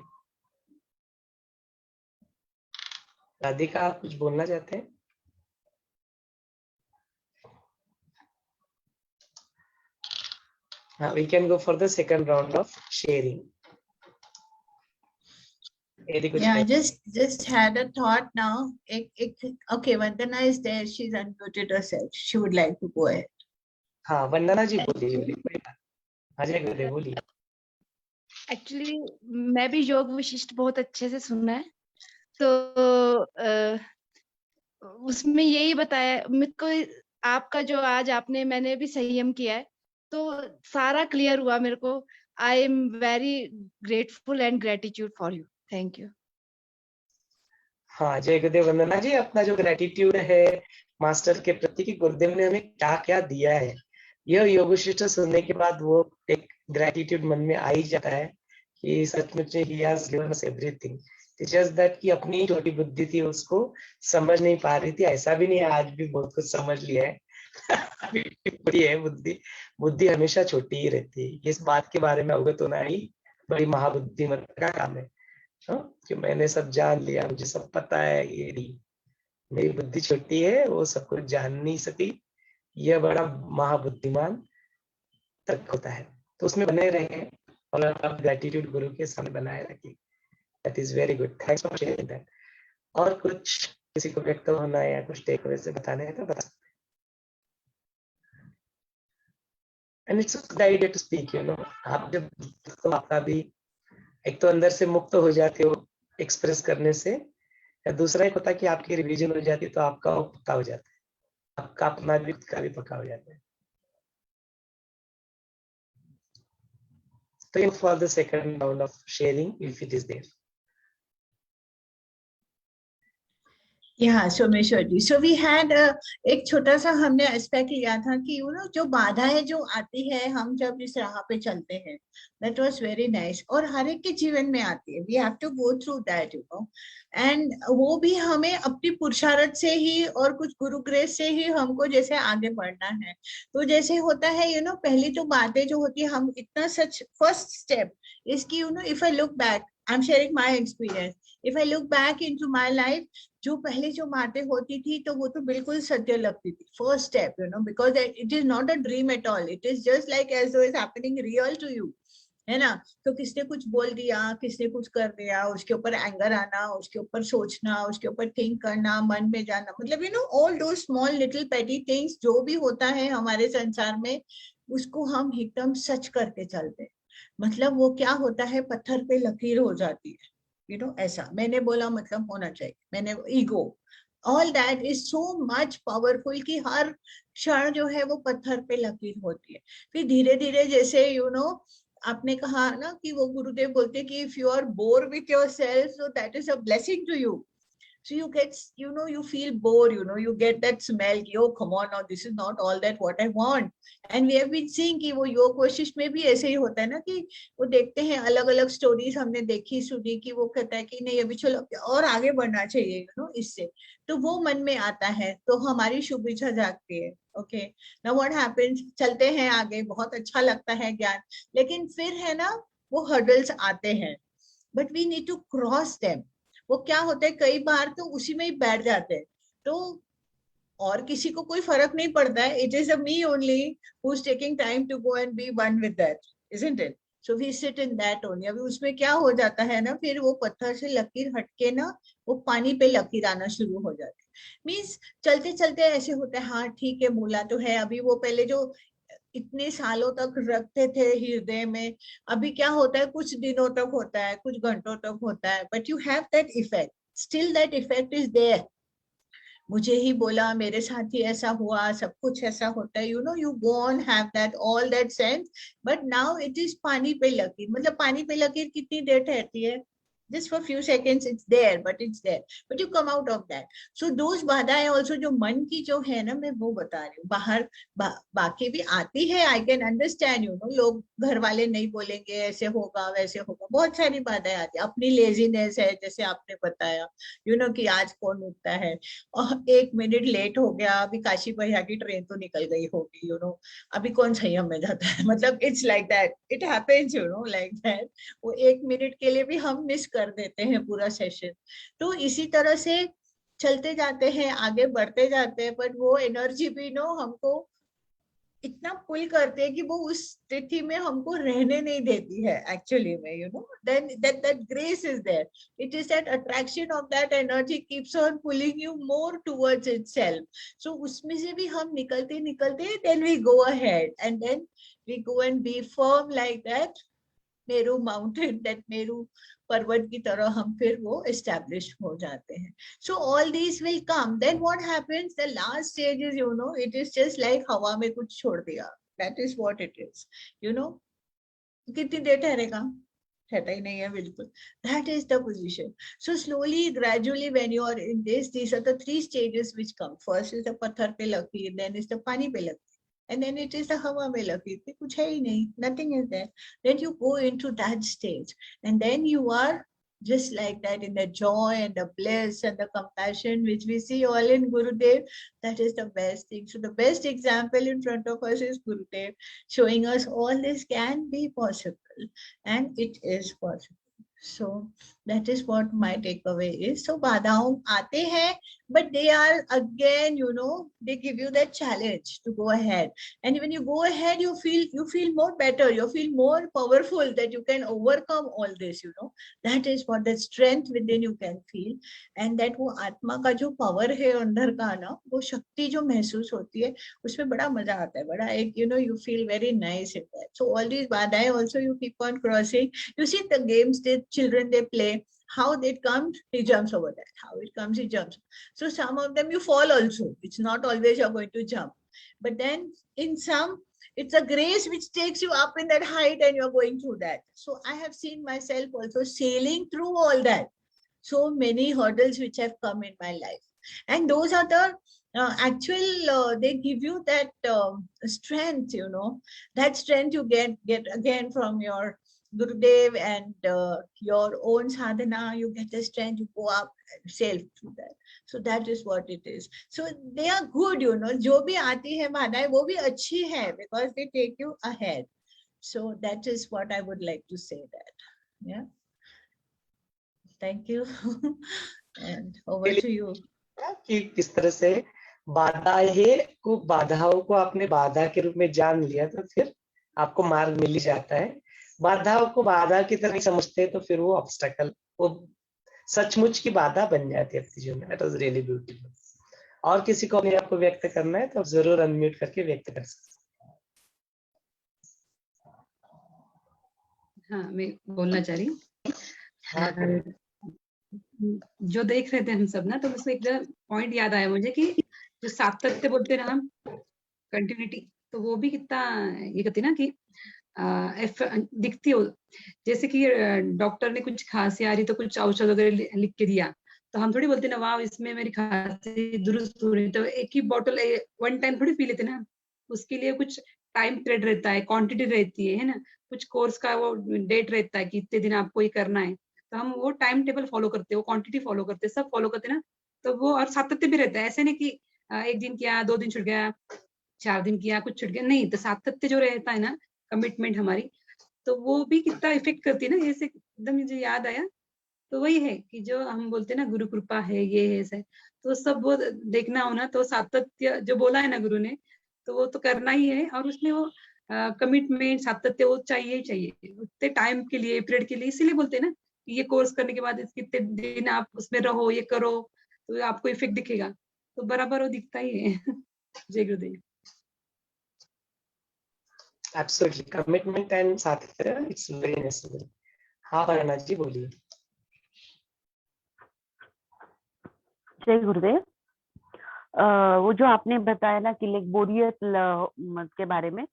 Radhika, आप कुछ बोलना चाहते हैं? We can go for the second round of sharing. Yeah, I just had a thought now. Okay, Vandana is there. She's unmuted herself. She would like to go ahead. हाँ वंदना जी बोलिए. अजय गुरुदेव बोलिए. Actually मैं भी योग विशिष्ट बहुत अच्छे से सुना है, तो उसमें यही बताया मेरे को, आपका जो आज आपने, मैंने भी संयम किया है तो सारा क्लियर हुआ मेरे को. I am very grateful and gratitude for you. Thank you. हाँ जय गुरुदेव. वंदना जी, अपना जो ग्रेटिट्यूड है मास्टर के प्रति कि गुरुदेव ने हमें क्या क्या दिया है, यह योग विशिष्ट सुनने के बाद वो एक ग्रेटिट्यूड मन में आ ही जाता है कि सचमुच he has given us everything. Just that कि अपनी छोटी बुद्धि थी उसको समझ नहीं पा रही थी. ऐसा भी नहीं है, आज भी बहुत कुछ समझ लिया है. बड़ी है बुद्धि हमेशा छोटी ही रहती है. इस बात के बारे में अवगत होना ही बड़ी महाबुद्धिमत का काम है. कि मैंने सब जान लिया, मुझे सब पता है, ये नहीं, मेरी बुद्धि छोटी है, वो सब कुछ जान नहीं सकी. यह बड़ा महाबुद्धिमान तक होता है. तो उसमें बने रहे और आप ग्रेटिट्यूड गुरु के सामने बनाए रखिए. That is very good. Thanks for sharing that. और कुछ किसी को व्यक्त होना है या कुछ टेक अवे से बताने हैं तो बता सकते हैं. And it's a good idea to speak. You know, आप जब तो आपका भी एक तो अंदर से मुक्त हो जाते हो एक्सप्रेस करने से, या दूसरा एक होता है कि आपकी रिवीजन हो जाती है तो आपका वो पक्का हो जाता है, आपका अपना भी का भी पक्का हो जाता है. तो for the second round of sharing if it is there. Yeah, Someshwar ji. So we had एक छोटा सा हमने एस्पेक्ट लिया था कि जो बाधाएं जो आती है हम जब इस राह पे चलते हैं, that was very nice. और हर एक के जीवन में आती है. We have to go through that, and वो भी हमें अपनी पुरुषार्थ से ही और कुछ गुरु ग्रेस से ही हमको जैसे आगे बढ़ना है. तो जैसे होता है पहली तो बातें जो होती है, हम इतना सच फर्स्ट स्टेप इसकी if I look back, I'm sharing my experience. If I look back into my life, जो पहले जो बातें होती थी तो वो तो बिल्कुल सत्य लगती थी. First step because it is not a dream at all. It is just like as though it's happening real to you, है ना. तो किसने कुछ बोल दिया, किसने कुछ कर दिया, उसके ऊपर एंगर आना, उसके ऊपर सोचना, उसके ऊपर थिंक करना, मन में जाना, मतलब all those small little petty things जो भी होता है हमारे संसार में, उसको हम एकदम सच करके चलते. मतलब वो क्या होता है, पत्थर पे लकीर हो जाती है. ऐसा मैंने बोला मतलब होना चाहिए, मैंने ego, all that is so much powerful कि हर क्षण जो है वो पत्थर पे लकीर होती है. फिर धीरे धीरे जैसे आपने कहा ना कि वो गुरुदेव बोलते कि if you are bore with yourself, so that is a blessing to you. So you get, you feel bored, you get that smell, oh come on, now this is not all that what I want. And we have been seeing कि वो योग वशिष्ठ में भी ऐसे ही होता है ना, कि वो देखते हैं अलग अलग स्टोरीज हमने देखी सुनी, कि वो कहता है कि नहीं अभी चलो और आगे बढ़ना चाहिए इससे, तो वो मन में आता है, तो हमारी शुभ इच्छा जागती है। ओके, नाउ व्हाट हैपेंस, चलते हैं आगे, बहुत अच्छा लगता है ज्ञान, लेकिन फिर है ना वो हर्डल्स आते हैं, but we need to cross them. वो क्या होता है, कई बार तो उसी में ही बैठ जाते हैं, तो और किसी को कोई फर्क नहीं पड़ता है, it is a me only who is taking time to go and be one with that, isn't it? So we sit in that only. अभी उसमें क्या हो जाता है ना, फिर वो पत्थर से लकीर हटके ना वो पानी पे लकीर आना शुरू हो जाती है। मीन्स चलते चलते ऐसे होता है, हाँ ठीक है मूला तो है, अभी वो पहले जो इतने सालों तक रखते थे हृदय में, अभी क्या होता है कुछ दिनों तक होता है, कुछ घंटों तक होता है, but you have that effect, still that effect is there. मुझे ही बोला, मेरे साथ ही ऐसा हुआ, सब कुछ ऐसा होता है, you go on have that all that sense, but now it is पानी पे लकीर। मतलब पानी पे लकीर कितनी देर ठहरती है, just for few seconds it's there, but you come out of that. So those बाधाएं also जो मन की जो है ना, मैं वो बता रही हूँ, बाहर बाकी भी आती है, I can understand, लोग घर वाले नहीं बोलेंगे ऐसे होगा वैसे होगा, बहुत सारी बाधाएं आती है, अपनी लेजीनेस है जैसे आपने बताया, कि आज कौन उठता है और 1 मिनट लेट हो गया, अभी काशी भैया की ट्रेन तो निकल गई होगी, अभी कौन संयम में जाता है, मतलब it's like that, it happens, like that, वो 1 मिनट के लिए भी हम मिस कर देते हैं पूरा सेशन। तो इसी तरह से चलते जाते हैं, आगे बढ़ते जाते हैं, बट वो एनर्जी भी हमको इतना पुल करते हैं कि वो उस स्थिति में हमको रहने नहीं देती है एक्चुअली में, then that grace is there, it is that attraction of that energy keeps on pulling you more towards itself. So उसमें से भी हम निकलते निकलते then we go ahead and then we go and be firm like that Meru mountain, that Meru पर्वत की तरह हम फिर वो एस्टैब्लिश हो जाते हैं। So all these will come, then what happens, the last stage is it is just like हवा में कुछ छोड़ दिया, that is what it is, कितनी देर ठहरेगा, ठहरता ही नहीं है बिल्कुल, that is the position. So slowly gradually when you are in this, these are the 3 stages which come. First is the पत्थर पे लकीर, then is the पानी पे लकीर, and then it is the हवा में लकीर, कुछ है ही नहीं, nothing is there. Then you go into that stage, and then you are just like that in the joy and the bliss and the compassion which we see all in Gurudev. That is the best thing. So the best example in front of us is Gurudev, showing us all this can be possible, and it is possible. So that is what my takeaway is. So बाधाओं आते हैं, but they are again, they give you that challenge to go ahead. And when you go ahead, you feel more better, you feel more powerful, that you can overcome all this, That is what the strength within you can feel. And that वो आत्मा का जो power है अंदर का ना, वो शक्ति जो महसूस होती है, उसमें बड़ा मजा आता है, बड़ा एक, you feel very nice in that. So all these बाधाएं also you keep on crossing. You see the games that children they play, how it comes, he jumps over that. How it comes, he jumps. So some of them you fall also. It's not always you're going to jump. But then in some, it's a grace which takes you up in that height and you're going through that. So I have seen myself also sailing through all that. So many hurdles which have come in my life. And those are the actual, they give you that strength, that strength you get again from your Gurudev and your own sadhana, you get the strength, you go up and sail through that. So that is what it is. So they are good, जो भी आती है बाधाएं वो भी अच्छी है, because they take you ahead. So that is what I would like to say that. Yeah. Thank you. And over to you. कि किस तरह से बाधाओं को आपने बाधा के रूप में जान लिया, तो फिर आपको मार्ग मिल ही जाता है। बाधाओं को बाधा की तरह समझते हैं तो फिर वो ऑब्स्टेकल, वो सचमुच की बाधा बन जाती है अपने जीवन में। It was really beautiful. और किसी को अपने आप को व्यक्त करना है तो जरूर अनम्यूट करके व्यक्त कर सकते हैं। हाँ, मैं बोलना चाह रही हूँ। जो देख रहे थे हम सब ना, तो उसमें एक पॉइंट याद आया मुझे कि जो सातत्य बोलते ना हम, कंटिन्यूटी, तो वो भी कितना ये कहते ना कि दिखती हो, जैसे कि डॉक्टर ने कुछ खांसी आ रही तो कुछ औषध वगैरह लिख के दिया, तो हम थोड़ी बोलते ना वाह इसमें मेरी खांसी दुरुस्त हो रही, तो एक ही बॉटल वन टाइम थोड़ी पी लेते ना, उसके लिए कुछ टाइम पीरियड रहता है, क्वांटिटी रहती है ना, कुछ कोर्स का वो डेट रहता है कि इतने दिन आपको ये करना है, तो हम वो टाइम टेबल फॉलो करते हैं, वो क्वांटिटी फॉलो करते हैं, सब फॉलो करते हैं ना, तो वो और सातत्य भी रहता है, ऐसे नहीं कि एक दिन किया 2 दिन छूट गया 4 दिन किया कुछ छूट गया, नहीं, तो सातत्य जो रहता है ना, कमिटमेंट हमारी, तो वो भी कितना इफेक्ट करती है ना, ऐसे एकदम मुझे याद आया, तो वही है कि जो हम बोलते हैं ना गुरु कृपा है, ये है ऐसा है, तो सब वो देखना होना, तो सातत्य जो बोला है ना गुरु ने, तो वो तो करना ही है, और उसमें वो कमिटमेंट सातत्य वो चाहिए ही चाहिए, उतने टाइम के लिए पीरियड के लिए, इसीलिए बोलते हैं ना कि ये कोर्स करने के बाद कितने दिन आप उसमें रहो, ये करो, तो आपको इफेक्ट दिखेगा, तो बराबर वो दिखता ही है। जय गुरुदेव। एब्सोल्युटली, कमिटमेंट एंड सातत्य, इट्स वेरी नेसेसरी। हाँ वर्णा जी बोलिए। जय गुरुदेव। वो जो आपने बताया ना कि लाइक बोरियत के बारे में,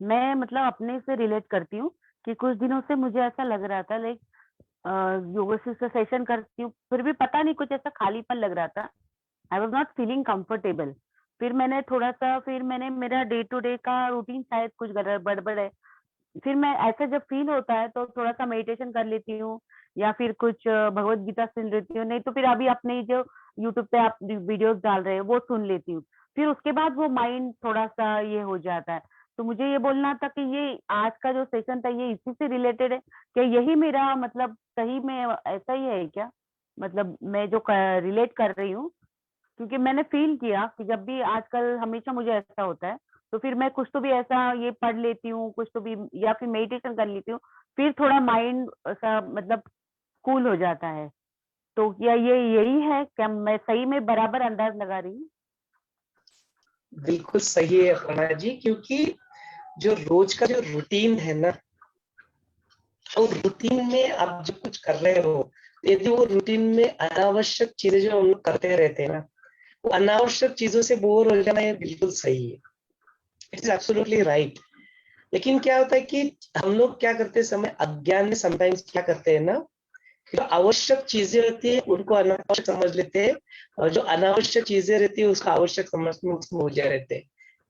मैं मतलब अपने से रिलेट करती हूँ कि कुछ दिनों से मुझे ऐसा लग रहा था लाइक योगा से सेशन करती हूँ, फिर भी पता नहीं कुछ ऐसा खालीपन लग रहा था, I was not feeling comfortable. फिर मैंने मेरा डे टू डे का रूटीन शायद कुछ गड़बड़ है, फिर मैं ऐसा जब फील होता है तो थोड़ा सा मेडिटेशन कर लेती हूँ या फिर कुछ भगवत गीता सुन लेती हूँ, नहीं तो फिर अभी अपने जो यूट्यूब पे आप वीडियोस डाल रहे हैं वो सुन लेती हूँ, फिर उसके बाद वो माइंड थोड़ा सा ये हो जाता है। तो मुझे ये बोलना था कि ये आज का जो सेशन था ये इसी से रिलेटेड है क्या? यही मेरा मतलब सही में ऐसा ही है क्या? मतलब मैं जो रिलेट कर रही हूँ, क्योंकि मैंने फील किया कि जब भी आजकल हमेशा मुझे ऐसा होता है, तो फिर मैं कुछ तो भी ऐसा ये पढ़ लेती हूँ, कुछ तो भी या फिर मेडिटेशन कर लेती हूँ, फिर थोड़ा माइंड ऐसा मतलब कूल हो जाता है। तो क्या ये यही है क्या? मैं सही में बराबर अंदाज लगा रही हूँ? बिल्कुल सही है वर्णा जी, क्योंकि जो रोज का जो रूटीन है ना, तो रूटीन में आप जो कुछ कर रहे हो, यदि वो रूटीन में अनावश्यक चीजें जो हम लोग करते रहते हैं ना, वो अनावश्यक चीजों से बोर हो जाना, ये बिल्कुल सही है, इट इज एब्सोल्युटली राइट। लेकिन क्या होता है कि हम लोग क्या करते हैं, समय अज्ञान में समटाइम्स क्या करते हैं ना, जो आवश्यक चीजें होती है उनको अनावश्यक समझ लेते हैं, और जो अनावश्यक चीजें रहती है उसको आवश्यक समझने में उसमें उलझे रहते हैं।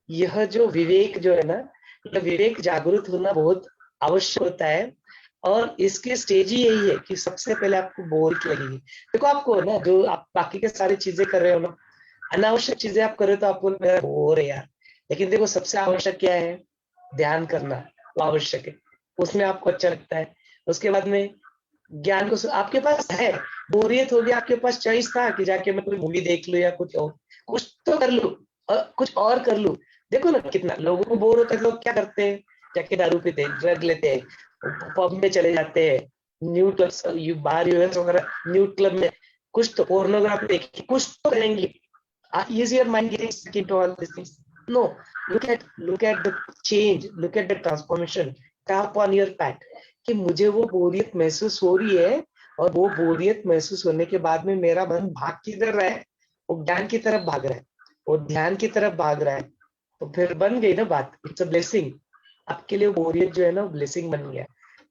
यह जो विवेक जो है ना, यह विवेक जागृत होना बहुत आवश्यक होता है, और इसकी स्टेज ही यही है कि सबसे पहले आपको बोरियत लगेगी। देखो आपको ना, जो आप बाकी के सारी चीजें कर रहे हो ना, अनावश्यक चीजें आप कर रहे हो तो आपको मेरा बोर है यार, लेकिन देखो सबसे आवश्यक क्या है, ध्यान करना, वो आवश्यक है, उसमें आपको अच्छा लगता है। उसके बाद में ज्ञान को आपके पास है, बोरियत हो गया, आपके पास चॉइस था कि जाके मैं कोई मूवी देख लूं या कुछ तो कर लूं, और कुछ और कर लूं। देखो ना कितना लोगों को बोर होता है, लोग क्या करते हैं, जाके दारू पीते हैं, ड्रग लेते हैं, पब में चले जाते हैं, न्यू क्लब बाहर यूएस वगैरह न्यू क्लब में कुछ तो पोर्नोग्राफी देखी, कुछ तो करेंगे। Is your mind getting stuck into all these things? No. Look at the change, look at the transformation. Tap on your path कि मुझे वो बोरियत महसूस हो रही है, और वो बोरियत महसूस होने के बाद में मेरा मन भाग किधर रहा है, वो ज्ञान की तरफ भाग रहा है, वो ध्यान की तरफ भाग रहा है, तो फिर बन गई ना बात, इट्स अ ब्लेसिंग। आपके लिए बोरियत जो है ना ब्लेसिंग बन गया।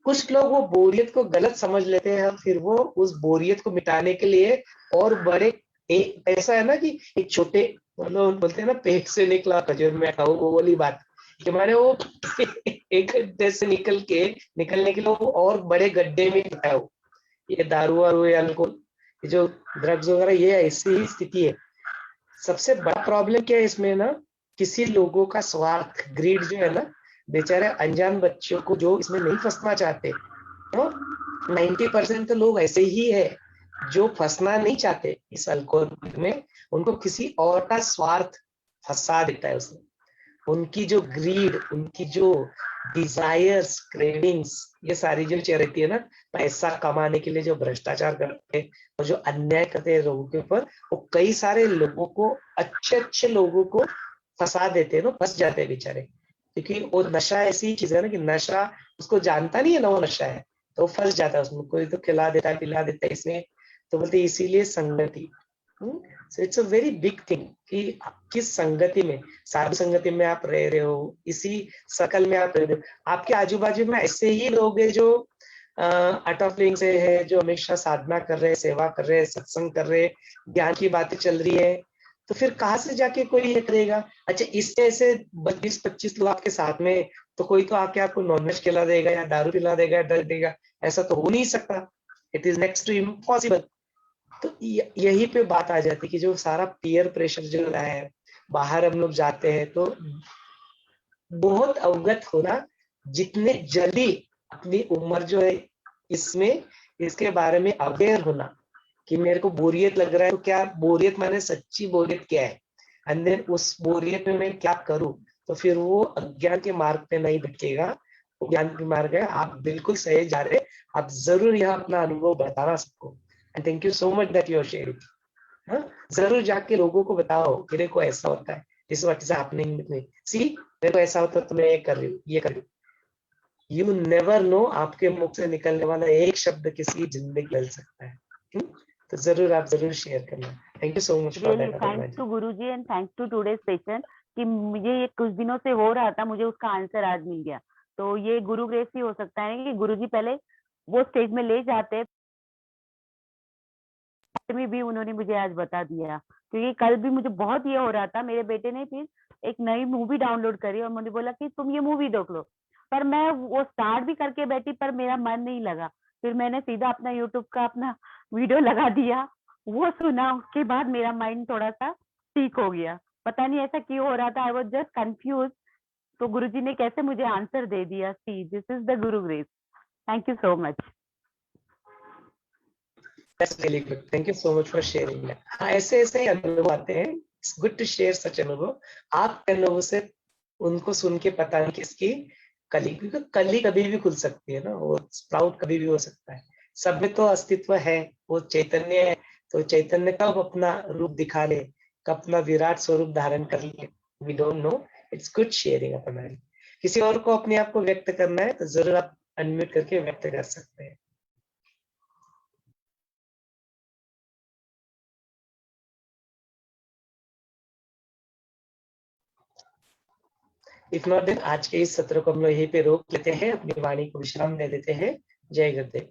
कुछ लोग वो बोरियत को गलत समझ लेते हैं, फिर वो उस बोरियत को मिटाने के लिए और बड़े ऐसा है ना कि एक छोटे मतलब बोलते हैं ना, पेट से निकला खजूर में खाओ, वो वाली बात कि मैंने वो एक गड्ढे से निकलने के लिए वो और बड़े गड्ढे में फंसा हो। ये दारू वारू या अल्कोहल, ये जो ड्रग्स वगैरह, ये ऐसी ही स्थिति है। सबसे बड़ा प्रॉब्लम क्या है इसमें ना, किसी लोगों का स्वार्थ, ग्रीड जो है ना, बेचारे अनजान बच्चों को जो इसमें नहीं फंसना चाहते, तो 90% तो लोग ऐसे ही है जो फंसना नहीं चाहते इस अल्कोहल में, उनको किसी और का स्वार्थ फंसा देता है उसमें। उनकी जो ग्रीड, उनकी जो डिजायर्स, क्रेविंग्स, ये सारी जो चीजें रहती है ना, पैसा कमाने के लिए जो भ्रष्टाचार करते हैं और जो अन्याय करते हैं लोगों के ऊपर, वो कई सारे लोगों को, अच्छे लोगों को फंसा देते हैं ना, फंस जाते हैं बेचारे। क्योंकि वो नशा ऐसी चीज है ना कि नशा उसको जानता नहीं है ना वो नशा है, तो वो फंस जाता है उसमें। कोई तो खिला देता है, पिला देता है इसमें, तो बोलते इसीलिए संगति। So it's a very big thing कि किस संगति में, साधु संगति में आप रह रहे हो, इसी सर्कल में आप रह रहे हो। आपके आजू बाजू में ऐसे ही लोग हैं जो आर्ट ऑफ लिविंग से है, जो हमेशा साधना कर रहे हैं, सेवा कर रहे हैं, सत्संग कर रहे हैं, ज्ञान की बातें चल रही है, तो फिर कहाँ से जाके कोई ये करेगा? अच्छा, इससे ऐसे 20-25 लोग आपके साथ में, तो कोई तो आके आपको नॉनवेज खिला देगा या दारू पिला देगा या ड्रग देगा? ऐसा तो हो नहीं सकता। It is next to impossible. तो यही पे बात आ जाती है कि जो सारा पीयर प्रेशर जो रहा है, बाहर हम लोग जाते हैं तो बहुत अवगत होना, जितने जल्दी अपनी उम्र जो है इसमें, इसके बारे में अवेयर होना कि मेरे को बोरियत लग रहा है, तो क्या बोरियत माने सच्ची बोरियत क्या है, एंड देन उस बोरियत में मैं क्या करूं, तो फिर वो अज्ञान के मार्ग पे नहीं भटकेगा, वो ज्ञान के मार्ग है। आप बिल्कुल सही जा रहे, आप जरूर यह अपना अनुभव बताना सबको, and thank you so much that you are sharing. हाँ, जरूर जाके लोगों को बताओ कि देखो ऐसा होता है, इस वक्त से आपने सी मेरे को ऐसा होता है तो मैं ये कर रही हूँ, ये कर रही हूँ। यू नेवर नो, आपके मुख से निकलने वाला एक शब्द किसी की जिंदगी बदल सकता है। तो जरूर आप जरूर शेयर करना। Thank you so much for that. Thanks to Guruji and thanks to today session कि मुझे ये कुछ दिनों से हो रहा था, मुझे उसका आंसर आज मिल गया। तो ये गुरु ग्रेस ही हो सकता है कि गुरुजी पहले वो स्टेज में ले जाते में भी उन्होंने मुझे आज बता दिया, क्योंकि कल भी मुझे बहुत ये हो रहा था। मेरे बेटे ने फिर एक नई मूवी डाउनलोड करी और मुझे बोला कि तुम ये मूवी देख लो, पर मैं वो स्टार्ट भी करके बैठी पर मेरा मन नहीं लगा। फिर मैंने सीधा अपना यूट्यूब का अपना वीडियो लगा दिया, वो सुना, उसके बाद मेरा माइंड थोड़ा सा ठीक हो गया। पता नहीं ऐसा क्यों हो रहा था, आई वाज जस्ट कंफ्यूज। तो गुरुजी ने कैसे मुझे आंसर दे दिया। See this is the Guru grace. Thank you so much. That's really good. Thank you so much for sharing that. हाँ, ऐसे ऐसे ही अनुभव आते हैं। It's good to share such अनुभव। आपके अनुभव से उनको सुन के पता नहीं किसकी कली, क्योंकि कली कभी भी खुल सकती है ना, वो स्प्राउट कभी भी हो सकता है। सब में तो अस्तित्व है, वो चैतन्य है, तो चैतन्य कब अपना रूप दिखा ले, कब अपना विराट स्वरूप धारण कर ले, we don't know. It's good sharing अपना। किसी और को अपने आप को व्यक्त करना है तो जरूर आप अनम्यूट करके व्यक्त कर सकते हैं। इफ नॉट देन आज के इस सत्र को हम लोग यहीं पे रोक लेते हैं, अपनी वाणी को विश्राम दे देते हैं। जय गुरुदेव।